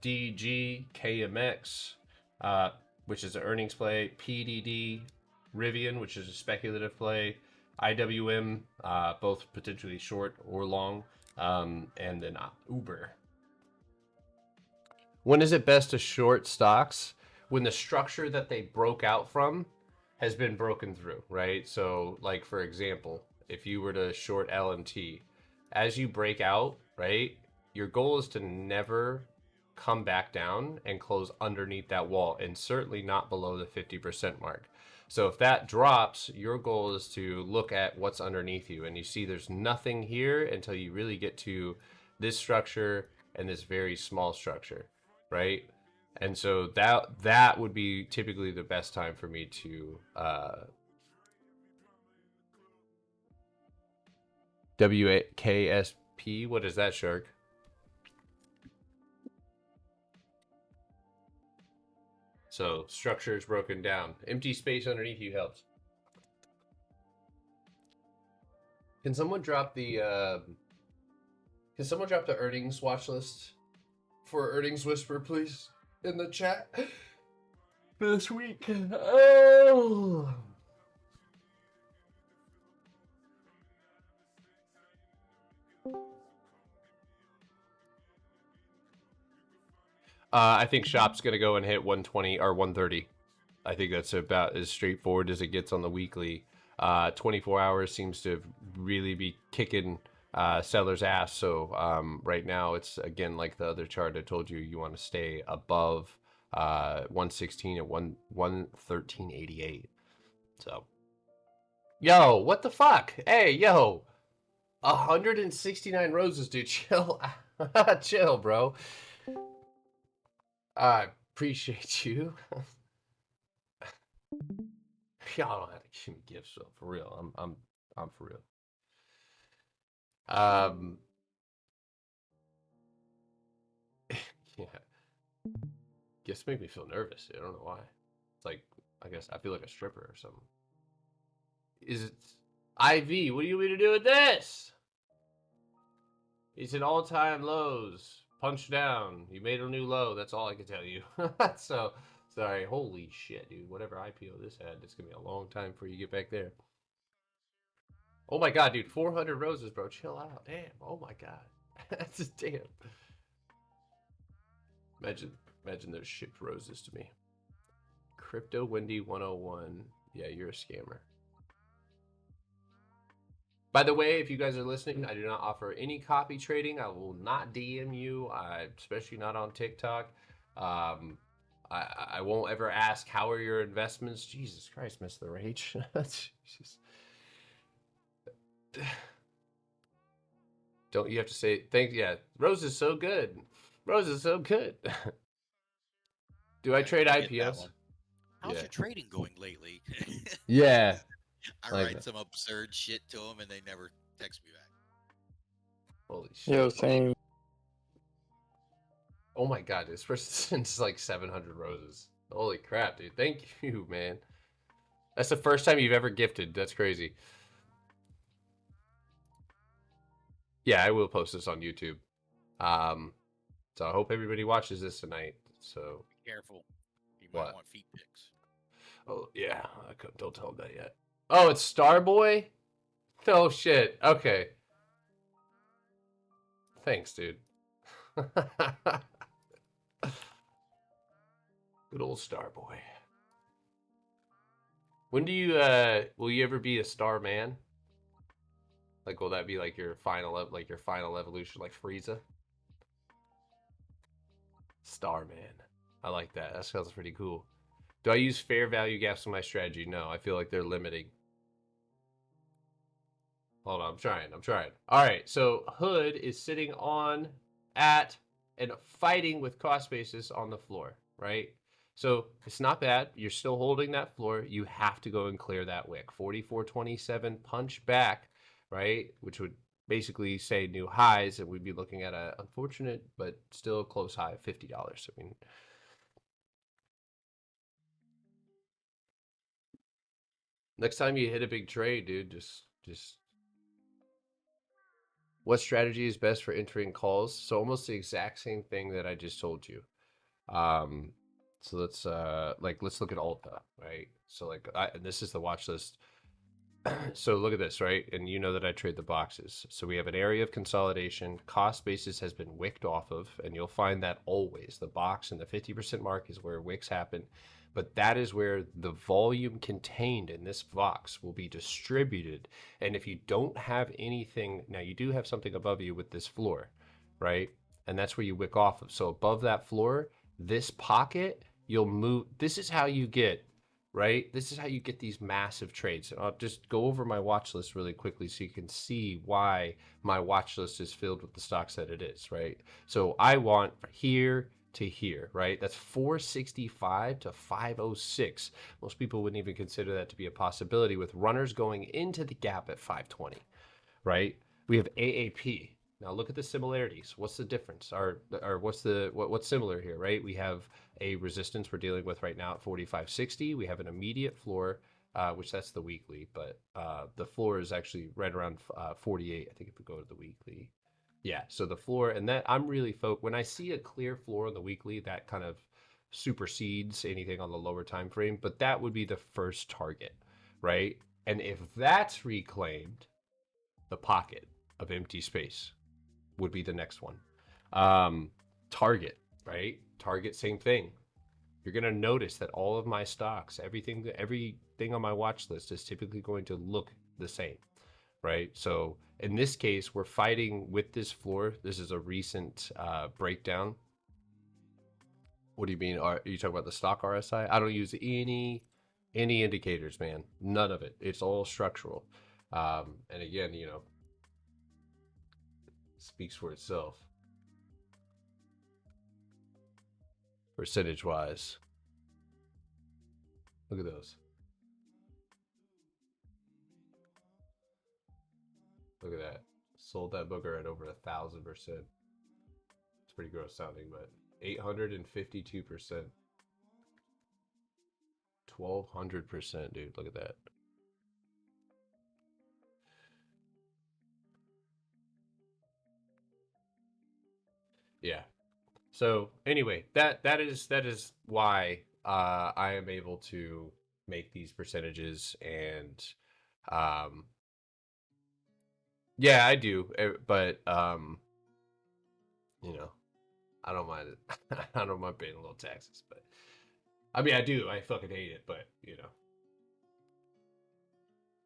DG, KMX, which is an earnings play, PDD, Rivian, which is a speculative play, IWM, both potentially short or long, and then Uber. When is it best to short stocks? When the structure that they broke out from has been broken through, right? So, like, for example, if you were to short LMT, as you break out, right, your goal is to never come back down and close underneath that wall, and certainly not below the 50% mark. So if that drops, your goal is to look at what's underneath you, and you see there's nothing here until you really get to this structure and this very small structure, right? And so that would be typically the best time for me to WKSP. What is that, Shark? So structure is broken down. Empty space underneath you helps. Can someone drop the earnings watch list for Earnings Whisper, please, in the chat for this week? Oh. I think Shop's going to go and hit 120 or 130. I think that's about as straightforward as it gets on the weekly. 24 hours seems to really be kicking seller's ass. So right now it's, again, like the other chart I told you, you want to stay above 116 at 113.88. So, yo, what the fuck? Hey, yo, 169 roses, dude. Chill. Chill, bro. I appreciate you. Y'all don't have to give me gifts, so for real. I'm for real. Yeah. Gifts make me feel nervous. I don't know why. It's like, I guess I feel like a stripper or something. Is it IV? What do you mean to do with this? It's an all-time lows. Punch down. You made a new low. That's all I can tell you. So, sorry. Holy shit, dude. Whatever IPO this had, it's going to be a long time before you get back there. Oh my god, dude. 400 roses, bro. Chill out. Damn. Oh my god. That's just damn. Imagine those shipped roses to me. Crypto Wendy 101. Yeah, you're a scammer. By the way, if you guys are listening, I do not offer any copy trading. I will not DM you, especially not on TikTok. I won't ever ask how are your investments. Jesus Christ, miss the rage. Jesus. Don't you have to say thanks? Yeah, Rose is so good. Rose is so good. Do I trade I get that IPOs? one. How's your trading going lately? Yeah. I like write that. some absurd shit to them and they never text me back. Holy shit. Yo, same. Oh my god, this person's like 700 roses. Holy crap, dude. Thank you, man. That's the first time you've ever gifted. That's crazy. Yeah, I will post this on YouTube. So I hope everybody watches this tonight. So Be careful. You what? might want feet pics. Oh yeah, don't tell him that yet. Oh, it's Starboy? Oh shit. Okay. Thanks, dude. Good old Starboy. When do you will you ever be a star man? Like will that be like your final evolution like Frieza? Starman. I like that. That sounds pretty cool. Do I use fair value gaps in my strategy? No, I feel like they're limiting. Hold on, I'm trying. All right, so Hood is sitting on, at, and fighting with cost basis on the floor, right? So it's not bad. You're still holding that floor. You have to go and clear that wick. 44.27 punch back, right? Which would basically say new highs, and we'd be looking at a unfortunate but still a close high of $50. I mean, next time you hit a big trade, dude, just what strategy is best for entering calls? So almost the exact same thing that I just told you. So let's look at Alta, right? So and this is the watch list. So look at this, right? And you know that I trade the boxes. So we have an area of consolidation. Cost basis has been wicked off of, and you'll find that always the box and the 50% mark is where wicks happen. But that is where the volume contained in this box will be distributed. And if you don't have anything, now you do have something above you with this floor, right? And that's where you wick off of. So above that floor, this pocket, you'll move. This is how you get, right? This is how you get these massive trades. And I'll just go over my watch list really quickly so you can see why my watch list is filled with the stocks that it is, right? So I want here to here, right? That's 465 to 506. Most people wouldn't even consider that to be a possibility with runners going into the gap at 520, right? We have AAP. Now look at the similarities. What's the difference? Or what's similar here, right? We have a resistance we're dealing with right now at 45.60. We have an immediate floor, which that's the weekly, but the floor is actually right around 48. I think if we go to the weekly, yeah. So the floor, and that I'm really when I see a clear floor on the weekly, that kind of supersedes anything on the lower time frame. But that would be the first target, right? And if that's reclaimed, the pocket of empty space would be the next one. Target, right? Target, same thing. You're going to notice that all of my stocks, everything on my watch list is typically going to look the same, right? So in this case, we're fighting with this floor. This is a recent breakdown. What do you mean? Are you talking about the stock RSI? I don't use any indicators, man. None of it. It's all structural. And again, speaks for itself. Percentage wise. Look at those. Look at that. Sold that booger at over 1,000%. It's pretty gross sounding, but 852%. 1,200%, dude. Look at that. Yeah. So anyway, that is why I am able to make these percentages, and yeah, I do, but you know, I don't mind it. I don't mind paying a little taxes, but I mean, I do. I fucking hate it, but you know,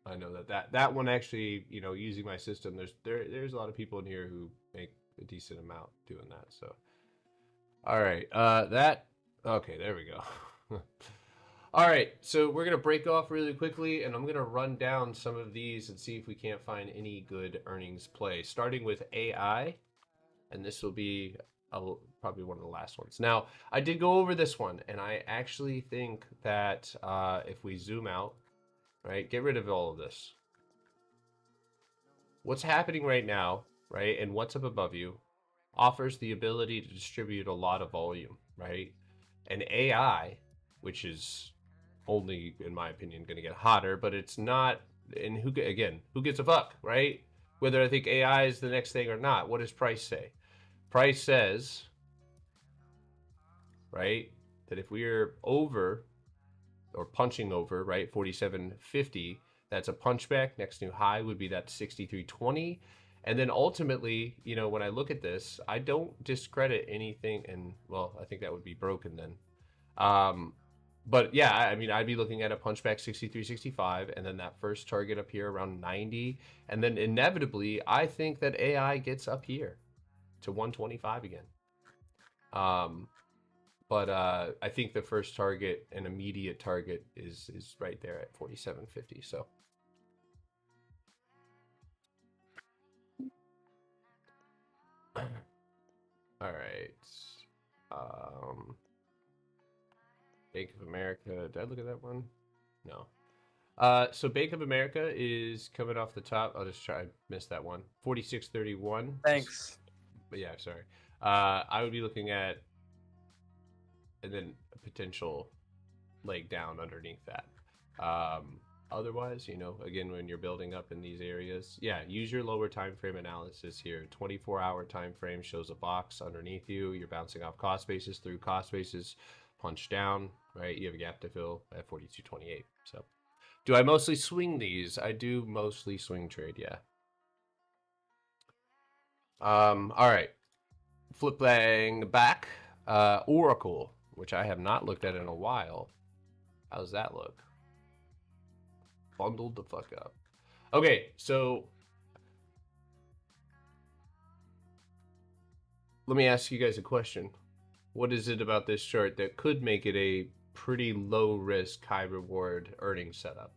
I know that one actually, you know, using my system, there's a lot of people in here who make a decent amount doing that. So, all right, okay, there we go. All right, so we're gonna break off really quickly, and I'm gonna run down some of these and see if we can't find any good earnings play. Starting with AI, and this will be probably one of the last ones. Now, I did go over this one, and I actually think that if we zoom out, right, get rid of all of this. What's happening right now, right, and what's up above you offers the ability to distribute a lot of volume, right? And AI, which is only, in my opinion, going to get hotter, but it's not. And who gives a fuck, right? Whether I think AI is the next thing or not. What does Price say? Price says, right, that if we're over or punching over, right, 47.50, that's a punchback. Next new high would be that 63.20. And then ultimately, you know, when I look at this, I don't discredit anything. And well, I think that would be broken then. But yeah, I mean, I'd be looking at a punchback 63.65, and then that first target up here around 90. And then inevitably, I think that AI gets up here to 125 again. But I think the first target, an immediate target, is right there at 47.50. So. All right. Bank of America. Did I look at that one? No. So Bank of America is coming off the top. I'll just try. I missed that one. 46.31. Thanks. But yeah, sorry. I would be looking at, and then a potential leg down underneath that. Otherwise, you know, again, when you're building up in these areas, yeah, use your lower time frame analysis here. 24-hour time frame shows a box underneath you. You're bouncing off cost basis through cost basis, punch down, right? You have a gap to fill at 42.28. So, do I mostly swing these? I do mostly swing trade, yeah. All right. Flipping back, Oracle, which I have not looked at in a while. How's that look? Bundled the fuck up. Okay, so let me ask you guys a question. What is it about this chart that could make it a pretty low risk, high reward earnings setup?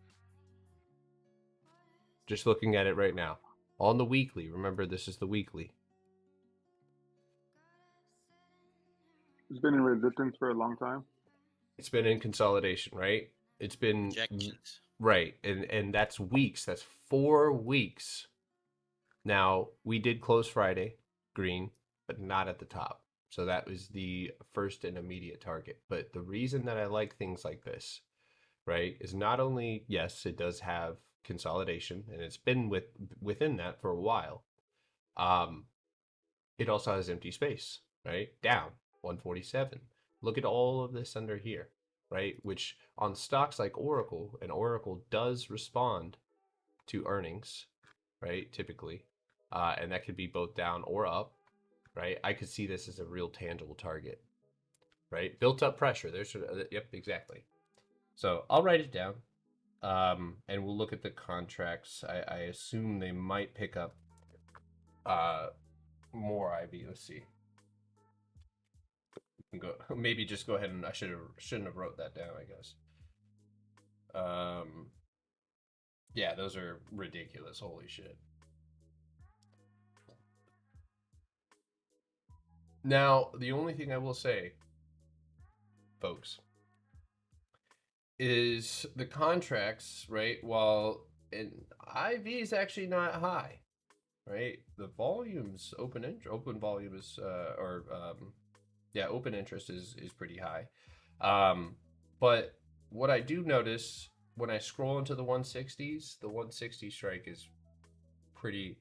Just looking at it right now. On the weekly. Remember, this is the weekly. It's been in resistance for a long time. It's been in consolidation, right? It's been Injections. right, and that's weeks. That's 4 weeks. Now, we did close Friday green, but not at the top. So that was the first and immediate target. But the reason that I like things like this, right, is not only, yes, it does have consolidation, and it's been within that for a while. It also has empty space, right? Down 147. Look at all of this under here, right? Which on stocks like Oracle, and Oracle does respond to earnings, right? Typically, and that could be both down or up, right? I could see this as a real tangible target, right? Built up pressure. There's, yep, exactly. So I'll write it down, and we'll look at the contracts. I assume they might pick up more IB. Let's see. Go maybe just go ahead and I shouldn't have wrote that down, I guess. Yeah, those are ridiculous. Holy shit. Now, the only thing I will say, folks, is the contracts, right? While IV is actually not high, right? The volumes, open volume is, open interest is pretty high. But what I do notice when I scroll into the 160s, the 160 strike is pretty.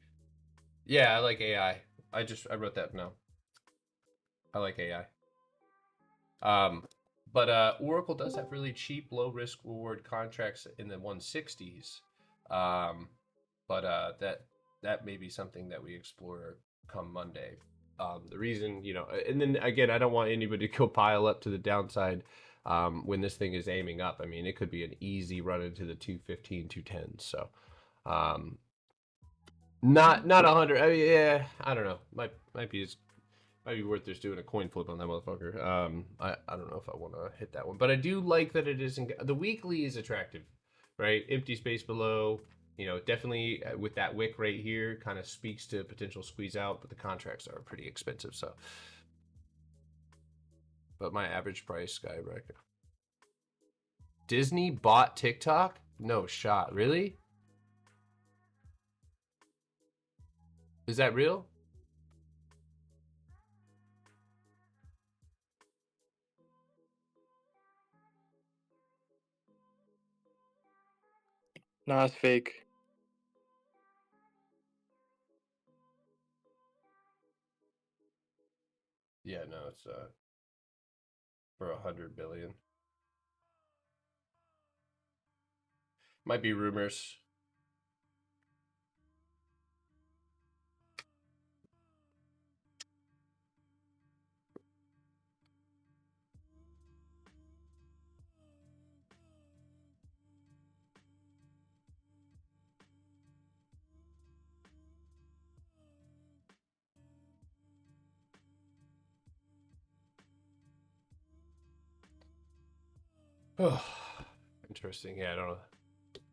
Yeah, I like AI. I wrote that now. I like AI. But Oracle does have really cheap, low risk reward contracts in the 160s. But that may be something that we explore come Monday. The reason, and then again, I don't want anybody to go pile up to the downside when this thing is aiming up. I mean, it could be an easy run into the 215, 210. So, not 100. I mean, yeah, I don't know. Might be worth just doing a coin flip on that motherfucker. I don't know if I want to hit that one, but I do like that it isn't. The weekly is attractive, right? Empty space below. Definitely with that wick right here, kind of speaks to potential squeeze out, but the contracts are pretty expensive. So, but my average price skyrocketed. Disney bought TikTok? No shot. Really? Is that real? Nah, it's fake. Yeah, no, it's for 100 billion. Might be rumors. Oh, interesting. Yeah, I don't know.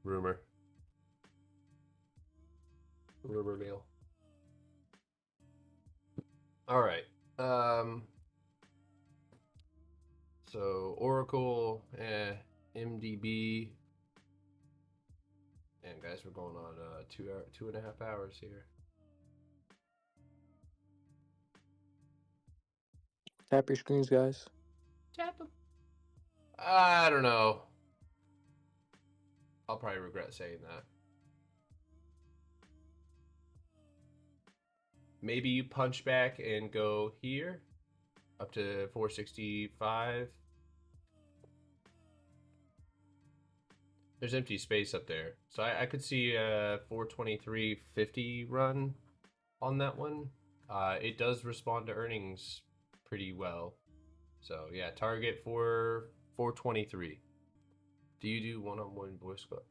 Rumor mill. All right. So Oracle, MDB, and guys, we're going on 2.5 hours here. Tap your screens, guys. Tap them. I don't know. I'll probably regret saying that. Maybe you punch back and go here up to 465. There's empty space up there. So I could see a 423.50 run on that one. It does respond to earnings pretty well. So yeah, target for 423. Do you do one-on-one voice call?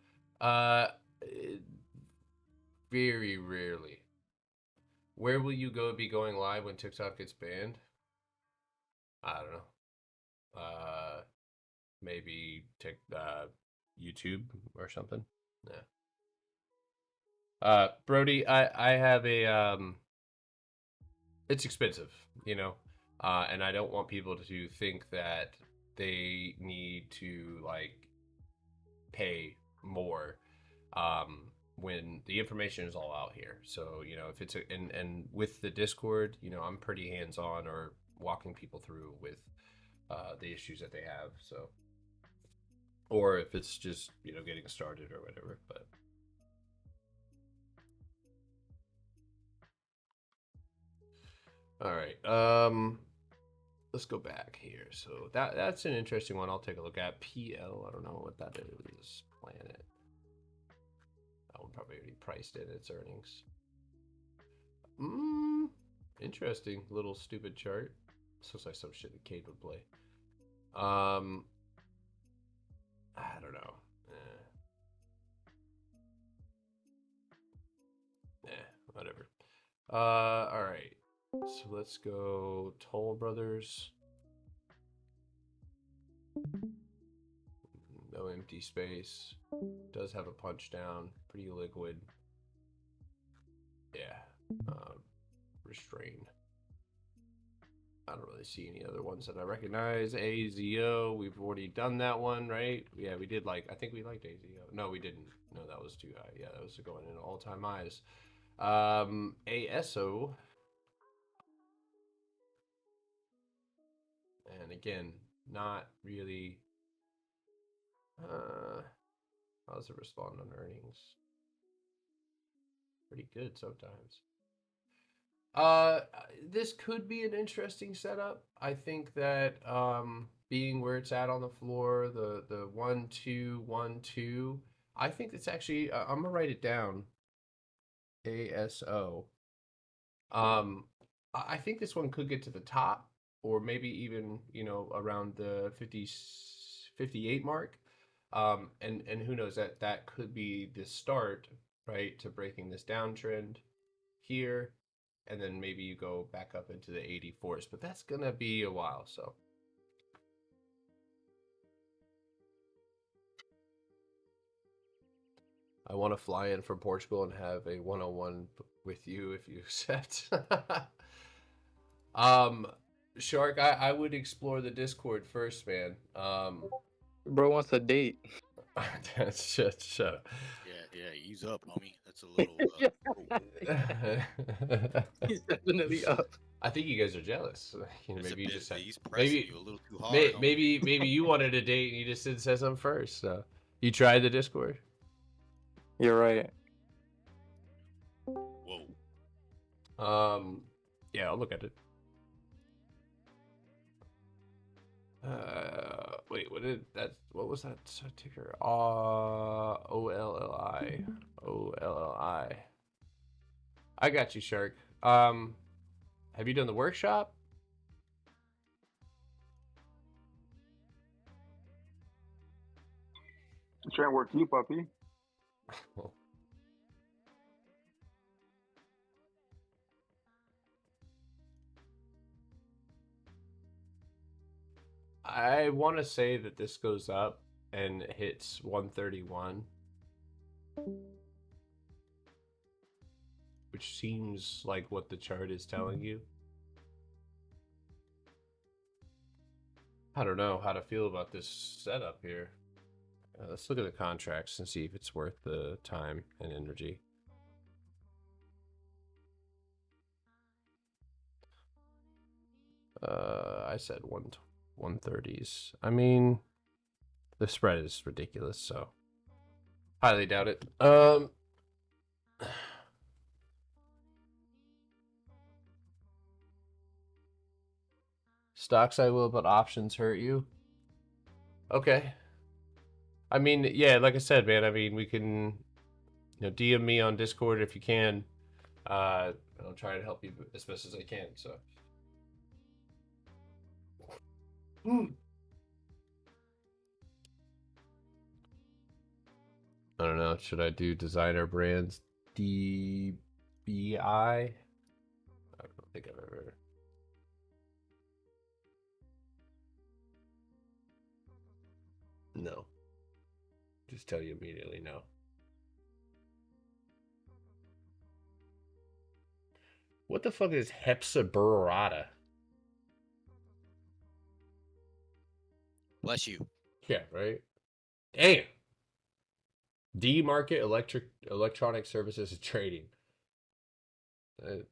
Very rarely. Where will you be going live when TikTok gets banned? I don't know. Maybe YouTube or something. Yeah. Brody, I have a it's expensive, and I don't want people to think that they need to pay more when the information is all out here. So if it's and with the Discord, I'm pretty hands on or walking people through with the issues that they have. So, or if it's just getting started or whatever, but. All right. Let's go back here. So that's an interesting one. I'll take a look at PL. I don't know what that is. Planet. That one probably already priced in its earnings. Interesting little stupid chart. This looks like some shit that Cade would play. I don't know. Whatever. All right. So let's go Toll Brothers. No empty space. Does have a punch down. Pretty liquid. Yeah. Restrain. I don't really see any other ones that I recognize. AZO, we've already done that one, right? Yeah, we did I think we liked AZO. No, we didn't. No, that was too high. Yeah, that was going in all-time highs. ASO. And again, not really. How does it respond on earnings? Pretty good sometimes. This could be an interesting setup. I think that being where it's at on the floor, the 1-2-1-2, I think it's actually. I'm gonna write it down. ASO. I think this one could get to the top, or maybe even around the 58 mark. And who knows, that could be the start, right, to breaking this downtrend here, and then maybe you go back up into the 84s, but that's gonna be a while. So I want to fly in from Portugal and have a one-on-one with you if you accept. Shark, I would explore the Discord first, man. Bro wants a date. Shut up. Yeah, ease up, homie. That's a little. He's definitely up. I think you guys are jealous. Maybe you just he's pressing maybe you a little too hard. maybe you wanted a date and you just didn't say something first. So you tried the Discord. You're right. Whoa. Yeah, I'll look at it. Wait, what was that ticker? OLLI. OLLI. I got you, Shark. Have you done the workshop? I'm trying to work you, puppy. I want to say that this goes up and hits 131, which seems like what the chart is telling you. I don't know how to feel about this setup here. Let's look at the contracts and see if it's worth the time and energy. I said 130s. I mean, the spread is ridiculous, so highly doubt it. Stocks I will, but options hurt you. Okay. I mean, yeah, like I said, man. I mean, we can, DM me on Discord if you can. I'll try to help you as best as I can. So. I don't know. Should I do designer brands DBI? I don't think I've ever. No. Just tell you immediately no. What the fuck is hepsaburrata? Bless you. Yeah, right? Damn. D Market Electronic Services and Trading. They're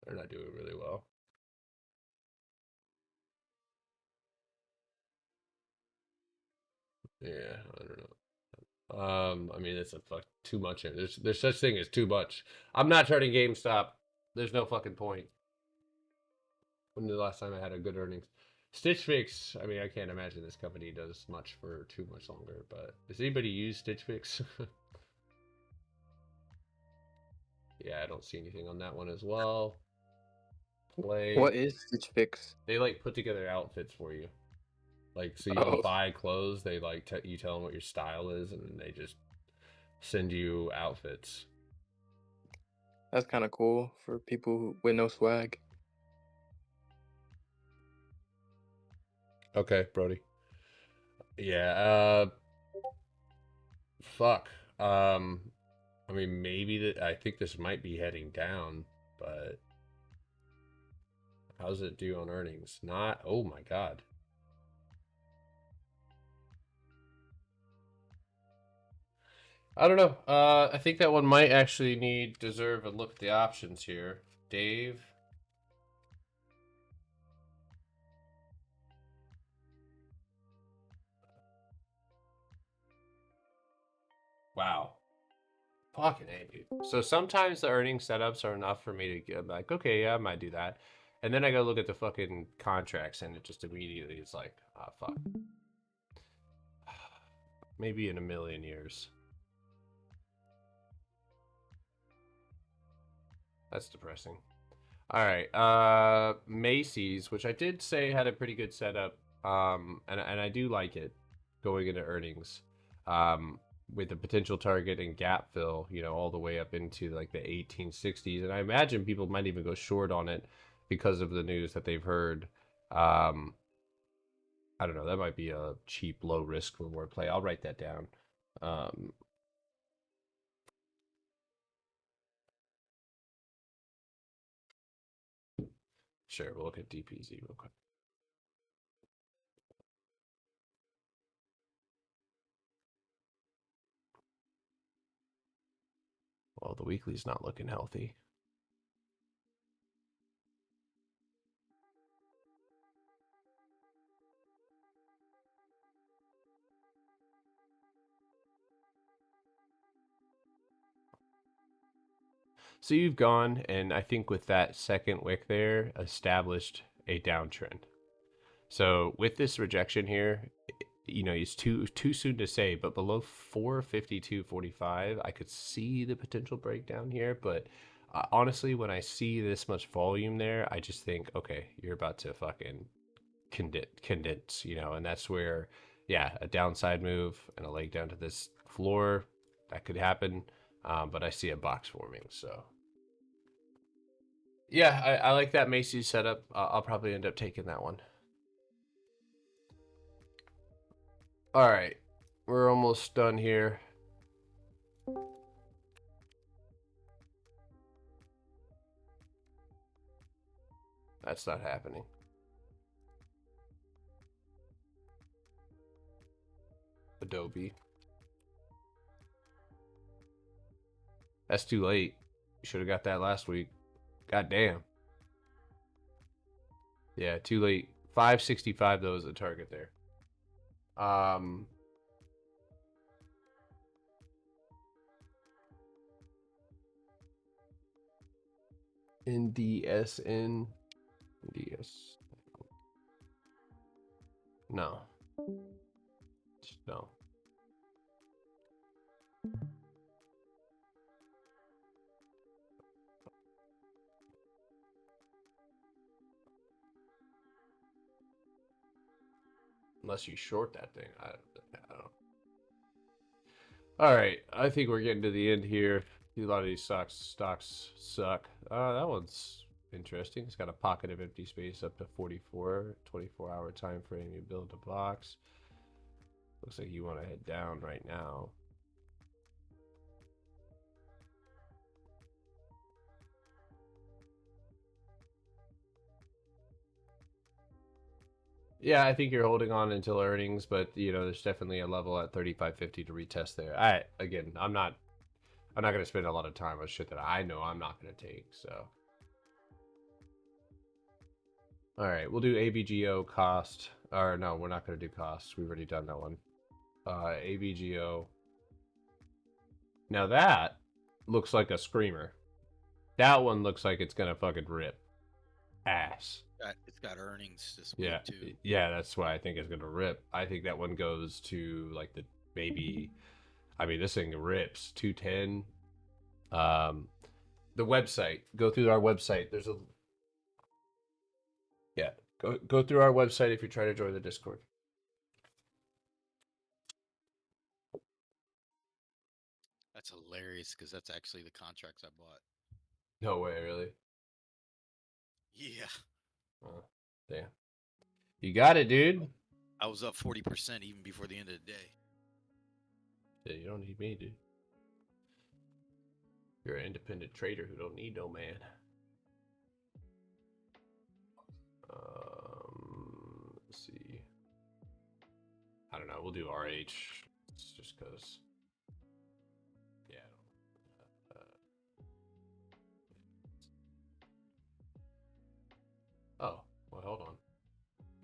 not doing really well. Yeah, I don't know. I mean, it's too much. There's such thing as too much. I'm not turning GameStop. There's no fucking point. When the last time I had a good earnings? Stitch Fix. I mean, I can't imagine this company does much for too much longer. But does anybody use Stitch Fix? Yeah, I don't see anything on that one as well. Play. What is Stitch Fix? They put together outfits for you. So you don't buy clothes. They you tell them what your style is, and then they just send you outfits. That's kind of cool for people with no swag. Okay, Brody. Yeah. Fuck. I mean, maybe I think this might be heading down, but how's it do on earnings? Not. Oh my god. I don't know. I think that one might actually deserve a look at the options here. Dave. Wow. Fucking A, dude. So sometimes the earning setups are enough for me to get like, okay, yeah, I might do that. And then I go look at the fucking contracts and it just immediately is like, ah, fuck. Maybe in a million years. That's depressing. All right. Macy's, which I did say had a pretty good setup. And I do like it going into earnings. With the potential target and gap fill, you know, all the way up into like the 1860s. And I imagine people might even go short on it because of the news that they've heard. I don't know. That might be a cheap, low risk reward play. I'll write that down. Um, sure. We'll look at DPZ real quick. Well, the weekly's not looking healthy. So you've gone, and I think with that second wick there, established a downtrend. So with this rejection here, you know, it's too soon to say, but below 452.45, I could see the potential breakdown here. But honestly, when I see this much volume there, I just think, okay, you're about to fucking condense, you know, and that's where, yeah, a downside move and a leg down to this floor, that could happen. But I see a box forming, so. Yeah, I like that Macy's setup. I'll probably end up taking that one. All right, we're almost done here. That's not happening. Adobe. That's too late. You should have got that last week. God damn. Yeah, too late. 565 though is the target there. NDSN. NDS. No. Just no. Unless you short that thing. I don't. All right, I think we're getting to the end here. A lot of these stocks suck. That one's interesting. It's got a pocket of empty space up to 44, 24-hour time frame. You build a box. Looks like you want to head down right now. Yeah, I think you're holding on until earnings, but you know, there's definitely a level at 35.50 to retest there. I'm not going to spend a lot of time on shit that I know I'm not going to take, so. All right, we'll do AVGO cost. Or no, we're not going to do costs. We've already done that one. AVGO. Now that looks like a screamer. That one looks like it's going to fucking rip ass. It's got earnings this week too. Yeah, that's why I think it's gonna rip. I think that one goes to like the maybe. I mean, this thing rips 210. The website. Go through our website. There's a. Yeah, go through our website if you're trying to join the Discord. That's hilarious because that's actually the contracts I bought. No way, really. Yeah. Oh, damn. You got it, dude. I was up 40% even before the end of the day. Yeah, you don't need me, dude. You're an independent trader who don't need no man. Let's see. I don't know. We'll do RH just because.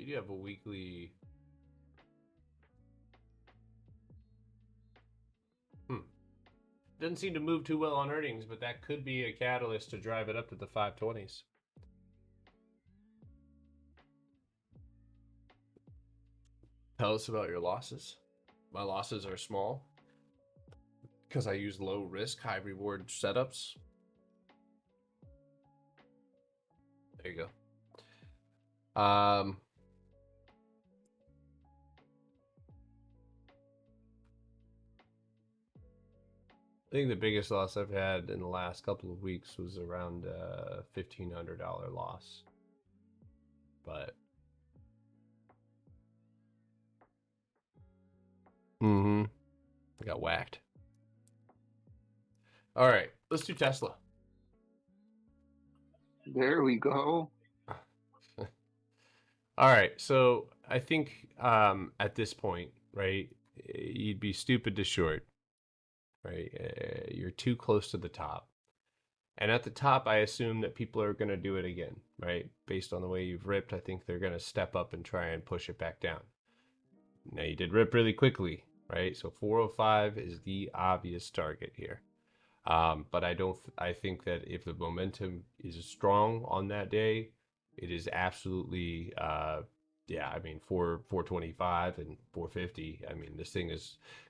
You do have a weekly. Doesn't seem to move too well on earnings, but that could be a catalyst to drive it up to the 520s. Tell us about your losses. My losses are small because I use low risk, high reward setups. There you go. I think the biggest loss I've had in the last couple of weeks was around $1,500 loss. But I got whacked. All right, let's do Tesla. There we go. All right, so I think at this point, right, you'd be stupid to short, right? You're too close to the top. And at the top, I assume that people are going to do it again, right? Based on the way you've ripped, I think they're going to step up and try and push it back down. Now, you did rip really quickly, right? So 405 is the obvious target here. But I think that if the momentum is strong on that day, it is absolutely, yeah, I mean, 425 and 450. I mean, this thing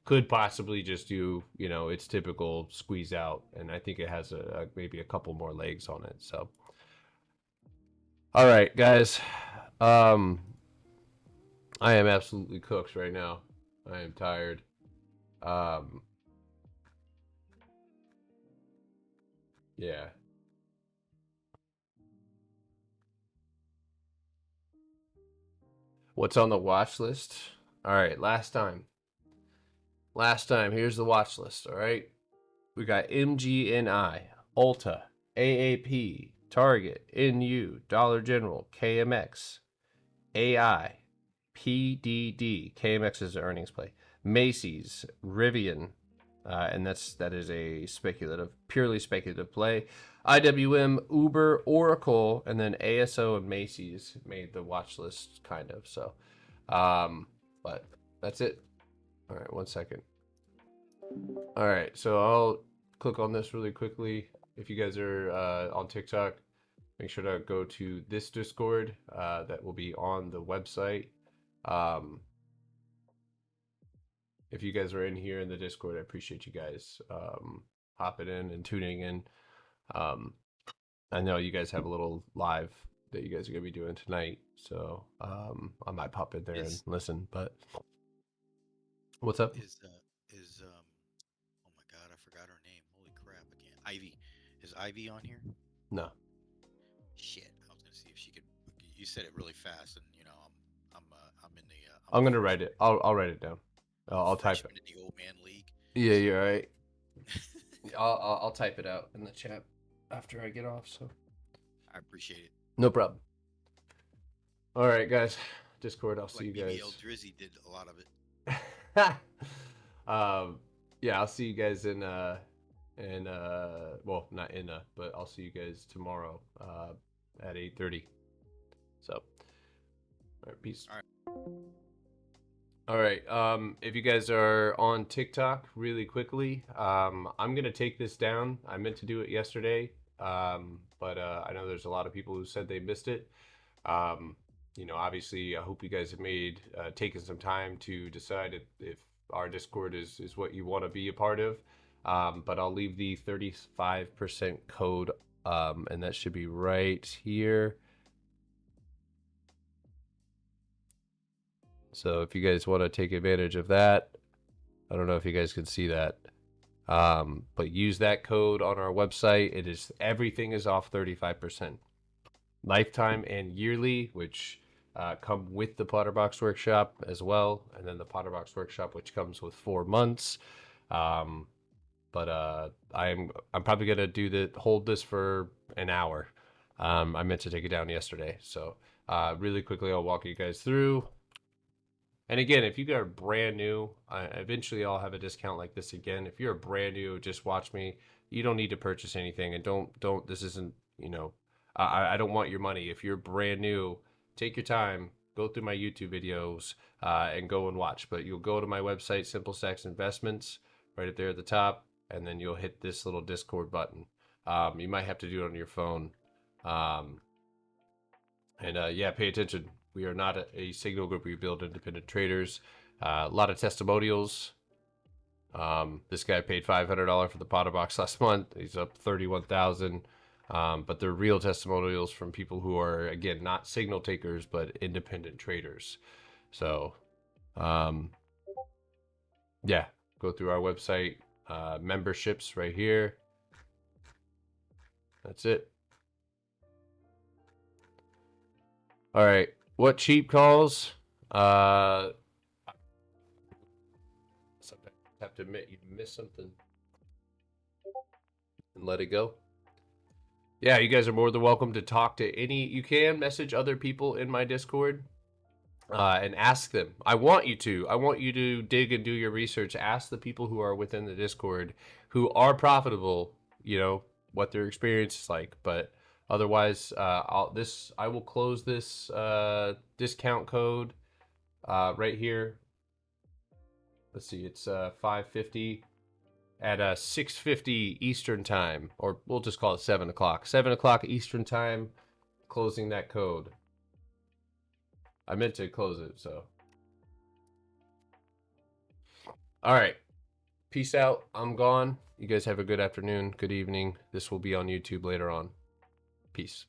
could possibly just do, its typical squeeze out. And I think it has maybe a couple more legs on it. So, all right, guys. I am absolutely cooked right now. I am tired. Yeah. What's on the watch list? All right, last time, here's the watch list, all right? We got MGNI, Ulta, AAP, Target, NU, Dollar General, KMX, AI, PDD, KMX is the earnings play, Macy's, Rivian, and that is a purely speculative play. IWM, Uber, Oracle, and then ASO and Macy's made the watch list kind of. So, but that's it. All right, 1 second. All right, so I'll click on this really quickly. If you guys are on TikTok, make sure to go to this Discord that will be on the website. If you guys are in here in the Discord, I appreciate you guys hopping in and tuning in. I know you guys have a little live that you guys are gonna be doing tonight, so I might pop in there and listen. But what's up? Oh my God, I forgot her name. Holy crap, I can't. Ivy, is Ivy on here? No. Shit, I was gonna see if she could. You said it really fast, and I'm in the. I'm gonna write it. I'll write it down. I'll type it. In the old man league. Yeah, you're right. I'll type it out in the chat after I get off. So I appreciate it. No problem. All right, guys. Discord. I'll see you guys. BBL Drizzy did a lot of it. Yeah, I'll see you guys in well, not in but I'll see you guys tomorrow at 8:30. So, all right, peace. All right. If you guys are on TikTok, really quickly, I'm gonna take this down. I meant to do it yesterday, but I know there's a lot of people who said they missed it. Obviously, I hope you guys have taken some time to decide if our Discord is what you want to be a part of. But I'll leave the 35% code, and that should be right here. So if you guys want to take advantage of that, I don't know if you guys can see that, but use that code on our website. Everything is off 35%, lifetime and yearly, which come with the Potterbox Workshop as well, and then the Potterbox Workshop, which comes with 4 months. But I'm probably gonna hold this for an hour. I meant to take it down yesterday, so really quickly I'll walk you guys through. And again, if you guys are brand new, eventually I'll have a discount like this again. If you're brand new, just watch me. You don't need to purchase anything, and don't. This isn't. I don't want your money. If you're brand new, take your time. go through my YouTube videos and go and watch. But you'll go to my website, Simple Stacks Investments, right up there at the top, and then you'll hit this little Discord button. You might have to do it on your phone. Yeah, pay attention. We are not a signal group. We build independent traders. A lot of testimonials. This guy paid $500 for the Potter box last month. He's up 31,000. But they're real testimonials from people who are, again, not signal takers, but independent traders. So, yeah, go through our website, memberships right here. That's it. All right. What cheap calls? Sometimes you have to admit you missed something and let it go. Yeah, you guys are more than welcome to talk to any. You can message other people in my Discord and ask them. I want you to dig and do your research. Ask the people who are within the Discord who are profitable, you know, what their experience is like. But otherwise, I will close this discount code right here. Let's see, it's 550 at 6:50 Eastern time, or we'll just call it 7 o'clock. 7 o'clock Eastern time, closing that code. I meant to close it, so. All right. Peace out. I'm gone. You guys have a good afternoon, good evening. This will be on YouTube later on. Peace.